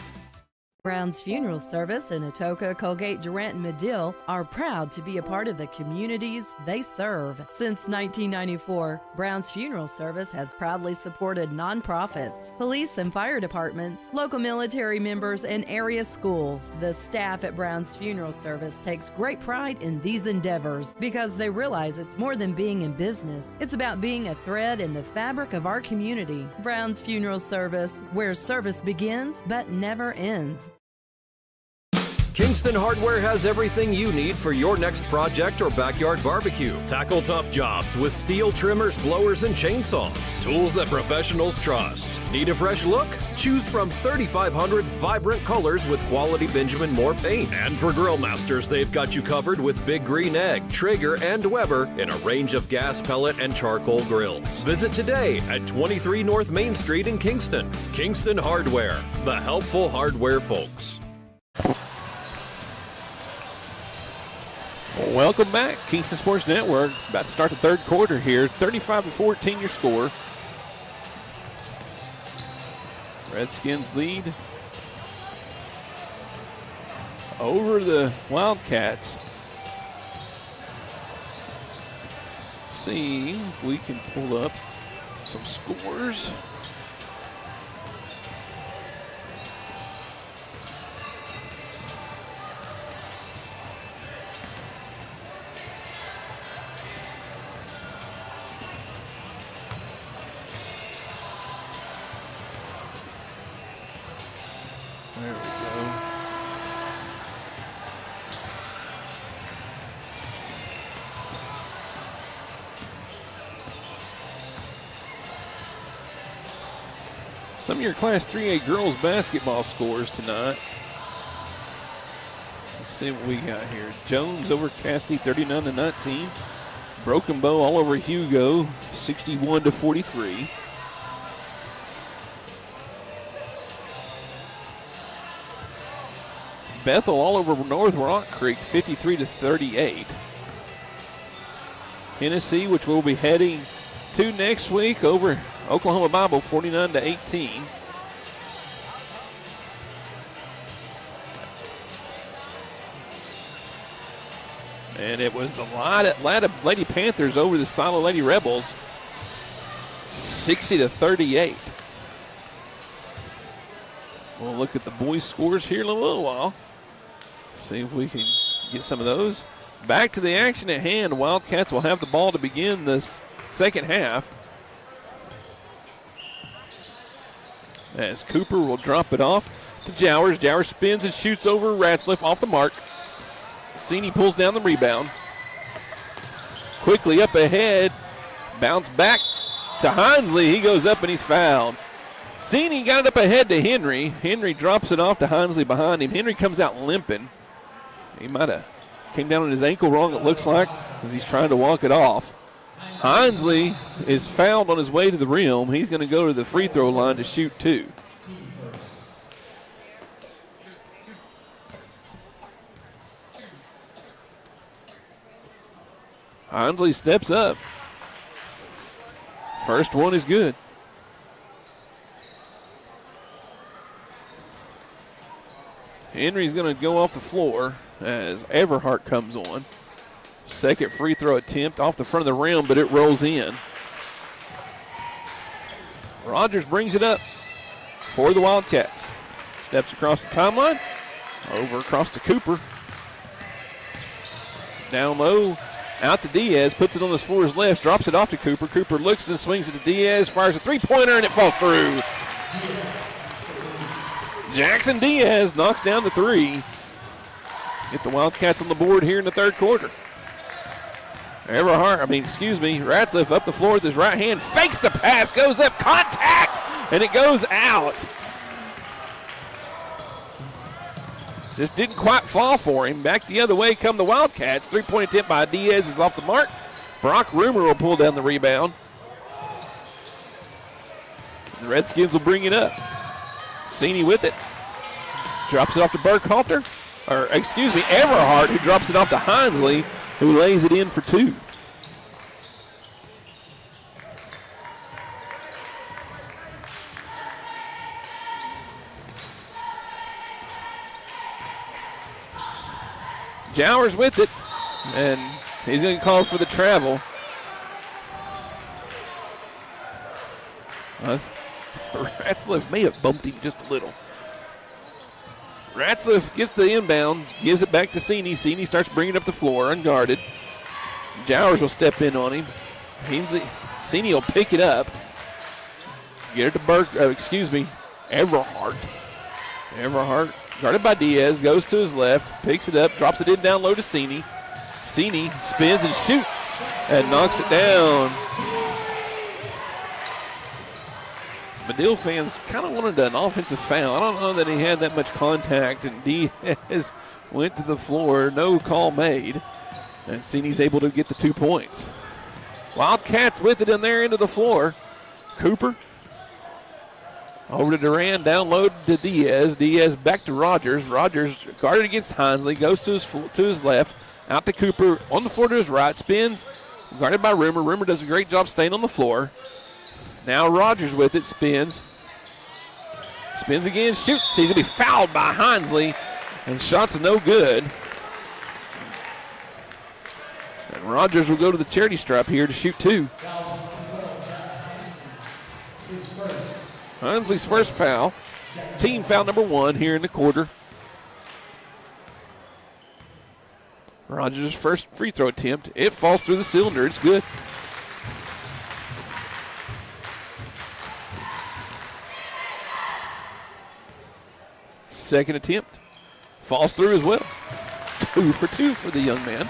Brown's Funeral Service in Atoka, Colgate, Durant, and Madill are proud to be a part of the communities they serve. Since 1994, Brown's Funeral Service has proudly supported nonprofits, police and fire departments, local military members, and area schools. The staff at Brown's Funeral Service takes great pride in these endeavors because they realize it's more than being in business. It's about being a thread in the fabric of our community. Brown's Funeral Service, where service begins but never ends. Kingston Hardware has everything you need for your next project or backyard barbecue. Tackle tough jobs with steel trimmers, blowers, and chainsaws. Tools that professionals trust. Need a fresh look? Choose from 3,500 vibrant colors with quality Benjamin Moore paint. And for grill masters, they've got you covered with Big Green Egg, Traeger, and Weber in a range of gas, pellet, and charcoal grills. Visit today at 23 North Main Street in Kingston. Kingston Hardware, the helpful hardware folks. Well, welcome back, Kingston Sports Network. About to start the third quarter here. 35-14 your score. Redskins lead over the Wildcats. Let's see if we can pull up some scores. There we go. Some of your Class 3A girls basketball scores tonight. Let's see what we got here. Jones over Cassidy, 39-19. Broken Bow all over Hugo, 61-43. Bethel all over North Rock Creek, 53-38. Hennessy, which we'll be heading to next week, over Oklahoma Bible, 49-18. And it was the Lady Panthers over the Silo Lady Rebels, 60-38. We'll look at the boys' scores here in a little while. See if we can get some of those. Back to the action at hand. Wildcats will have the ball to begin this second half. As Cooper will drop it off to Jowers. Jowers spins and shoots over Ratzliff off the mark. Cini pulls down the rebound. Quickly up ahead. Bounce back to Hinesley. He goes up and he's fouled. Cini got it up ahead to Henry. Henry drops it off to Hinesley behind him. Henry comes out limping. He might have came down on his ankle wrong, it looks like, as he's trying to walk it off. Hinesley is fouled on his way to the rim. He's going to go to the free throw line to shoot two. Hinesley steps up. First one is good. Henry's going to go off the floor as Everhart comes on. Second free throw attempt off the front of the rim, but it rolls in. Rogers brings it up for the Wildcats. Steps across the timeline, over across to Cooper. Down low, out to Diaz, puts it on his floor his left, drops it off to Cooper. Cooper looks and swings it to Diaz, fires a three-pointer, and it falls through. Jackson Diaz knocks down the three. Get the Wildcats on the board here in the third quarter. Ratzliff up the floor with his right hand, fakes the pass, goes up, contact, and it goes out. Just didn't quite fall for him. Back the other way come the Wildcats. Three-point attempt by Diaz is off the mark. Brock Rumor will pull down the rebound. The Redskins will bring it up. Cini with it. Drops it off to Everhart, who drops it off to Hinesley, who lays it in for two. Jowers with it, and he's going to call for the travel. Ratzliff may have bumped him just a little. Ratzliff gets the inbounds, gives it back to Cini. Cini starts bringing it up the floor, unguarded. Jowers will step in on him. Cini will pick it up. Get it to Everhart. Everhart, guarded by Diaz, goes to his left, picks it up, drops it in down low to Cini. Cini spins and shoots and knocks it down. Madill fans kind of wanted an offensive foul. I don't know that he had that much contact, and Diaz went to the floor, no call made, and Cini's able to get the 2 points. Wildcats with it in their end of the floor. Cooper over to Duran, down low to Diaz. Diaz back to Rogers. Rogers guarded against Hinesley, goes to his left, Out to Cooper, on the floor to his right, spins, guarded by Rumor. Rumor does a great job staying on the floor. Now Rogers with it, spins. Spins again, shoots. He's going to be fouled by Hinesley, and shots no good. And Rogers will go to the charity stripe here to shoot 2. Hinesley's first foul. Team foul number 1 here in the quarter. Rogers' first free throw attempt. It falls through the cylinder. It's good. Second attempt. Falls through as well. 2 for 2 for the young man.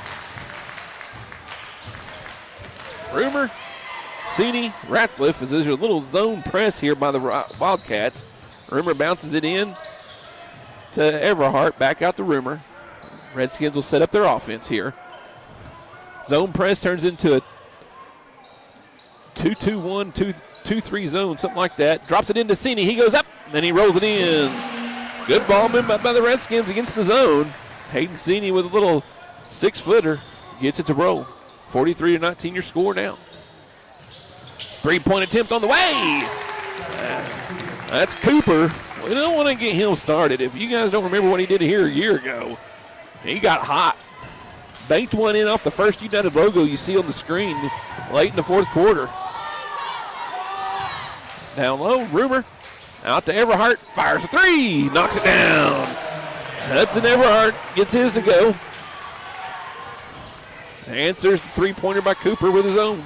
Rumor, Cini, Ratzliff, as there's a little zone press here by the Wildcats. Rumor bounces it in to Everhart. Back out to Rumor. Redskins will set up their offense here. Zone press turns into a 2-2-1, 2-3 zone, something like that. Drops it into Cini. He goes up, and he rolls it in. Good ball movement by the Redskins against the zone. Hayden Cini with a little 6-footer gets it to roll. 43-19 your score now. 3-point attempt on the way. That's Cooper. We don't want to get him started. If you guys don't remember what he did here a year ago, he got hot. Banked one in off the First United logo you see on the screen late in the fourth quarter. Down low, Rumor. Out to Everhart. Fires a 3. Knocks it down. Hudson Everhart gets his to go. Answers the 3-pointer by Cooper with his own.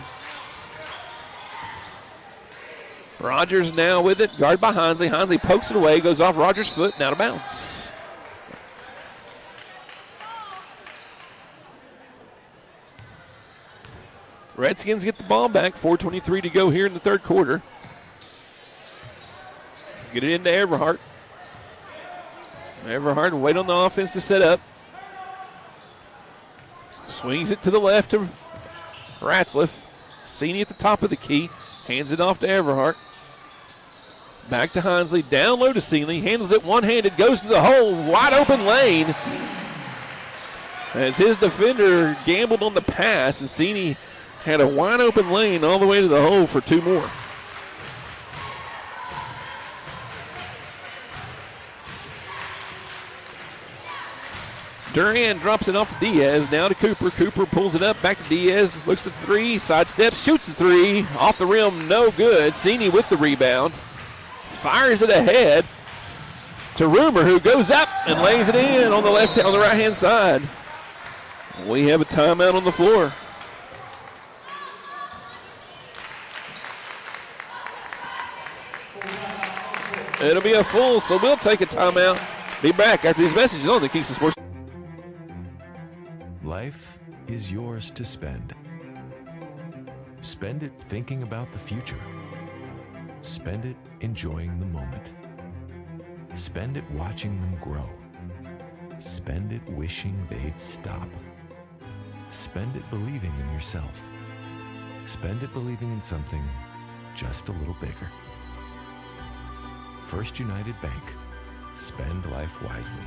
Rogers now with it. Guarded by Hinesley. Hinesley pokes it away. Goes off Rogers' foot and out of bounds. Redskins get the ball back. 4:23 to go here in the third quarter. Get it into Everhart. Everhart will wait on the offense to set up. Swings it to the left to Ratzliff. Cini at the top of the key. Hands it off to Everhart. Back to Hinesley. Down low to Cini. Handles it one-handed. Goes to the hole. Wide open lane. As his defender gambled on the pass, and Cini had a wide open lane all the way to the hole for 2 more. Duran drops it off to Diaz. Now to Cooper. Cooper pulls it up. Back to Diaz. Looks at 3. Sidesteps. Shoots the 3. Off the rim. No good. Cini with the rebound. Fires it ahead to Rumor, who goes up and lays it in on the right-hand side. We have a timeout on the floor. It'll be a full, so we'll take a timeout. Be back after these messages on the Kingston Sports. Life is yours to spend. Spend it thinking about the future. Spend it enjoying the moment. Spend it watching them grow. Spend it wishing they'd stop. Spend it believing in yourself. Spend it believing in something just a little bigger. First United Bank. Spend life wisely.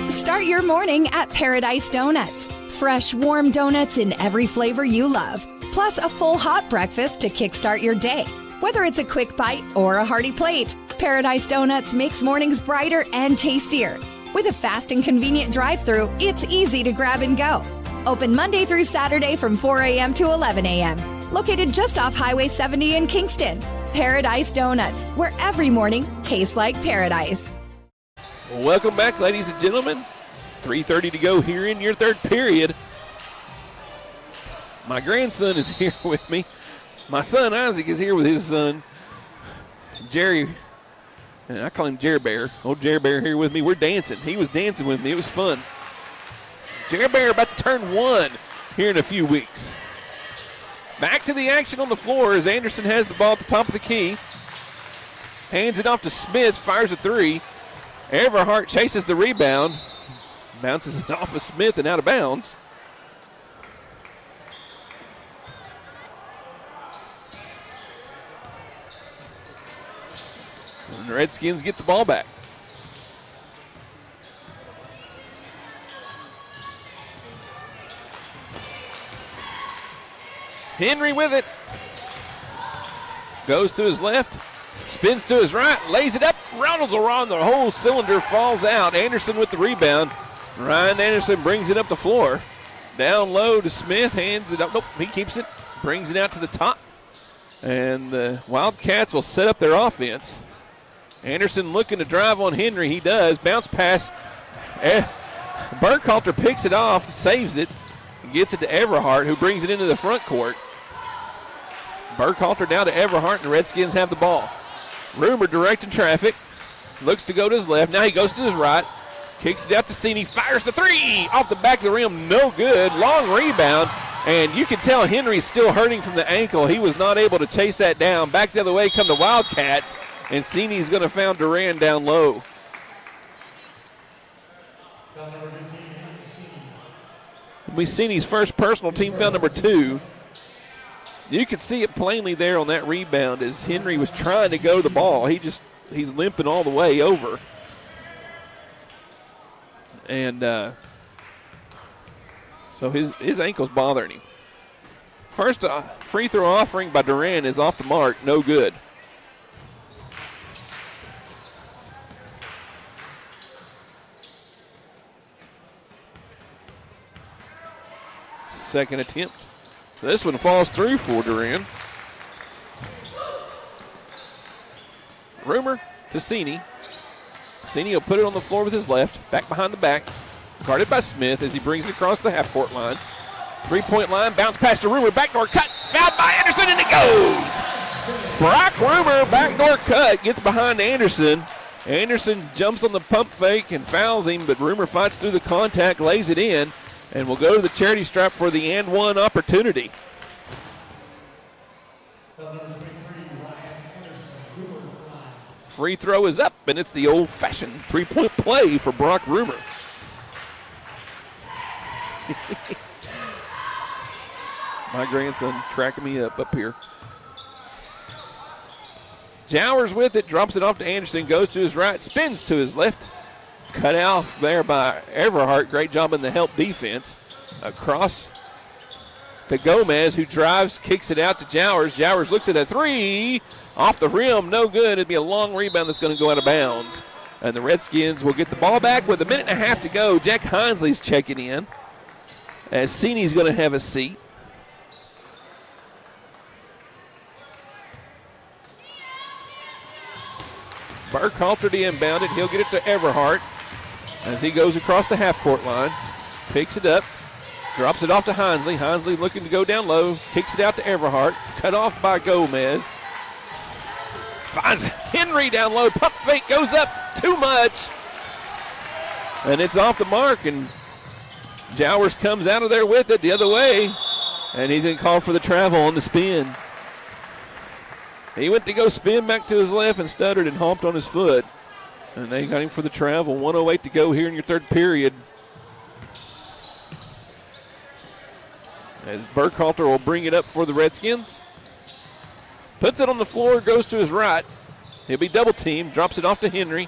Start your morning at Paradise Donuts. Fresh, warm donuts in every flavor you love. Plus a full hot breakfast to kickstart your day. Whether it's a quick bite or a hearty plate, Paradise Donuts makes mornings brighter and tastier. With a fast and convenient drive-thru, it's easy to grab and go. Open Monday through Saturday from 4 a.m. to 11 a.m. Located just off Highway 70 in Kingston. Paradise Donuts, where every morning tastes like paradise. Welcome back, ladies and gentlemen. 3:30 to go here in your third period. My grandson is here with me. My son Isaac is here with his son Jerry. And I call him Jerry Bear. Old Jerry Bear here with me. We're dancing. He was dancing with me. It was fun. Jerry Bear about to turn 1 here in a few weeks. Back to the action on the floor as Anderson has the ball at the top of the key. Hands it off to Smith. Fires a 3. Everhart chases the rebound. Bounces it off of Smith and out of bounds. And the Redskins get the ball back. Henry with it. Goes to his left. Spins to his right. Lays it up. Rattles around. The whole cylinder falls out. Anderson with the rebound. Ryan Anderson brings it up the floor. Down low to Smith. Hands it up. Nope, he keeps it. Brings it out to the top. And the Wildcats will set up their offense. Anderson looking to drive on Henry. He does. Bounce pass. Burkhalter picks it off, saves it, gets it to Everhart, who brings it into the front court. Burkhalter down to Everhart, and the Redskins have the ball. Rumor directing traffic. Looks to go to his left. Now he goes to his right. Kicks it out to Cini. Fires the three. Off the back of the rim. No good. Long rebound. And you can tell Henry's still hurting from the ankle. He was not able to chase that down. Back the other way come the Wildcats. And Cini's going to foul Duran down low. We Cini's first personal team foul number 2. You could see it plainly there on that rebound as Henry was trying to go to the ball. He's limping all the way over. And so his ankle's bothering him. First free throw offering by Duran is off the mark, no good. Second attempt. This one falls through for Duran. Rumor to Cini. Cini will put it on the floor with his left, back behind the back. Guarded by Smith as he brings it across the half-court line. Three-point line, bounce pass to Rumor, backdoor cut, fouled by Anderson, and it goes! Brock Rumor, backdoor cut, gets behind Anderson. Anderson jumps on the pump fake and fouls him, but Rumor fights through the contact, lays it in, and will go to the charity stripe for the and one opportunity. Free throw is up, and it's the old-fashioned three-point play for Brock Rumor. My grandson cracking me up here. Jowers with it, drops it off to Anderson, goes to his right, spins to his left. Cut off there by Everhart. Great job in the help defense. Across to Gomez, who drives, kicks it out to Jowers. Jowers looks at a three. Off the rim, no good. It'd be a long rebound that's going to go out of bounds. And the Redskins will get the ball back with 1.5 minutes to go. Jack Hinsley's checking in as Cini's going to have a seat. Burkhalter to inbound it. He'll get it to Everhart as he goes across the half-court line. Picks it up. Drops it off to Hinsley. Hinsley looking to go down low. Kicks it out to Everhart. Cut off by Gomez. Finds Henry down low. Pump fake goes up. Too much. And it's off the mark. And Jowers comes out of there with it the other way. And he's going to call for the travel on the spin. He went to go spin back to his left and stuttered and humped on his foot. And they got him for the travel. 1:08 to go here in your third period. As Burkhalter will bring it up for the Redskins. Puts it on the floor, goes to his right. He'll be double teamed, drops it off to Henry.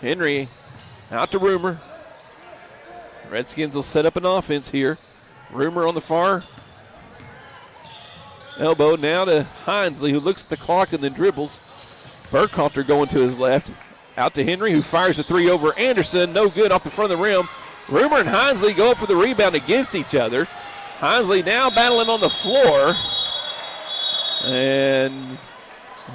Henry out to Rumor. Redskins will set up an offense here. Rumor on the far elbow now to Hinsley, who looks at the clock and then dribbles. Burkhalter going to his left. Out to Henry, who fires a three over Anderson. No good off the front of the rim. Rumor and Hinsley go up for the rebound against each other. Hinsley now battling on the floor. And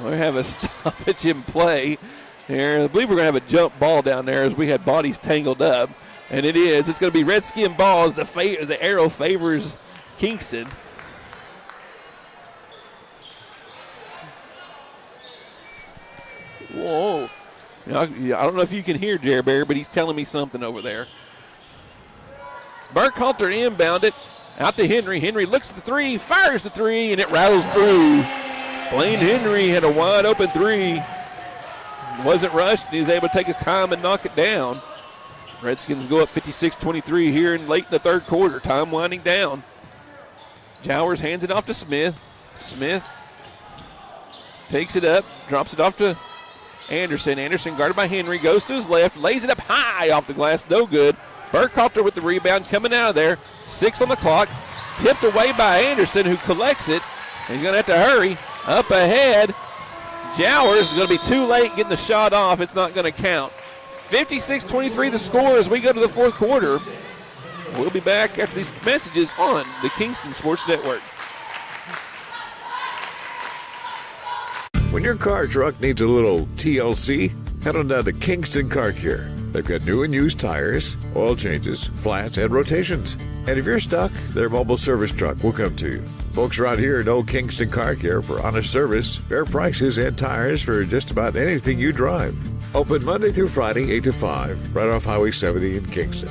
we have a stoppage in play here. I believe we're going to have a jump ball down there as we had bodies tangled up. And it is. It's going to be Redskin ball as the arrow favors Kingston. Whoa. I don't know if you can hear Jerry Bear, but he's telling me something over there. Burkhalter inbound it. Out to Henry. Henry looks at the three, fires the three, and it rattles through. Blaine Henry had a wide open three. Wasn't rushed, and he was able to take his time and knock it down. Redskins go up 56-23 here late in the third quarter. Time winding down. Jowers hands it off to Smith. Smith takes it up, drops it off to Anderson. Anderson guarded by Henry, goes to his left, lays it up high off the glass, no good. Burkhalter with the rebound coming out of there. 6 on the clock. Tipped away by Anderson, who collects it. He's going to have to hurry. Up ahead, Jowers is going to be too late getting the shot off. It's not going to count. 56-23 the score as we go to the fourth quarter. We'll be back after these messages on the Kingston Sports Network. When your car or truck needs a little TLC, head on down to Kingston Car Care. They've got new and used tires, oil changes, flats, and rotations. And if you're stuck, their mobile service truck will come to you. Folks around here know Kingston Car Care for honest service, fair prices, and tires for just about anything you drive. Open Monday through Friday, 8 to 5, right off Highway 70 in Kingston.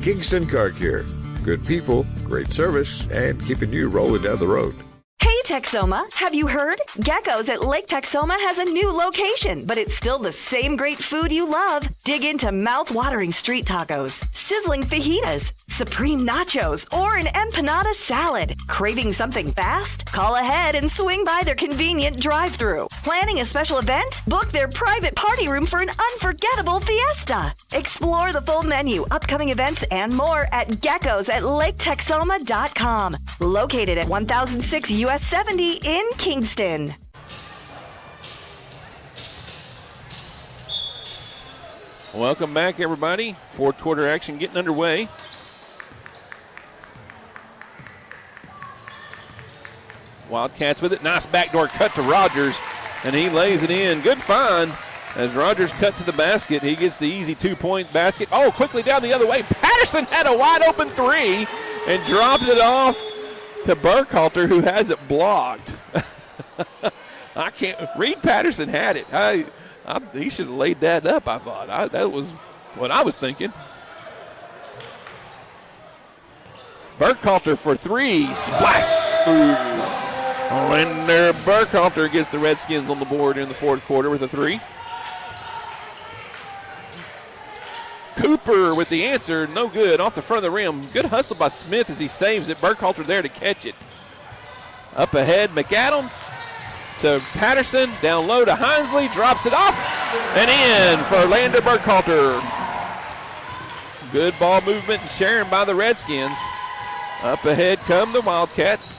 Kingston Car Care. Good people, great service, and keeping you rolling down the road. Hey Texoma, have you heard? Gecko's at Lake Texoma has a new location, but it's still the same great food you love. Dig into mouth-watering street tacos, sizzling fajitas, supreme nachos, or an empanada salad. Craving something fast? Call ahead and swing by their convenient drive-thru. Planning a special event? Book their private party room for an unforgettable fiesta. Explore the full menu, upcoming events, and more at Gecko's at LakeTexoma.com. Located at 1006 US 70 in Kingston. Welcome back, everybody. Fourth quarter action getting underway. Wildcats with it. Nice backdoor cut to Rogers, and he lays it in. Good find as Rogers cut to the basket. He gets the easy 2-point basket. Oh, quickly down the other way. Patterson had a wide open three and dropped it off to Burkhalter, who has it blocked. I can't. Reed Patterson had it. He should have laid that up, I thought. That was what I was thinking. Burkhalter for three. Splash through. Linder Burkhalter gets the Redskins on the board in the fourth quarter with a three. Cooper with the answer, no good, off the front of the rim. Good hustle by Smith as he saves it. Burkhalter there to catch it. Up ahead, McAdams to Patterson, down low to Hinesley, drops it off and in for Lander Burkhalter. Good ball movement and sharing by the Redskins. Up ahead come the Wildcats.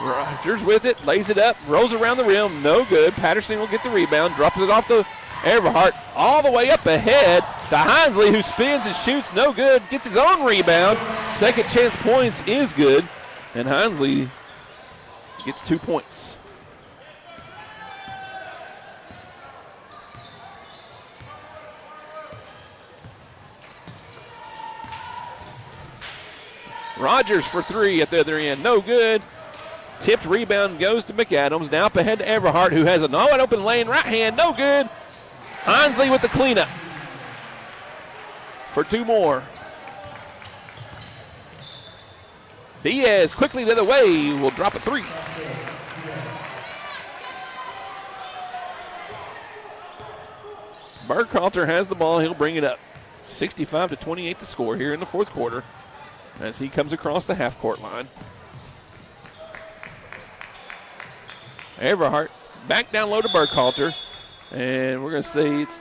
Rogers with it, lays it up, rolls around the rim, no good. Patterson will get the rebound, drops it off to Everhart, all the way up ahead to Hinesley, who spins and shoots, no good, gets his own rebound. Second chance points is good, and Hinesley gets 2 points. Rogers for three at the other end, no good. Tipped rebound goes to McAdams. Now up ahead to Everhart, who has a wide open lane, right hand, no good. Hinesley with the cleanup for two more. Diaz quickly the other way will drop a three. Burkhalter has the ball. He'll bring it up. 65-28 to score here in the fourth quarter as he comes across the half-court line. Everhart back down low to Burkhalter. And we're going to say it's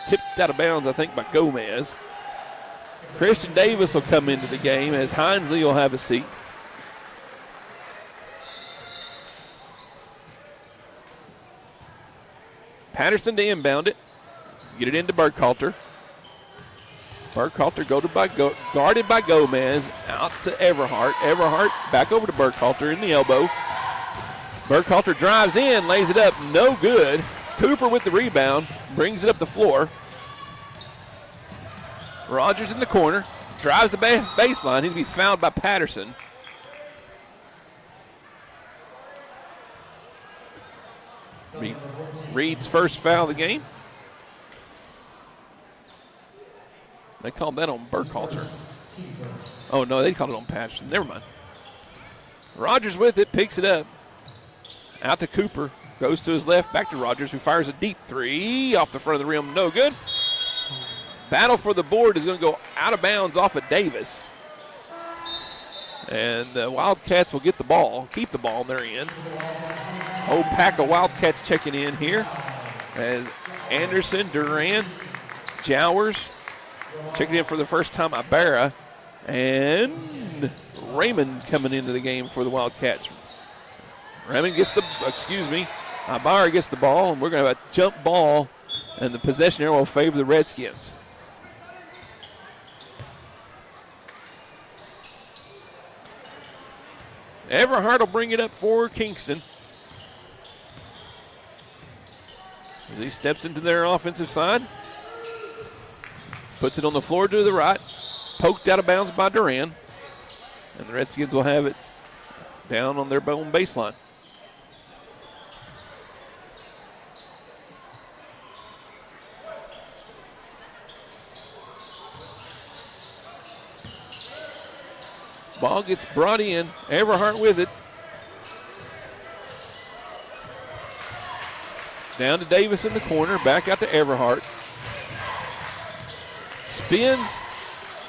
tipped out of bounds, I think, by Gomez. Christian Davis will come into the game as Hinesley will have a seat. Patterson to inbound it. Get it into Burkhalter. Burkhalter guarded by Gomez. Out to Everhart. Everhart back over to Burkhalter in the elbow. Burkhalter drives in, lays it up, no good. Cooper with the rebound, brings it up the floor. Rogers in the corner, drives the baseline. He's going to be fouled by Patterson. Reed's first foul of the game. They called that on Burkhalter. Oh, no, they called it on Patterson. Never mind. Rogers with it, picks it up. Out to Cooper, goes to his left, back to Rogers, who fires a deep three off the front of the rim, no good. Battle for the board is going to go out of bounds off of Davis. And the Wildcats will get the ball, keep the ball in their end. Whole pack of Wildcats checking in here as Anderson, Duran, Jowers, checking in for the first time, Ibarra, And Raymond coming into the game for the Wildcats. Raymond gets Ibarra gets the ball, and we're going to have a jump ball, and the possession here will favor the Redskins. Everhart will bring it up for Kingston. As he steps into their offensive side. Puts it on the floor to the right. Poked out of bounds by Duran. And the Redskins will have it down on their own baseline. Ball gets brought in. Everhart with it. Down to Davis in the corner. Back out to Everhart. Spins.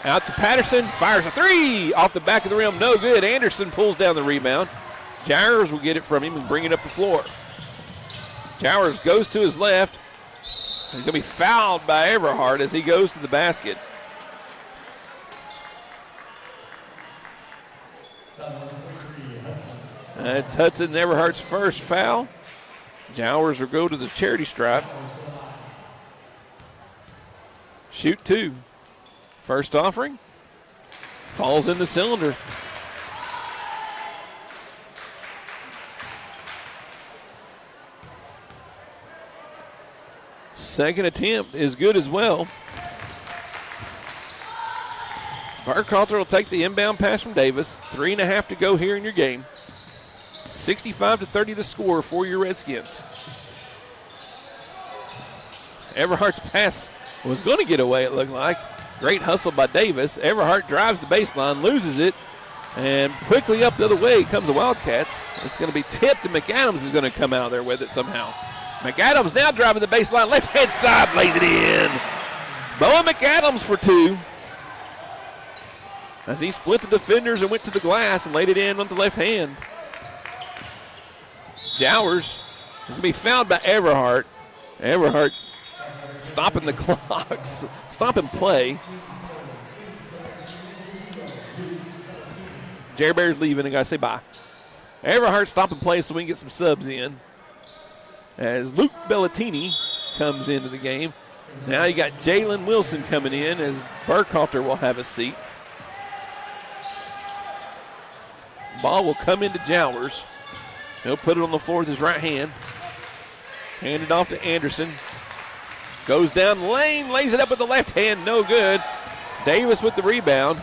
Out to Patterson. Fires a three. Off the back of the rim. No good. Anderson pulls down the rebound. Jowers will get it from him and bring it up the floor. Jowers goes to his left. He's going to be fouled by Everhart as he goes to the basket. That's Hudson Everhart's first foul. Jowers will go to the charity stripe. Shoot two. First offering. Falls in the cylinder. Second attempt is good as well. Burkhalter will take the inbound pass from Davis. 3.5 to go here in your game. 65-30 the score for your Redskins. Everhart's pass was going to get away, it looked like. Great hustle by Davis. Everhart drives the baseline, loses it, and quickly up the other way comes the Wildcats. It's going to be tipped, and McAdams is going to come out there with it somehow. McAdams now driving the baseline, left hand side, lays it in. Boa McAdams for two. As he split the defenders and went to the glass and laid it in on the left hand. Jowers is going to be fouled by Everhart. Everhart stopping the clocks, stopping play. Jerry Bear's leaving and got to say bye. Everhart stopping play so we can get some subs in. As Luke Bellatini comes into the game. Now you got Jalen Wilson coming in as Burkhalter will have a seat. Ball will come into Jowers. He'll put it on the floor with his right hand. Hand it off to Anderson. Goes down the lane, lays it up with the left hand, no good. Davis with the rebound.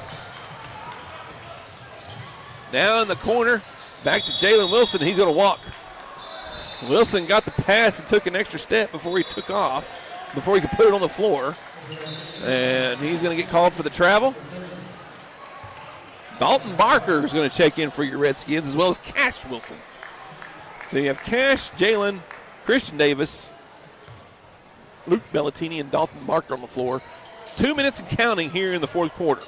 Now in the corner, back to Jalen Wilson. He's going to walk. Wilson got the pass and took an extra step before he took off, before he could put it on the floor. And he's going to get called for the travel. Dalton Barker is going to check in for your Redskins, as well as Cash Wilson. So you have Cash, Jalen, Christian Davis, Luke Bellatini, and Dalton Barker on the floor. 2 minutes and counting here in the fourth quarter.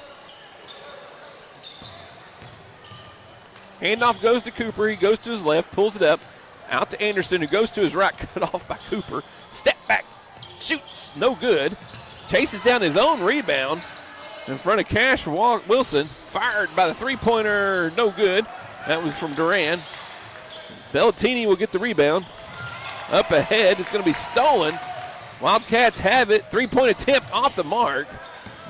Handoff goes to Cooper. He goes to his left, pulls it up. Out to Anderson, who goes to his right, cut off by Cooper. Step back, shoots, no good. Chases down his own rebound in front of Cash Wilson. Fired by the three-pointer, no good. That was from Duran. Bellatini will get the rebound. Up ahead, it's going to be stolen. Wildcats have it. Three-point attempt off the mark.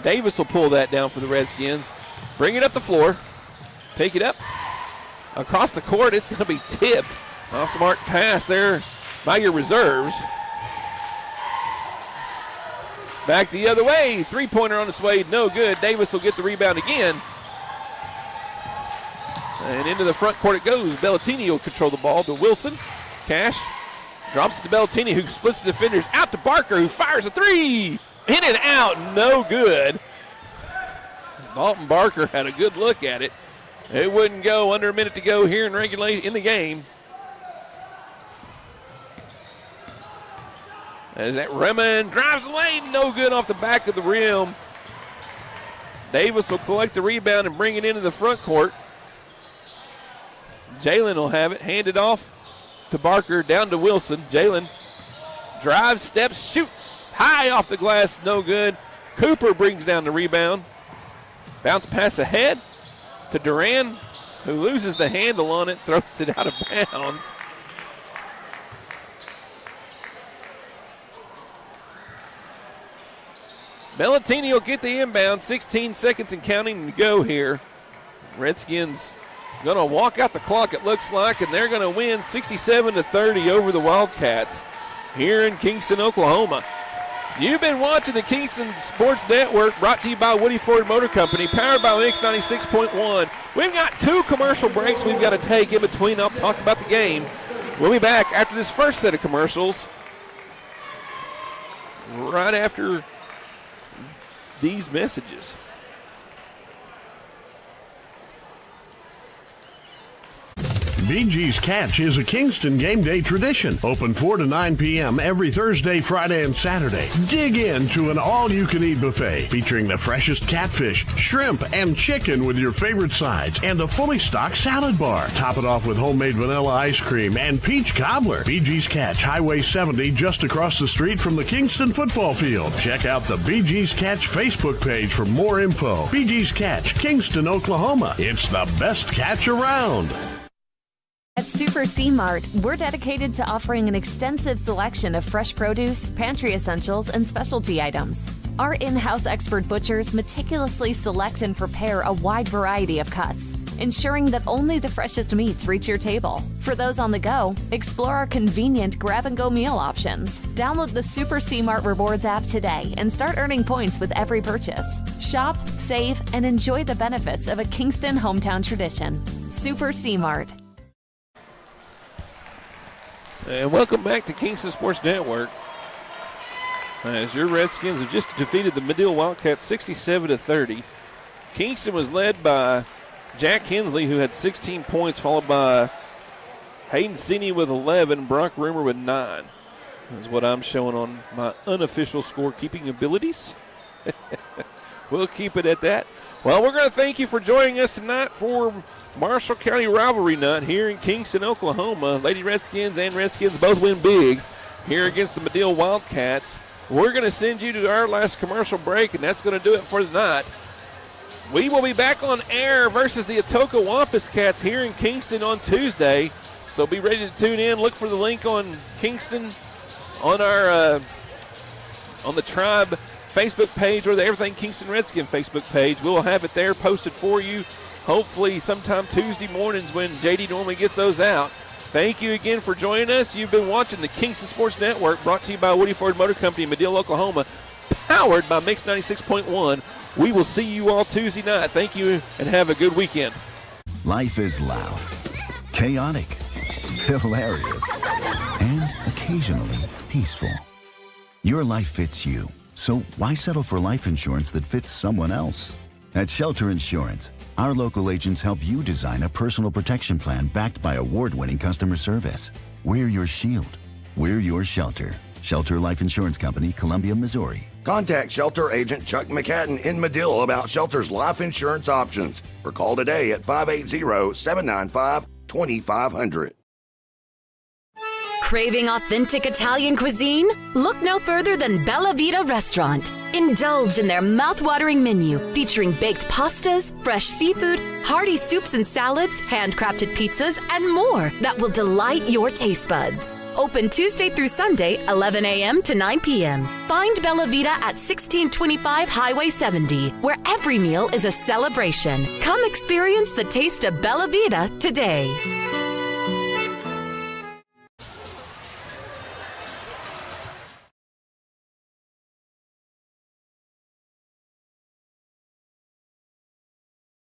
Davis will pull that down for the Redskins. Bring it up the floor. Pick it up. Across the court, it's going to be tipped. A smart pass there by your reserves. Back the other way. Three-pointer on its way. No good. Davis will get the rebound again. And into the front court it goes. Bellatini will control the ball to Wilson. Cash drops it to Bellatini, who splits the defenders. Out to Barker, who fires a three. In and out. No good. Dalton Barker had a good look at it. It wouldn't go. Under a minute to go here in the game. As that Raymond drives the lane, no good off the back of the rim. Davis will collect the rebound and bring it into the front court. Jalen will have it, handed off to Barker, down to Wilson. Jalen drives, steps, shoots, high off the glass, no good. Cooper brings down the rebound. Bounce pass ahead to Duran, who loses the handle on it, throws it out of bounds. Bellatini will get the inbound, 16 seconds and counting to go here. Redskins going to walk out the clock, it looks like, and they're going to win 67-30 over the Wildcats here in Kingston, Oklahoma. You've been watching the Kingston Sports Network, brought to you by Woody Ford Motor Company, powered by Mix 96.1. We've got 2 commercial breaks we've got to take in between. I'll talk about the game. We'll be back after this first set of commercials, right after these messages. BG's Catch is a Kingston game day tradition. Open 4 to 9 p.m. every Thursday, Friday, and Saturday. Dig into an all-you-can-eat buffet featuring the freshest catfish, shrimp, and chicken with your favorite sides and a fully stocked salad bar. Top it off with homemade vanilla ice cream and peach cobbler. BG's Catch, Highway 70, just across the street from the Kingston football field. Check out the BG's Catch Facebook page for more info. BG's Catch, Kingston, Oklahoma. It's the best catch around. At Super C Mart, we're dedicated to offering an extensive selection of fresh produce, pantry essentials, and specialty items. Our in-house expert butchers meticulously select and prepare a wide variety of cuts, ensuring that only the freshest meats reach your table. For those on the go, explore our convenient grab-and-go meal options. Download the Super C Mart Rewards app today and start earning points with every purchase. Shop, save, and enjoy the benefits of a Kingston hometown tradition. Super C Mart. And welcome back to Kingston Sports Network. As your Redskins have just defeated the Madill Wildcats 67-30. Kingston was led by Jack Hensley, who had 16 points, followed by Hayden Sini with 11, Brock Rumor with 9. That's what I'm showing on my unofficial scorekeeping abilities. We'll keep it at that. Well, we're going to thank you for joining us tonight for Marshall County Rivalry Night here in Kingston, Oklahoma. Lady Redskins and Redskins both win big here against the Madill Wildcats. We're going to send you to our last commercial break, and that's going to do it for tonight. We will be back on air versus the Atoka Wampus Cats here in Kingston on Tuesday. So be ready to tune in. Look for the link on Kingston on our on the Tribe Facebook page or the Everything Kingston Redskin Facebook page. We'll have it there posted for you. Hopefully sometime Tuesday mornings when JD normally gets those out. Thank you again for joining us. You've been watching the Kingston Sports Network, brought to you by Woody Ford Motor Company in Madill, Oklahoma, powered by Mix 96.1. We will see you all Tuesday night. Thank you and have a good weekend. Life is loud, chaotic, hilarious, and occasionally peaceful. Your life fits you, so why settle for life insurance that fits someone else? At Shelter Insurance, our local agents help you design a personal protection plan backed by award-winning customer service. We're your shield. We're your shelter. Shelter Life Insurance Company, Columbia, Missouri. Contact Shelter Agent Chuck McCadden in Madill about Shelter's life insurance options. Or call today at 580-795-2500. Craving authentic Italian cuisine? Look no further than Bella Vita Restaurant. Indulge in their mouth-watering menu featuring baked pastas, fresh seafood, hearty soups and salads, handcrafted pizzas, and more that will delight your taste buds. Open Tuesday through Sunday, 11 a.m. to 9 p.m. Find Bella Vita at 1625 Highway 70, where every meal is a celebration. Come experience the taste of Bella Vita today.